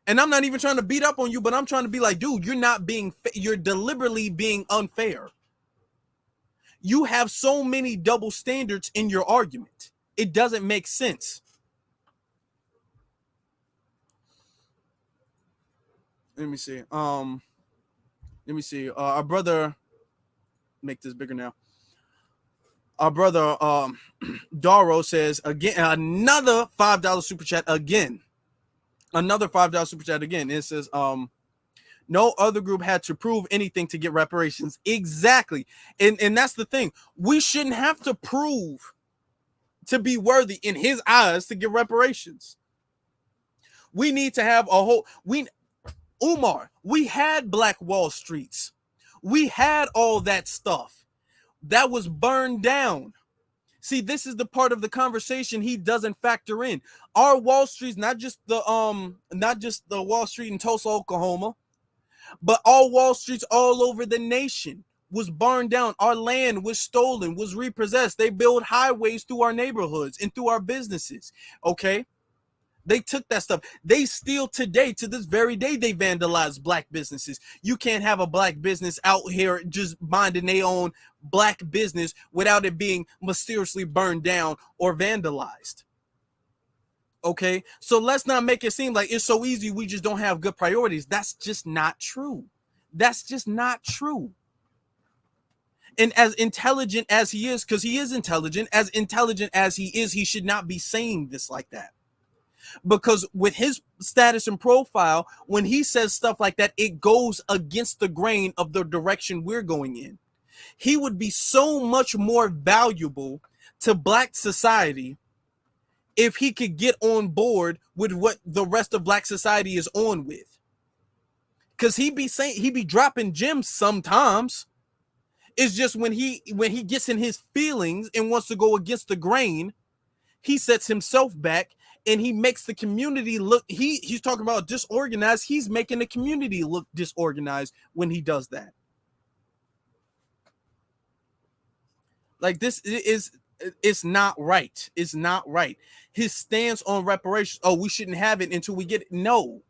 And I'm not even trying to beat up on you, but I'm trying to be like, dude, you're deliberately being unfair. You have so many double standards in your argument. It doesn't make sense. Let me see. Our brother, make this bigger now. Our brother Daro says again, another $5 super chat again. Another $5 super chat again. It says, no other group had to prove anything to get reparations. Exactly. And that's the thing. We shouldn't have to prove to be worthy in his eyes to get reparations. We need to have Umar, we had Black Wall Streets. We had all that stuff. That was burned down. See, this is the part of the conversation he doesn't factor in. Our Wall Streets, not just the Wall Street in Tulsa, Oklahoma, but all Wall Streets all over the nation was burned down. Our land was stolen, was repossessed. They built highways through our neighborhoods and through our businesses. Okay? They took that stuff. They still today, to this very day, they vandalize black businesses. You can't have a black business out here just minding their own black business without it being mysteriously burned down or vandalized. Okay, so let's not make it seem like it's so easy. We just don't have good priorities. That's just not true. That's just not true. And as intelligent as he is, because he is intelligent as he is, he should not be saying this like that. Because with his status and profile, when he says stuff like that, it goes against the grain of the direction we're going in. He would be so much more valuable to black society if he could get on board with what the rest of black society is on with. Because he be dropping gems sometimes. It's just when he gets in his feelings and wants to go against the grain, he sets himself back and he makes the community look, he's talking about disorganized. He's making the community look disorganized when he does that. Like, this is, it's not right. It's not right. His stance on reparations, oh, we shouldn't have it until we get it. No,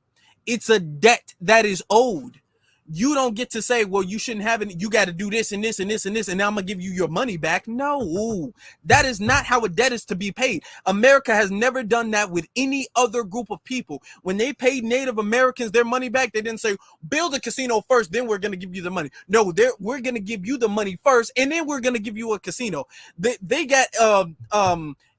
it's a debt that is owed. You don't get to say, well, you shouldn't have it. You got to do this and this and this and this, and now I'm going to give you your money back. No, that is not how a debt is to be paid. America has never done that with any other group of people. When they paid Native Americans their money back, they didn't say, build a casino first, then we're going to give you the money. No, we're going to give you the money first, and then we're going to give you a casino. They got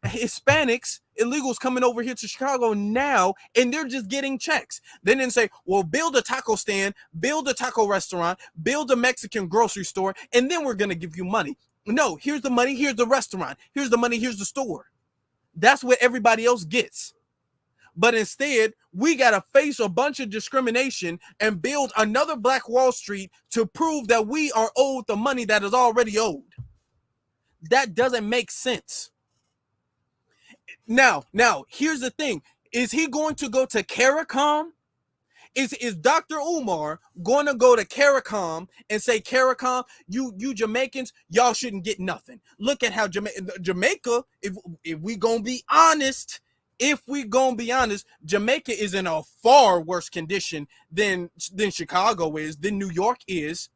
Hispanics, illegals coming over here to Chicago now, and they're just getting checks. They didn't say, well, build a taco stand, build a taco restaurant, build a Mexican grocery store, and then we're going to give you money. No, here's the money, here's the restaurant, here's the money, here's the store. That's what everybody else gets. But instead, we got to face a bunch of discrimination and build another Black Wall Street to prove that we are owed the money that is already owed. That doesn't make sense. Now, here's the thing. Is he going to go to CARICOM? Is Dr. Umar going to go to CARICOM and say, CARICOM, you Jamaicans, y'all shouldn't get nothing. Look at how Jamaica, if we gonna be honest, Jamaica is in a far worse condition than Chicago is, than New York is.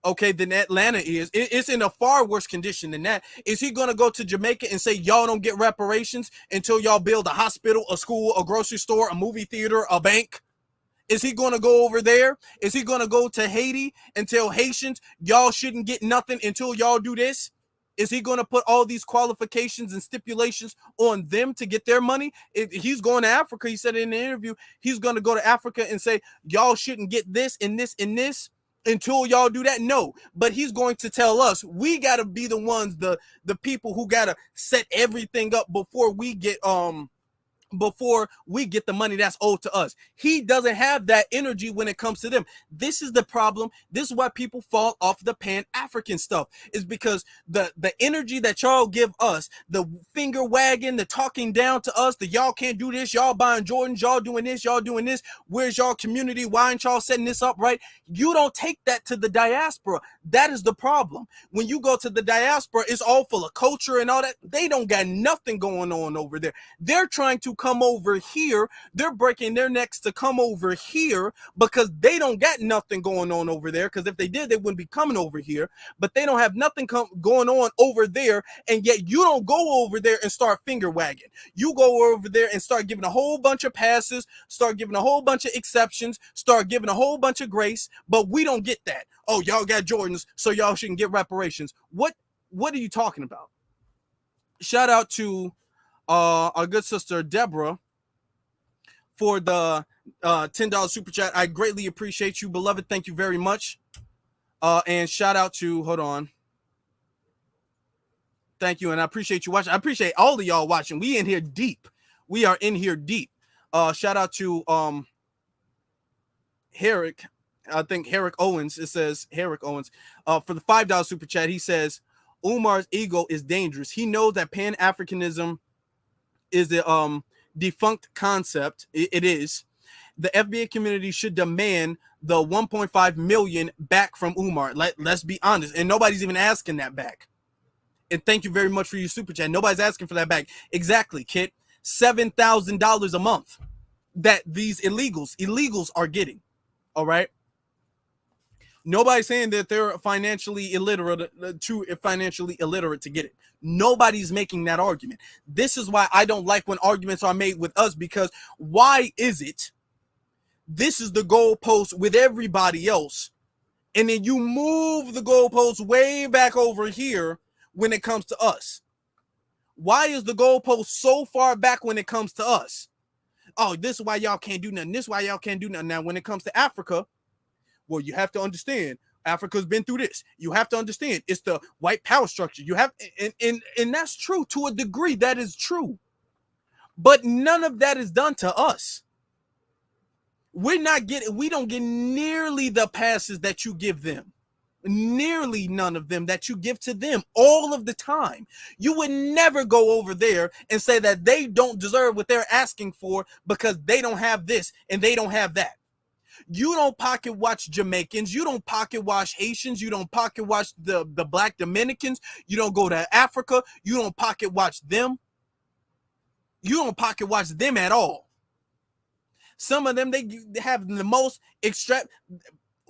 Okay, than Atlanta is. It's in a far worse condition than that. Is he going to go to Jamaica and say, y'all don't get reparations until y'all build a hospital, a school, a grocery store, a movie theater, a bank? Is he going to go over there? Is he going to go to Haiti and tell Haitians, y'all shouldn't get nothing until y'all do this? Is he going to put all these qualifications and stipulations on them to get their money? He's going to Africa. He said in the interview, he's going to go to Africa and say, y'all shouldn't get this and this and this until y'all do that. No, but he's going to tell us we got to be the ones, the people who got to set everything up before we get the money that's owed to us. He doesn't have that energy when it comes to them. This is the problem. This is why people fall off the Pan-African stuff, is because the energy that y'all give us, the finger wagging, the talking down to us, the y'all can't do this, y'all buying Jordans, y'all doing this, where's y'all community, why aren't y'all setting this up right? You don't take that to the diaspora. That is the problem. When you go to the diaspora, it's all full of culture and all that. They don't got nothing going on over there. They're trying to come over here. They're breaking their necks to come over here because they don't got nothing going on over there. Because if they did, they wouldn't be coming over here. But they don't have nothing going on over there, and yet you don't go over there and start finger wagging. You go over there and start giving a whole bunch of passes, start giving a whole bunch of exceptions, start giving a whole bunch of grace, but we don't get that. Oh, y'all got Jordans, so y'all shouldn't get reparations. What are you talking about? Shout out to our good sister Deborah for the $10 super chat. I greatly appreciate you, beloved. Thank you very much. And shout out to, hold on. Thank you, and I appreciate you watching. I appreciate all of y'all watching. We in here deep. We are in here deep. Shout out to Herrick. I think Herrick Owens. It says Herrick Owens. For the $5 super chat, he says Umar's ego is dangerous. He knows that Pan-Africanism is a defunct concept. It is. The FBA community should demand the 1.5 million back from Umar. Let's be honest, and nobody's even asking that back. And thank you very much for your super chat. Nobody's asking for that back. Exactly, Kit. $7,000 a month that these illegals are getting. All right. Nobody's saying that they're financially illiterate to get it. Nobody's making that argument. This is why I don't like when arguments are made with us, because why is it this is the goalpost with everybody else, and then you move the goalpost way back over here when it comes to us? Why is the goalpost so far back when it comes to us? Oh, this is why y'all can't do nothing. This is why y'all can't do nothing. Now, when it comes to Africa, well, you have to understand Africa's been through this. You have to understand it's the white power structure. You have, and that's true to a degree. That is true, but none of that is done to us. We don't get nearly the passes that you give them. Nearly none of them that you give to them all of the time. You would never go over there and say that they don't deserve what they're asking for because they don't have this and they don't have that. You don't pocket watch Jamaicans. You don't pocket watch Haitians. You don't pocket watch the Black Dominicans. You don't go to Africa. You don't pocket watch them. You don't pocket watch them at all. Some of them, they have the most extract.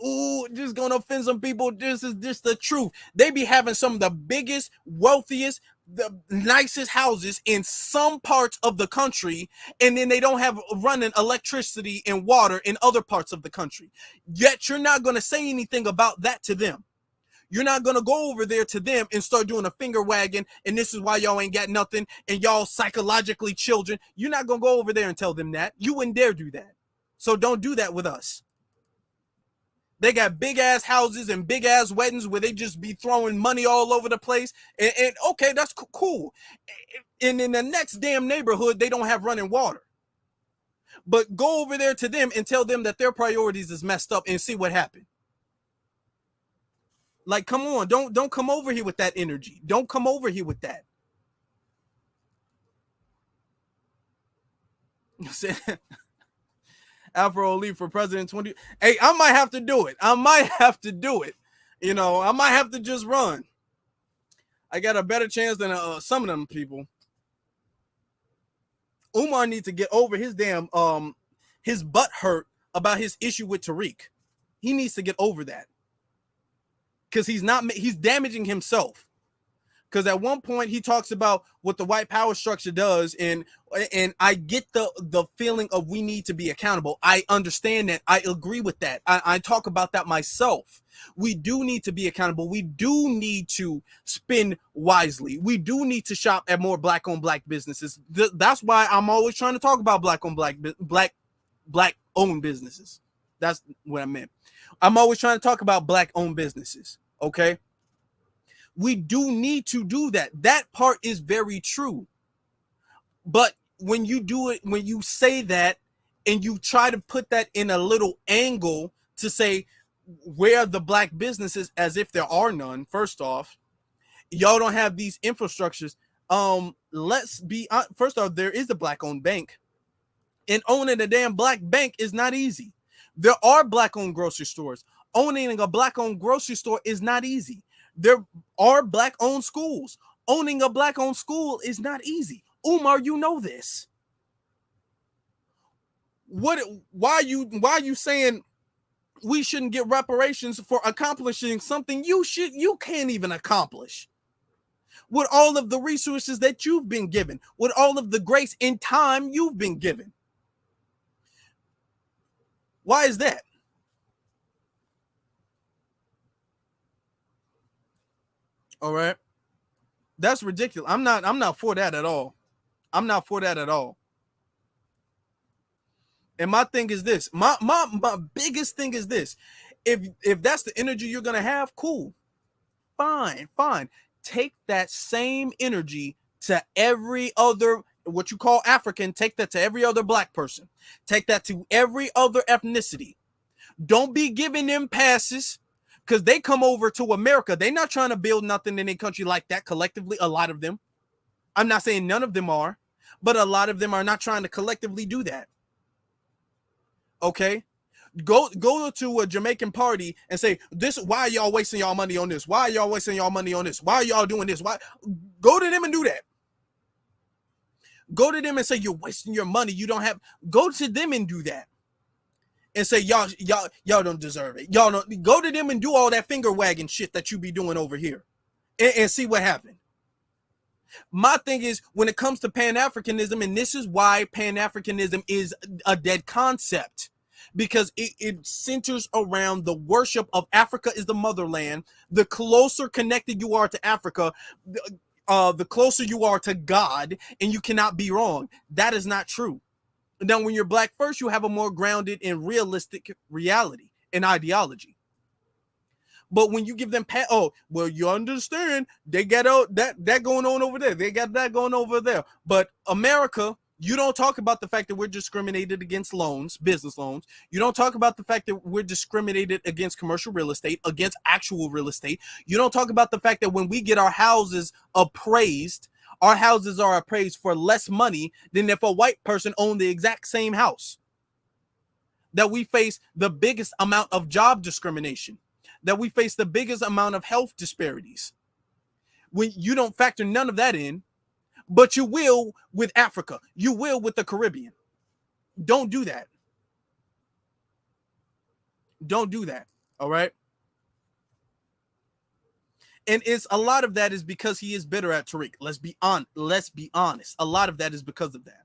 Ooh, just gonna offend some people. This is just the truth. They be having some of the biggest, wealthiest, the nicest houses in some parts of the country, and then they don't have running electricity and water in other parts of the country. Yet you're not gonna say anything about that to them. You're not gonna go over there to them and start doing a finger wagging, and this is why y'all ain't got nothing, and y'all psychologically children. You're not gonna go over there and tell them that. You wouldn't dare do that. So don't do that with us. They got big ass houses and big ass weddings where they just be throwing money all over the place. And okay, that's cool. And in the next damn neighborhood, they don't have running water. But go over there to them and tell them that their priorities is messed up and see what happened. Like, come on, don't come over here with that energy. Don't come over here with that. Afro leave for president 20. Hey, I might have to do it. You know, I might have to just run. I got a better chance than some of them people. Umar needs to get over his damn his butt hurt about his issue with Tariq. He needs to get over that. Because he's damaging himself. Because at one point he talks about what the white power structure does, and I get the feeling of we need to be accountable. I understand that. I agree with that. I talk about that myself. We do need to be accountable. We do need to spend wisely. We do need to shop at more black-owned black businesses. That's why I'm always trying to talk about black-owned black-owned businesses. That's what I meant. I'm always trying to talk about black-owned businesses. Okay. We do need to do that. That part is very true. But when you do it, when you say that and you try to put that in a little angle to say, where are the black businesses, as if there are none, first off, y'all don't have these infrastructures. Let's be first off, there is a black-owned bank, and owning a damn black bank is not easy. There are black-owned grocery stores. Owning a black-owned grocery store is not easy. There are black-owned schools. Owning a black-owned school is not easy. Umar, you know this. Why are you saying we shouldn't get reparations for accomplishing something you can't even accomplish? With all of the resources that you've been given, with all of the grace and time you've been given. Why is that? All right. That's ridiculous. I'm not for that at all. I'm not for that at all. And my thing is this. My biggest thing is this. If that's the energy you're gonna have, cool. Fine. Take that same energy to every other what you call African, take that to every other black person. Take that to every other ethnicity. Don't be giving them passes because they come over to America. They're not trying to build nothing in a country like that collectively. A lot of them. I'm not saying none of them are, but a lot of them are not trying to collectively do that. Okay? Go to a Jamaican party and say, "This, why are y'all wasting y'all money on this? Why are y'all wasting y'all money on this? Why are y'all doing this? Why?" Go to them and do that. Go to them and say, "You're wasting your money. You don't have." Go to them and do that. And say, y'all don't deserve it. Y'all don't. Go to them and do all that finger wagging shit that you be doing over here, and see what happened. My thing is, when it comes to Pan-Africanism, and this is why Pan-Africanism is a dead concept, because it centers around the worship of Africa is the motherland. The closer connected you are to Africa, the closer you are to God, and you cannot be wrong. That is not true. Now, when you're black first, you have a more grounded and realistic reality and ideology. But when you give them you understand, they got that going on over there. They got that going over there. But America, you don't talk about the fact that we're discriminated against loans, business loans. You don't talk about the fact that we're discriminated against commercial real estate, against actual real estate. You don't talk about the fact that when we get our houses appraised, our houses are appraised for less money than if a white person owned the exact same house. That we face the biggest amount of job discrimination. That we face the biggest amount of health disparities. When you don't factor none of that in, but you will with Africa. You will with the Caribbean. Don't do that. Don't do that. All right? And it's a lot of that is because he is bitter at Tariq. Let's be honest. A lot of that is because of that.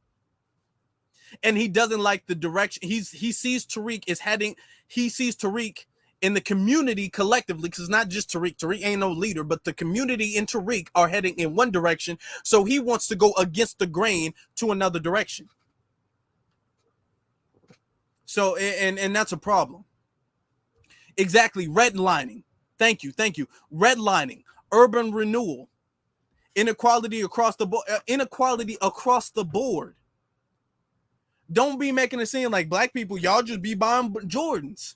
And he doesn't like the direction. He sees Tariq is heading. He sees Tariq in the community collectively, because it's not just Tariq. Tariq ain't no leader, but the community and Tariq are heading in one direction. So he wants to go against the grain to another direction. So, and that's a problem. Exactly. Redlining. Thank you. Redlining, urban renewal, inequality across the board. Don't be making it seem like black people, y'all just be buying Jordans.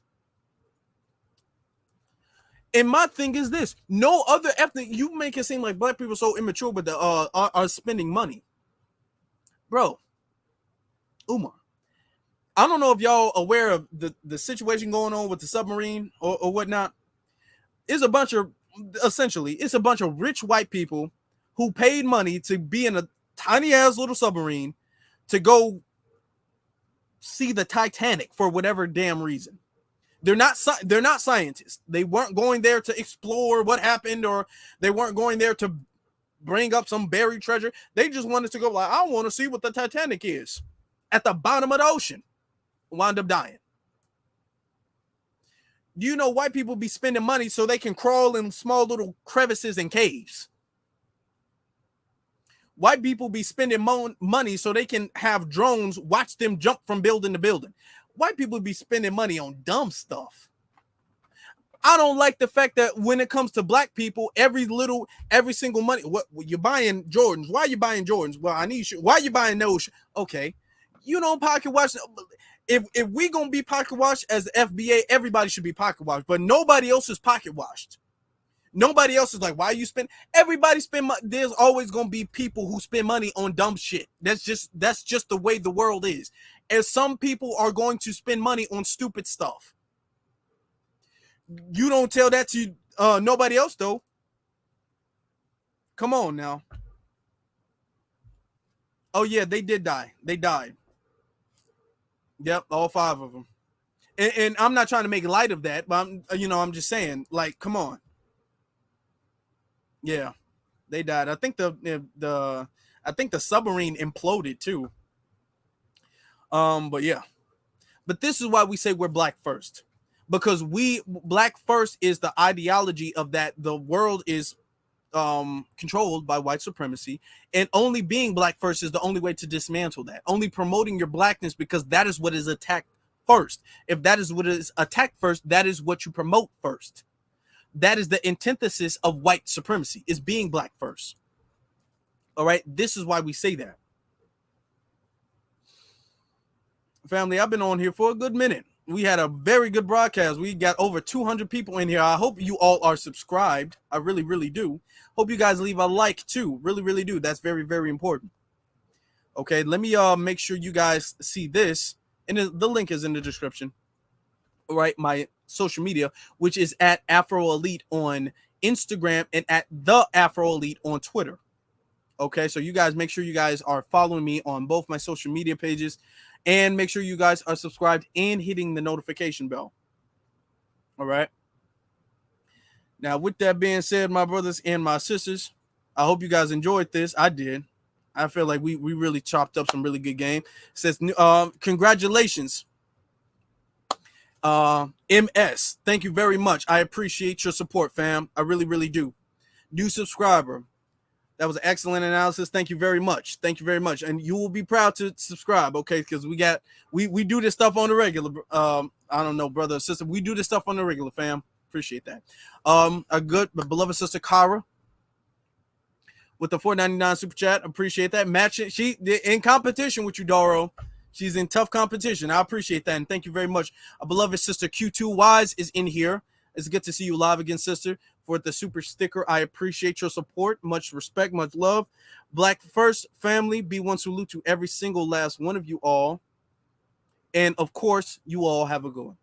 And my thing is this: no other ethnic. You make it seem like black people are so immature, but are spending money, bro. Umar, I don't know if y'all aware of the situation going on with the submarine or whatnot. It's a bunch of rich white people who paid money to be in a tiny ass little submarine to go see the Titanic for whatever damn reason. They're not scientists. They weren't going there to explore what happened, or they weren't going there to bring up some buried treasure. They just wanted to go like, I want to see what the Titanic is at the bottom of the ocean. Wound up dying. You know, white people be spending money so they can crawl in small little crevices and caves. White people be spending money so they can have drones watch them jump from building to building. White people be spending money on dumb stuff. I don't like the fact that when it comes to black people, every single money, what you're buying Jordans. Why are you buying Jordans? Well, I need you. Why are you buying those? Okay. You don't pocket watch. If we gonna be pocket watched as the FBA, everybody should be pocket watched, but nobody else is pocket watched. Nobody else is like, why you spend? Everybody spend money. There's always gonna be people who spend money on dumb shit. That's just the way the world is. And some people are going to spend money on stupid stuff. You don't tell that to nobody else though. Come on now. Oh yeah, they did die. They died. Yep, all 5 of them. And I'm not trying to make light of that, but I'm just saying, like, come on. Yeah, they died. I think the submarine imploded too. But yeah. But this is why we say we're black first. Because black first is the ideology of that the world is controlled by white supremacy, and only being black first is the only way to dismantle that. Only promoting your blackness, because that is what is attacked first. If that is what is attacked first, that is what you promote first. That is the antithesis of white supremacy, is being black first. All right, this is why we say that. family, I've been on here for a good minute. We had a very good broadcast. We got over 200 people in here. I hope you all are subscribed. I really, really do. Hope you guys leave a like too. Really, really do. That's very, very important. Okay, let me make sure you guys see this. And the link is in the description. All right, my social media, which is at Afro Elite on Instagram and at the Afro Elite on Twitter. Okay, so you guys make sure you guys are following me on both my social media pages, and make sure you guys are subscribed and hitting the notification bell. All right. Now, with that being said, my brothers and my sisters, I hope you guys enjoyed this. I did. I feel like we really chopped up some really good game. It says, congratulations, MS. Thank you very much. I appreciate your support, fam. I really, really do. New subscriber. That was an excellent analysis. Thank you very much. Thank you very much. And you will be proud to subscribe, okay? Because we do this stuff on the regular. I don't know, brother or sister. We do this stuff on the regular, fam. Appreciate that. A good but beloved sister Kara with the $4.99 super chat. Appreciate that. Matching, she in competition with you, Doro. She's in tough competition. I appreciate that. And thank you very much. A beloved sister Q2 Wise is in here. It's good to see you live again, sister. For the super sticker, I appreciate your support. Much respect, much love. Black First family, B1 salute to every single last one of you all. And of course, you all have a good one.